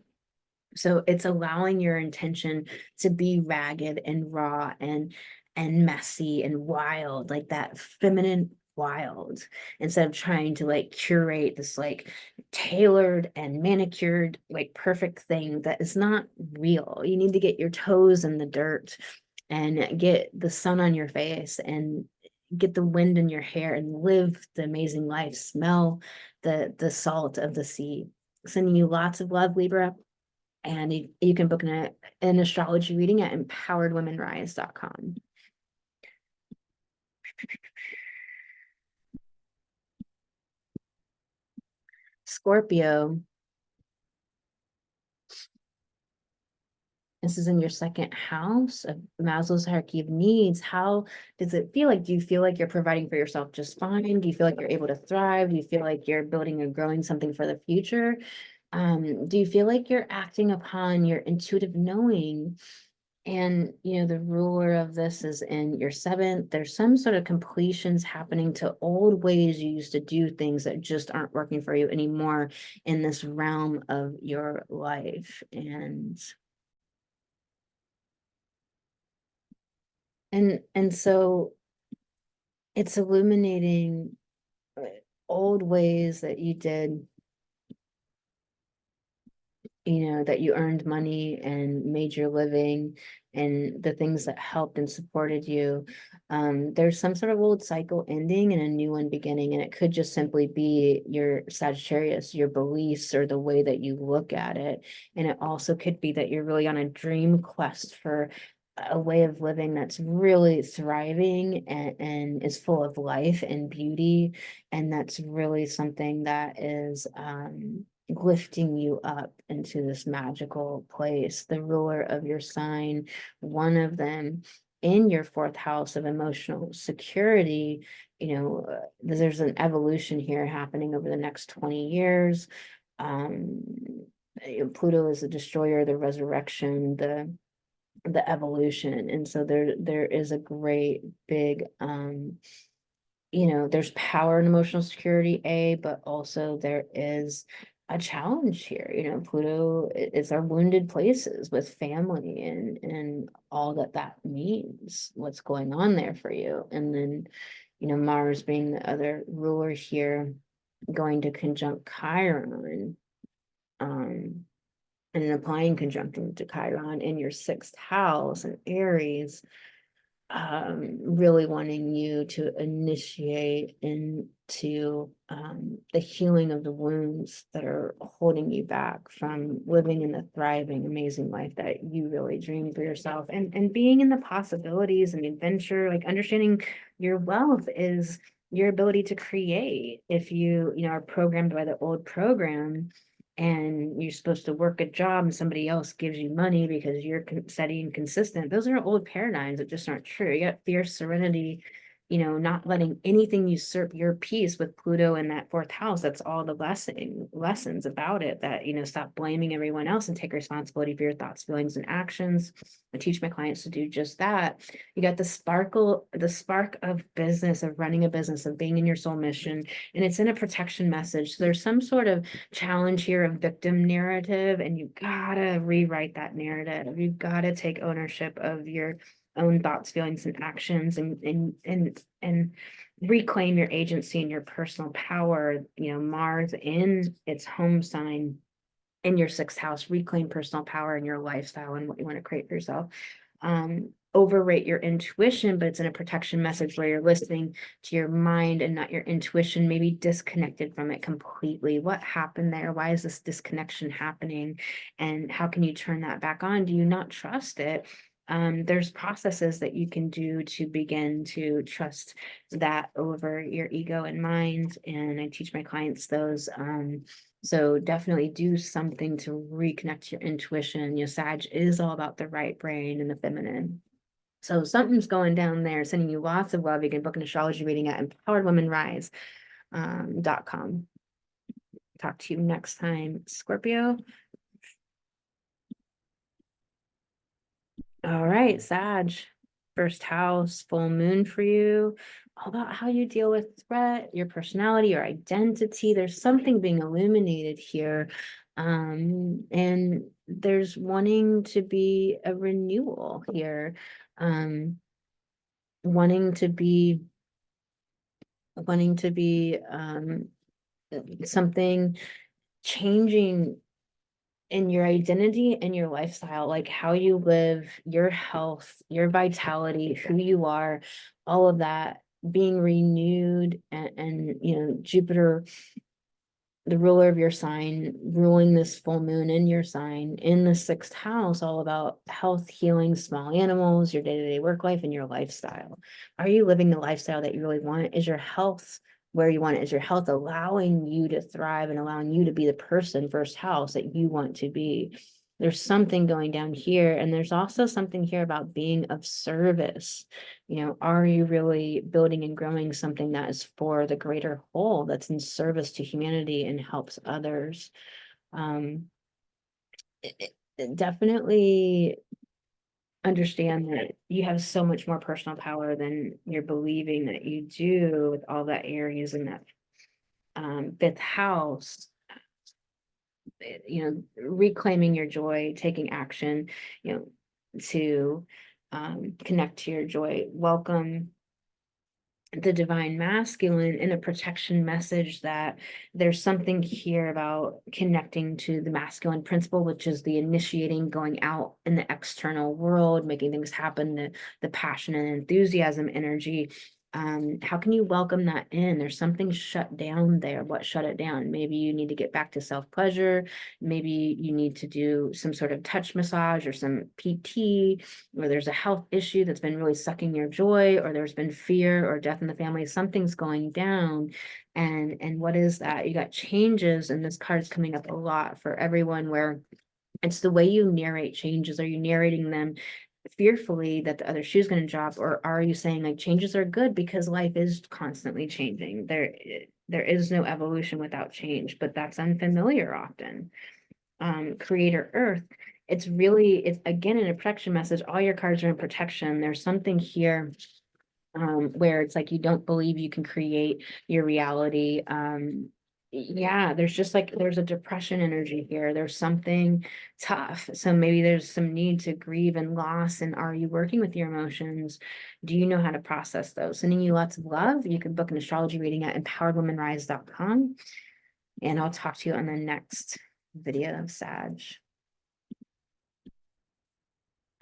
So it's allowing your intention to be ragged and raw and messy and wild, like that feminine wild, instead of trying to like curate this like tailored and manicured like perfect thing that is not real. You need to get your toes in the dirt and get the sun on your face and get the wind in your hair and live the amazing life. Smell the salt of the sea. Sending you lots of love, Libra. And you can book an astrology reading at empoweredwomenrise.com. Scorpio. This is in your second house of Maslow's hierarchy of needs. How does it feel like? Do you feel like you're providing for yourself just fine? Do you feel like you're able to thrive? Do you feel like you're building or growing something for the future? Do you feel like you're acting upon your intuitive knowing? And, the ruler of this is in your seventh. There's some sort of completions happening to old ways you used to do things that just aren't working for you anymore in this realm of your life. And so it's illuminating old ways that you did, that you earned money and made your living, and the things that helped and supported you. There's some sort of old cycle ending and a new one beginning, and it could just simply be your Sagittarius, your beliefs or the way that you look at it. And it also could be that you're really on a dream quest for a way of living that's really thriving and is full of life and beauty. And that's really something that is lifting you up into this magical place. The ruler of your sign, one of them in your fourth house of emotional security, there's an evolution here happening over the next 20 years. Pluto is the destroyer, the resurrection, the evolution. And so there is a great big there's power and emotional security, but also there is a challenge here. Pluto is our wounded places with family and all that means, what's going on there for you. And then Mars being the other ruler here, going to conjunct Chiron, and applying conjunction to Chiron in your sixth house and Aries, really wanting you to initiate into the healing of the wounds that are holding you back from living in the thriving, amazing life that you really dream for yourself, and being in the possibilities and adventure, like understanding your wealth is your ability to create. If you are programmed by the old program, and you're supposed to work a job and somebody else gives you money because you're steady and consistent. Those are old paradigms that just aren't true. You got fierce serenity, not letting anything usurp your peace with Pluto in that fourth house. That's all the lessons about it, that, stop blaming everyone else and take responsibility for your thoughts, feelings, and actions. I teach my clients to do just that. You got the spark of business, of running a business, of being in your soul mission, and it's in a protection message. So there's some sort of challenge here of victim narrative, and you gotta rewrite that narrative. You've got to take ownership of your own thoughts, feelings, and actions, and reclaim your agency and your personal power. Mars in its home sign in your sixth house, reclaim personal power in your lifestyle and what you want to create for yourself. Overrate your intuition, but it's in a protection message where you're listening to your mind and not your intuition, maybe disconnected from it completely. What happened there? Why is this disconnection happening? And how can you turn that back on? Do you not trust it? There's processes that you can do to begin to trust that over your ego and mind. And I teach my clients those. So definitely do something to reconnect your intuition. Sag is all about the right brain and the feminine. So something's going down there, sending you lots of love. You can book an astrology reading at empoweredwomanrise.com. Talk to you next time, Scorpio. All right, Sag, first house, full moon for you. All about how you deal with threat, your personality, your identity. There's something being illuminated here. And there's wanting to be a renewal here. Wanting to be something changing in your identity and your lifestyle, like how you live, your health, your vitality, who you are, all of that being renewed, and Jupiter, the ruler of your sign, ruling this full moon in your sign in the sixth house, all about health, healing, small animals, your day-to-day work life, and your lifestyle. Are you living the lifestyle that you really want? Is your health where you want it? Is your health allowing you to thrive and allowing you to be the person, first house, that you want to be? There's something going down here, and there's also something here about being of service. Are you really building and growing something that is for the greater whole, that's in service to humanity and helps others? Definitely understand that you have so much more personal power than you're believing that you do, with all that Aries in that fifth house. Reclaiming your joy, taking action, to connect to your joy. Welcome the divine masculine in a protection message, that there's something here about connecting to the masculine principle, which is the initiating, going out in the external world, making things happen, the passion and enthusiasm energy. How can you welcome that in? There's something shut down there. What shut it down? Maybe you need to get back to self-pleasure. Maybe you need to do some sort of touch massage or some PT, or there's a health issue that's been really sucking your joy, or there's been fear or death in the family. Something's going down. And what is that? You got changes, and this card is coming up a lot for everyone, where it's the way you narrate changes. Are you narrating them fearfully that the other shoe is going to drop, or are you saying like changes are good because life is constantly changing? There is no evolution without change, but that's unfamiliar often. Creator Earth, it's again in a protection message. All your cards are in protection. There's something here where it's like you don't believe you can create your reality. Yeah, there's a depression energy here. There's something tough. So maybe there's some need to grieve and loss. And are you working with your emotions? Do you know how to process those? Sending you lots of love. You can book an astrology reading at empoweredwomanrise.com. And I'll talk to you on the next video of Sag.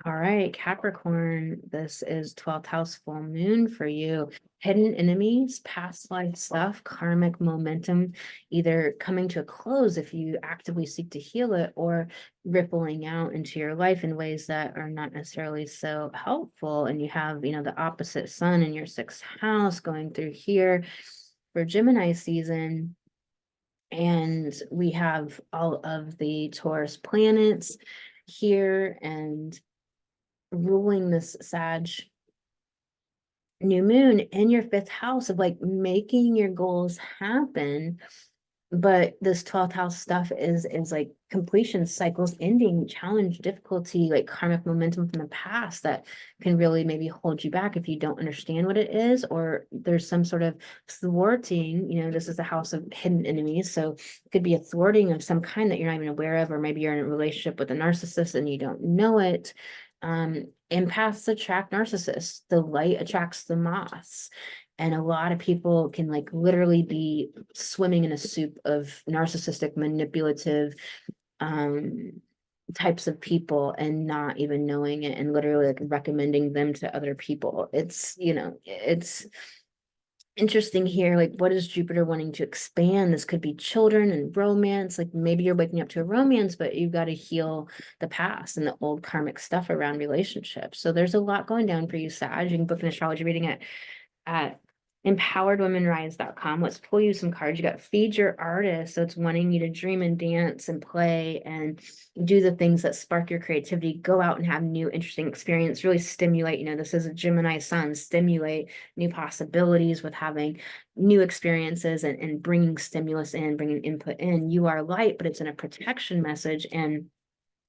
All right, Capricorn, this is 12th house full moon for you. Hidden enemies, past life stuff, karmic momentum, either coming to a close if you actively seek to heal it, or rippling out into your life in ways that are not necessarily so helpful. And you have, the opposite sun in your sixth house going through here for Gemini season. And we have all of the Taurus planets here and ruling this Sag new moon in your 5th house of like making your goals happen. But this 12th house stuff is like completion, cycles ending, challenge, difficulty, like karmic momentum from the past that can really maybe hold you back if you don't understand what it is, or there's some sort of thwarting. This is the house of hidden enemies, so it could be a thwarting of some kind that you're not even aware of, or maybe you're in a relationship with a narcissist and you don't know it. Empaths attract narcissists. The light attracts the moths. And a lot of people can like literally be swimming in a soup of narcissistic, manipulative types of people and not even knowing it, and literally like recommending them to other people. It's interesting here. Like, what is Jupiter wanting to expand? This could be children and romance. Like maybe you're waking up to a romance, but you've got to heal the past and the old karmic stuff around relationships. So there's a lot going down for you, Sag. You can book an astrology reading at empoweredwomenrise.com. Let's pull you some cards. You got feed your artist. So it's wanting you to dream and dance and play and do the things that spark your creativity. Go out and have new, interesting experience. Really stimulate. This is a Gemini sun. Stimulate new possibilities with having new experiences and bringing stimulus in, bringing input in. You are light, but it's in a protection message. And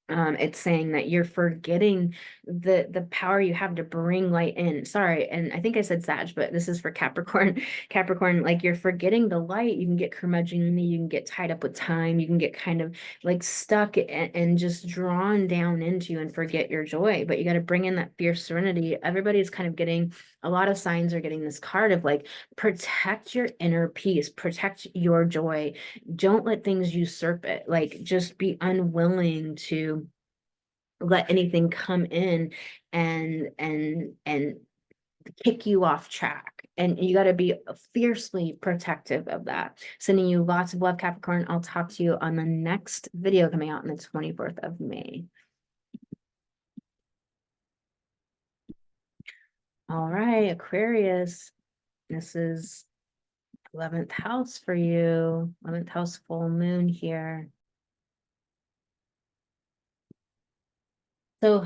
it's saying that you're forgetting the power you have to bring light in. Sorry, and I think I said Sag, but this is for Capricorn. Capricorn, like you're forgetting the light. You can get curmudgeonly, you can get tied up with time, you can get kind of like stuck and just drawn down into and forget your joy. But you got to bring in that fierce serenity. Everybody's kind of getting, a lot of signs are getting this card of like, protect your inner peace, protect your joy. Don't let things usurp it. Like just be unwilling to let anything come in and kick you off track. And you got to be fiercely protective of that. Sending you lots of love, Capricorn. I'll talk to you on the next video coming out on the 24th of May. All right, Aquarius. This is 11th house for you. 11th house full moon here. So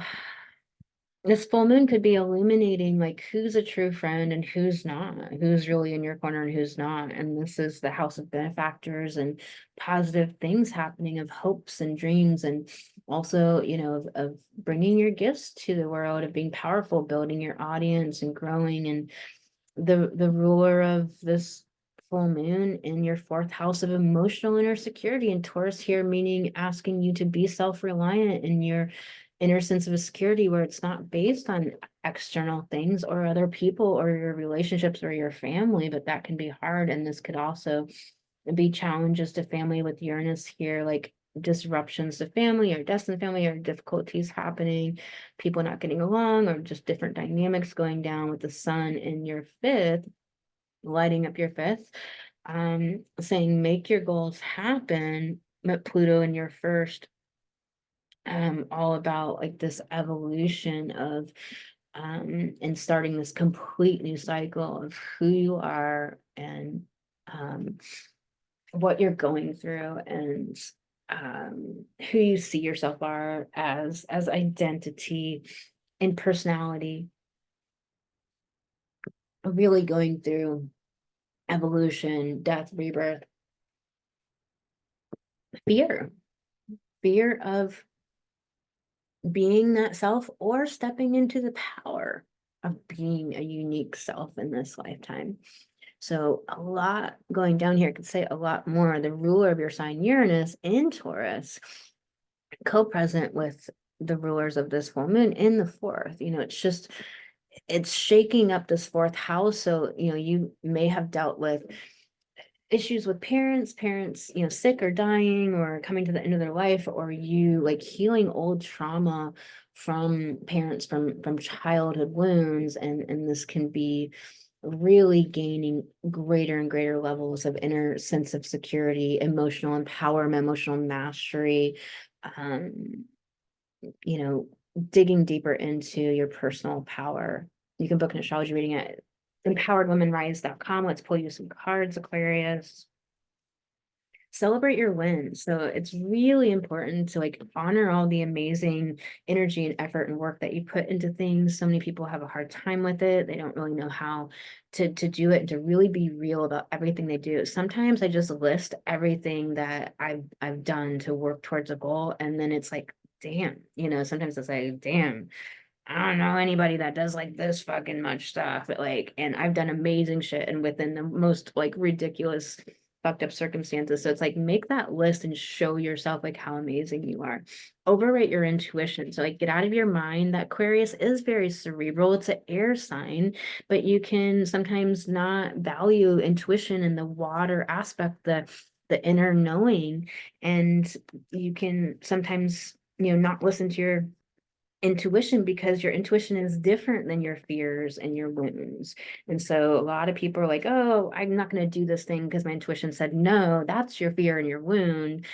this full moon could be illuminating like who's a true friend and who's not, who's really in your corner and who's not. And this is the house of benefactors and positive things happening, of hopes and dreams, and also, of bringing your gifts to the world, of being powerful, building your audience and growing. And the ruler of this full moon in your 4th house of emotional inner security, and Taurus here meaning asking you to be self-reliant in your inner sense of security, where it's not based on external things or other people or your relationships or your family. But that can be hard, and this could also be challenges to family with Uranus here, like disruptions to family or deaths in the family, or difficulties happening, people not getting along, or just different dynamics going down with the sun in your 5th, lighting up your 5th, saying make your goals happen. But Pluto in your 1st, all about like this evolution of and starting this complete new cycle of who you are and what you're going through, and who you see yourself are as identity and personality, really going through evolution, death, rebirth, fear of being that self, or stepping into the power of being a unique self in this lifetime. So a lot going down here. I could say a lot more. The ruler of your sign, Uranus in Taurus, co-present with the rulers of this full moon in the 4th. It's shaking up this 4th house. So, you may have dealt with issues with parents, sick or dying or coming to the end of their life, or you like healing old trauma from parents, from childhood wounds. And this can be really gaining greater and greater levels of inner sense of security, emotional empowerment, emotional mastery, digging deeper into your personal power. You can book an astrology reading at empoweredwomenrise.com. Let's pull you some cards, Aquarius. celebrate your wins. So it's really important to like honor all the amazing energy and effort and work that you put into things. So many people have a hard time with it. They don't really know how to do it and to really be real about everything they do. Sometimes I just list everything that I've done to work towards a goal, and then it's like, damn, sometimes it's like, damn, I don't know anybody that does like this fucking much stuff, but like, and I've done amazing shit and within the most like ridiculous fucked up circumstances. So it's like, make that list and show yourself like how amazing you are. Overrate your intuition. So like, get out of your mind. That Aquarius is very cerebral. It's an air sign, but you can sometimes not value intuition and the water aspect, the inner knowing, and you can sometimes, not listen to your intuition because your intuition is different than your fears and your wounds. And so a lot of people are like, oh, I'm not going to do this thing because my intuition said no. That's your fear and your wound.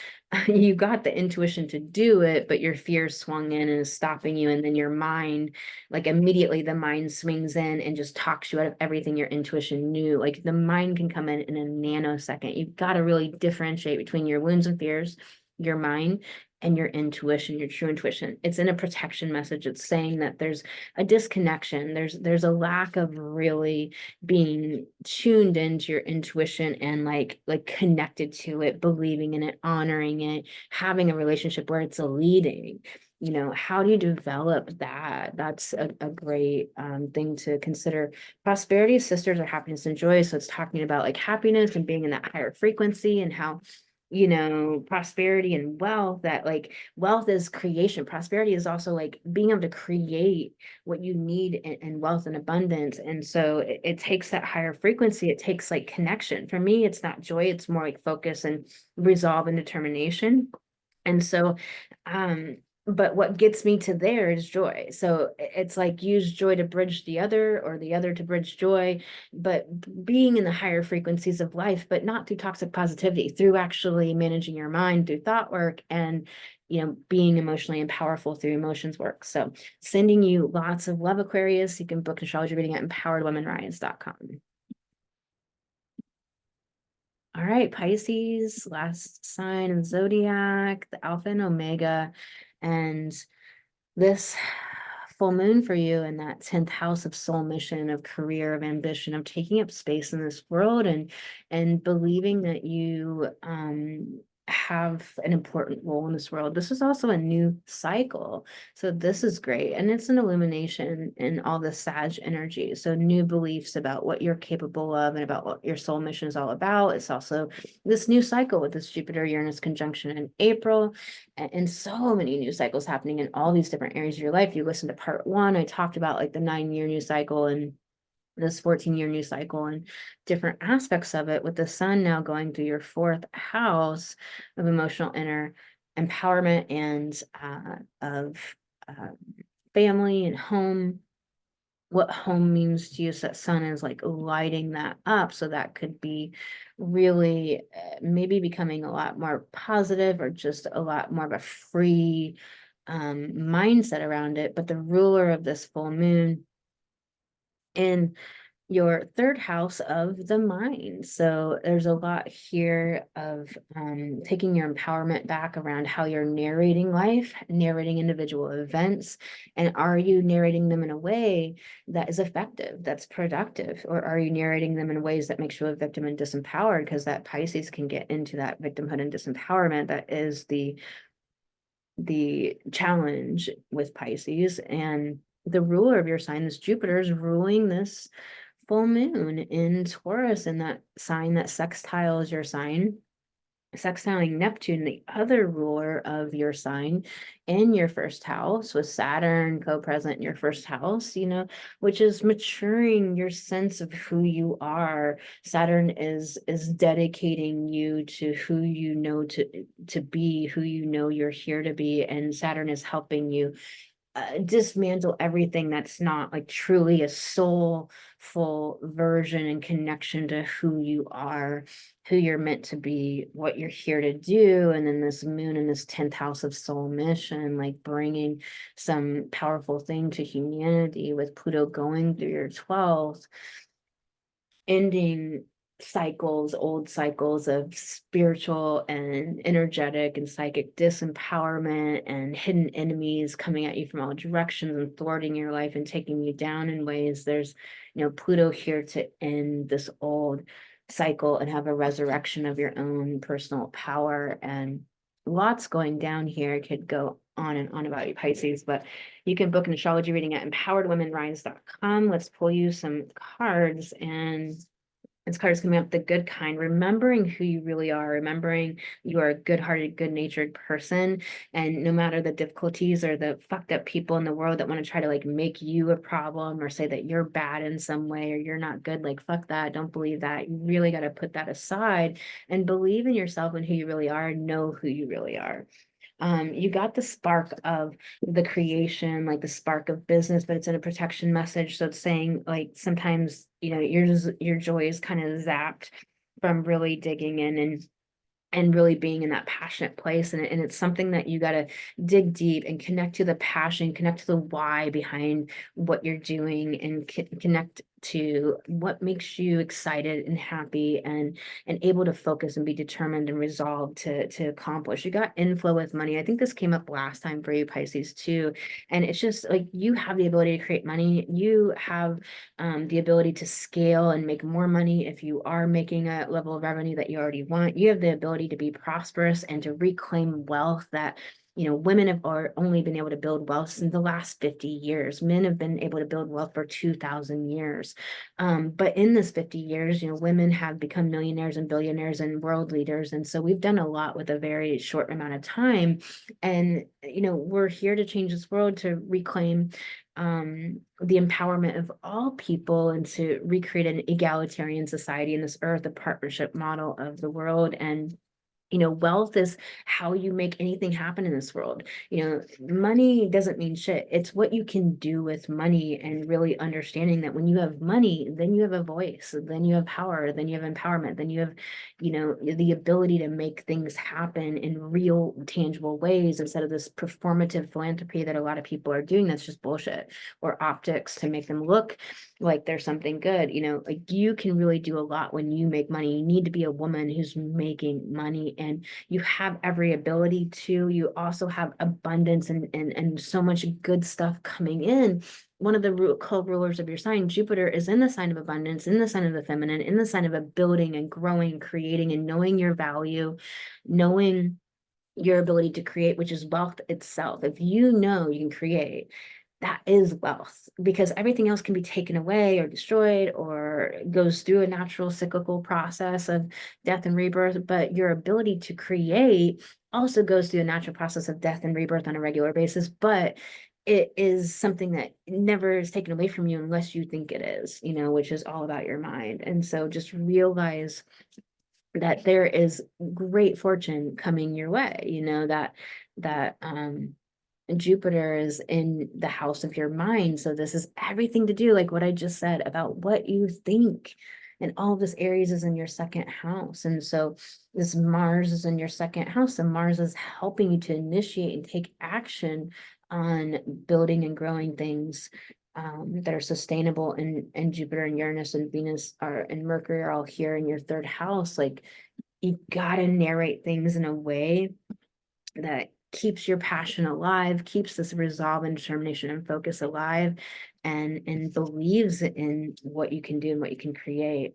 You got the intuition to do it, but your fear swung in and is stopping you. And then your mind, like immediately the mind swings in and just talks you out of everything your intuition knew. Like the mind can come in a nanosecond. You've got to really differentiate between your wounds and fears, your mind, and your intuition, your true intuition. It's in a protection message. It's saying that there's a disconnection. There's a lack of really being tuned into your intuition and like connected to it, believing in it, honoring it, having a relationship where it's a leading. How do you develop that? That's a great thing to consider. Prosperity sisters are happiness and joy. So it's talking about like happiness and being in that higher frequency, and how prosperity and wealth, that like wealth is creation. Prosperity is also like being able to create what you need in wealth and abundance. And so it takes that higher frequency. It takes like connection. For me, it's not joy, it's more like focus and resolve and determination. And so, but what gets me to there is joy. So it's like use joy to bridge the other, or the other to bridge joy, but being in the higher frequencies of life, but not through toxic positivity, through actually managing your mind through thought work, and being emotionally and powerful through emotions work. So sending you lots of love, Aquarius. You can book an astrology reading at empoweredwomenrise.com. All right, Pisces, last sign of the zodiac, the Alpha and Omega. And this full moon for you in that 10th house of soul mission, of career, of ambition, of taking up space in this world, and believing that you have an important role in this world. This is also a new cycle. So this is great. And it's an illumination in all the Sag energy. So new beliefs about what you're capable of and about what your soul mission is all about. It's also this new cycle with this Jupiter-Uranus conjunction in April, and so many new cycles happening in all these different areas of your life. You listen to part 1, I talked about like the 9-year new cycle and this 14-year new cycle and different aspects of it, with the sun now going through your 4th house of emotional inner empowerment and of uh, family and home, what home means to you. So that sun is like lighting that up. So that could be really maybe becoming a lot more positive, or just a lot more of a free mindset around it. But the ruler of this full moon in your 3rd house of the mind. So there's a lot here of taking your empowerment back around how you're narrating life, narrating individual events. And are you narrating them in a way that is effective, that's productive? Or are you narrating them in ways that makes you a victim and disempowered? Because that Pisces can get into that victimhood and disempowerment. That is the challenge with Pisces. And the ruler of your sign, this Jupiter, is ruling this full moon in Taurus, in that sign that sextiles your sign, sextiling Neptune, the other ruler of your sign, in your 1st house, with Saturn co-present in your 1st house, which is maturing your sense of who you are. Saturn is dedicating you to who you know to be, who you're here to be, and Saturn is helping you dismantle everything that's not like truly a soulful version and connection to who you are, who you're meant to be, what you're here to do. And then this moon in this 10th house of soul mission, like bringing some powerful thing to humanity, with Pluto going through your 12th, ending cycles, old cycles of spiritual and energetic and psychic disempowerment and hidden enemies coming at you from all directions and thwarting your life and taking you down in ways. There's, Pluto here to end this old cycle and have a resurrection of your own personal power, and lots going down here. Could go on and on about you, Pisces, but you can book an astrology reading at empoweredwomenrise.com. Let's pull you some cards, and this card is coming up, the good kind, remembering who you really are, remembering you are a good-hearted, good-natured person. And no matter the difficulties or the fucked up people in the world that want to try to like make you a problem or say that you're bad in some way or you're not good, like fuck that. Don't believe that. You really got to put that aside and believe in yourself and who you really are, and know who you really are. You got the spark of the creation, like the spark of business, but it's in a protection message. So it's saying like sometimes, your joy is kind of zapped from really digging in and really being in that passionate place. And it's something that you got to dig deep and connect to the passion, connect to the why behind what you're doing, and connect to what makes you excited and happy and able to focus and be determined and resolved to accomplish. You got inflow with money. I think this came up last time for you, Pisces, too. And it's just like you have the ability to create money. You have the ability to scale and make more money if you are making a level of revenue that you already want. You have the ability to be prosperous and to reclaim wealth that women have only been able to build wealth in the last 50 years. Men have been able to build wealth for 2,000 years. But in this 50 years, women have become millionaires and billionaires and world leaders. And so we've done a lot with a very short amount of time. And, we're here to change this world, to reclaim the empowerment of all people, and to recreate an egalitarian society in this earth, a partnership model of the world. And wealth is how you make anything happen in this world. Money doesn't mean shit. It's what you can do with money, and really understanding that when you have money, then you have a voice, then you have power, then you have empowerment, then you have, the ability to make things happen in real, tangible ways, instead of this performative philanthropy that a lot of people are doing. That's just bullshit, or optics to make them look like there's something good. Like you can really do a lot when you make money. You need to be a woman who's making money, and you have every ability to. You also have abundance and so much good stuff coming in. One of the co-rulers of your sign, Jupiter, is in the sign of abundance, in the sign of the feminine, in the sign of a building and growing, creating, and knowing your value, knowing your ability to create, which is wealth itself. If you know you can create, that is wealth, because everything else can be taken away or destroyed or goes through a natural cyclical process of death and rebirth. But your ability to create also goes through a natural process of death and rebirth on a regular basis. But it is something that never is taken away from you unless you think it is, which is all about your mind. And so just realize that there is great fortune coming your way, that Jupiter is in the house of your mind. So this is everything to do, like what I just said, about what you think. And all of this Aries is in your second house. And so this Mars is in your second house, and Mars is helping you to initiate and take action on building and growing things that are sustainable. And Jupiter and Uranus and Venus and Mercury are all here in your third house. Like you gotta narrate things in a way that keeps your passion alive, keeps this resolve and determination and focus alive, and believes in what you can do and what you can create.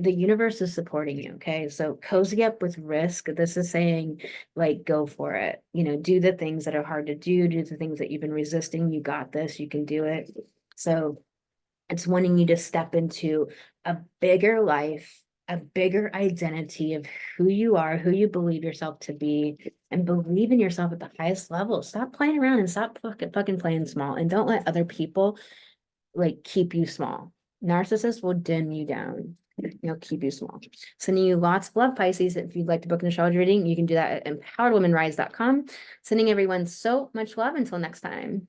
The universe is supporting you. Okay. So cozy up with risk. This is saying like, go for it, do the things that are hard to do the things that you've been resisting. You got this, you can do it. So it's wanting you to step into a bigger life, a bigger identity of who you are, who you believe yourself to be, and believe in yourself at the highest level. Stop playing around and stop fucking playing small, and don't let other people like keep you small. Narcissists will dim you down. They'll keep you small. Sending you lots of love, Pisces. If you'd like to book an astrology reading, you can do that at empoweredwomenrise.com. Sending everyone so much love. Until next time.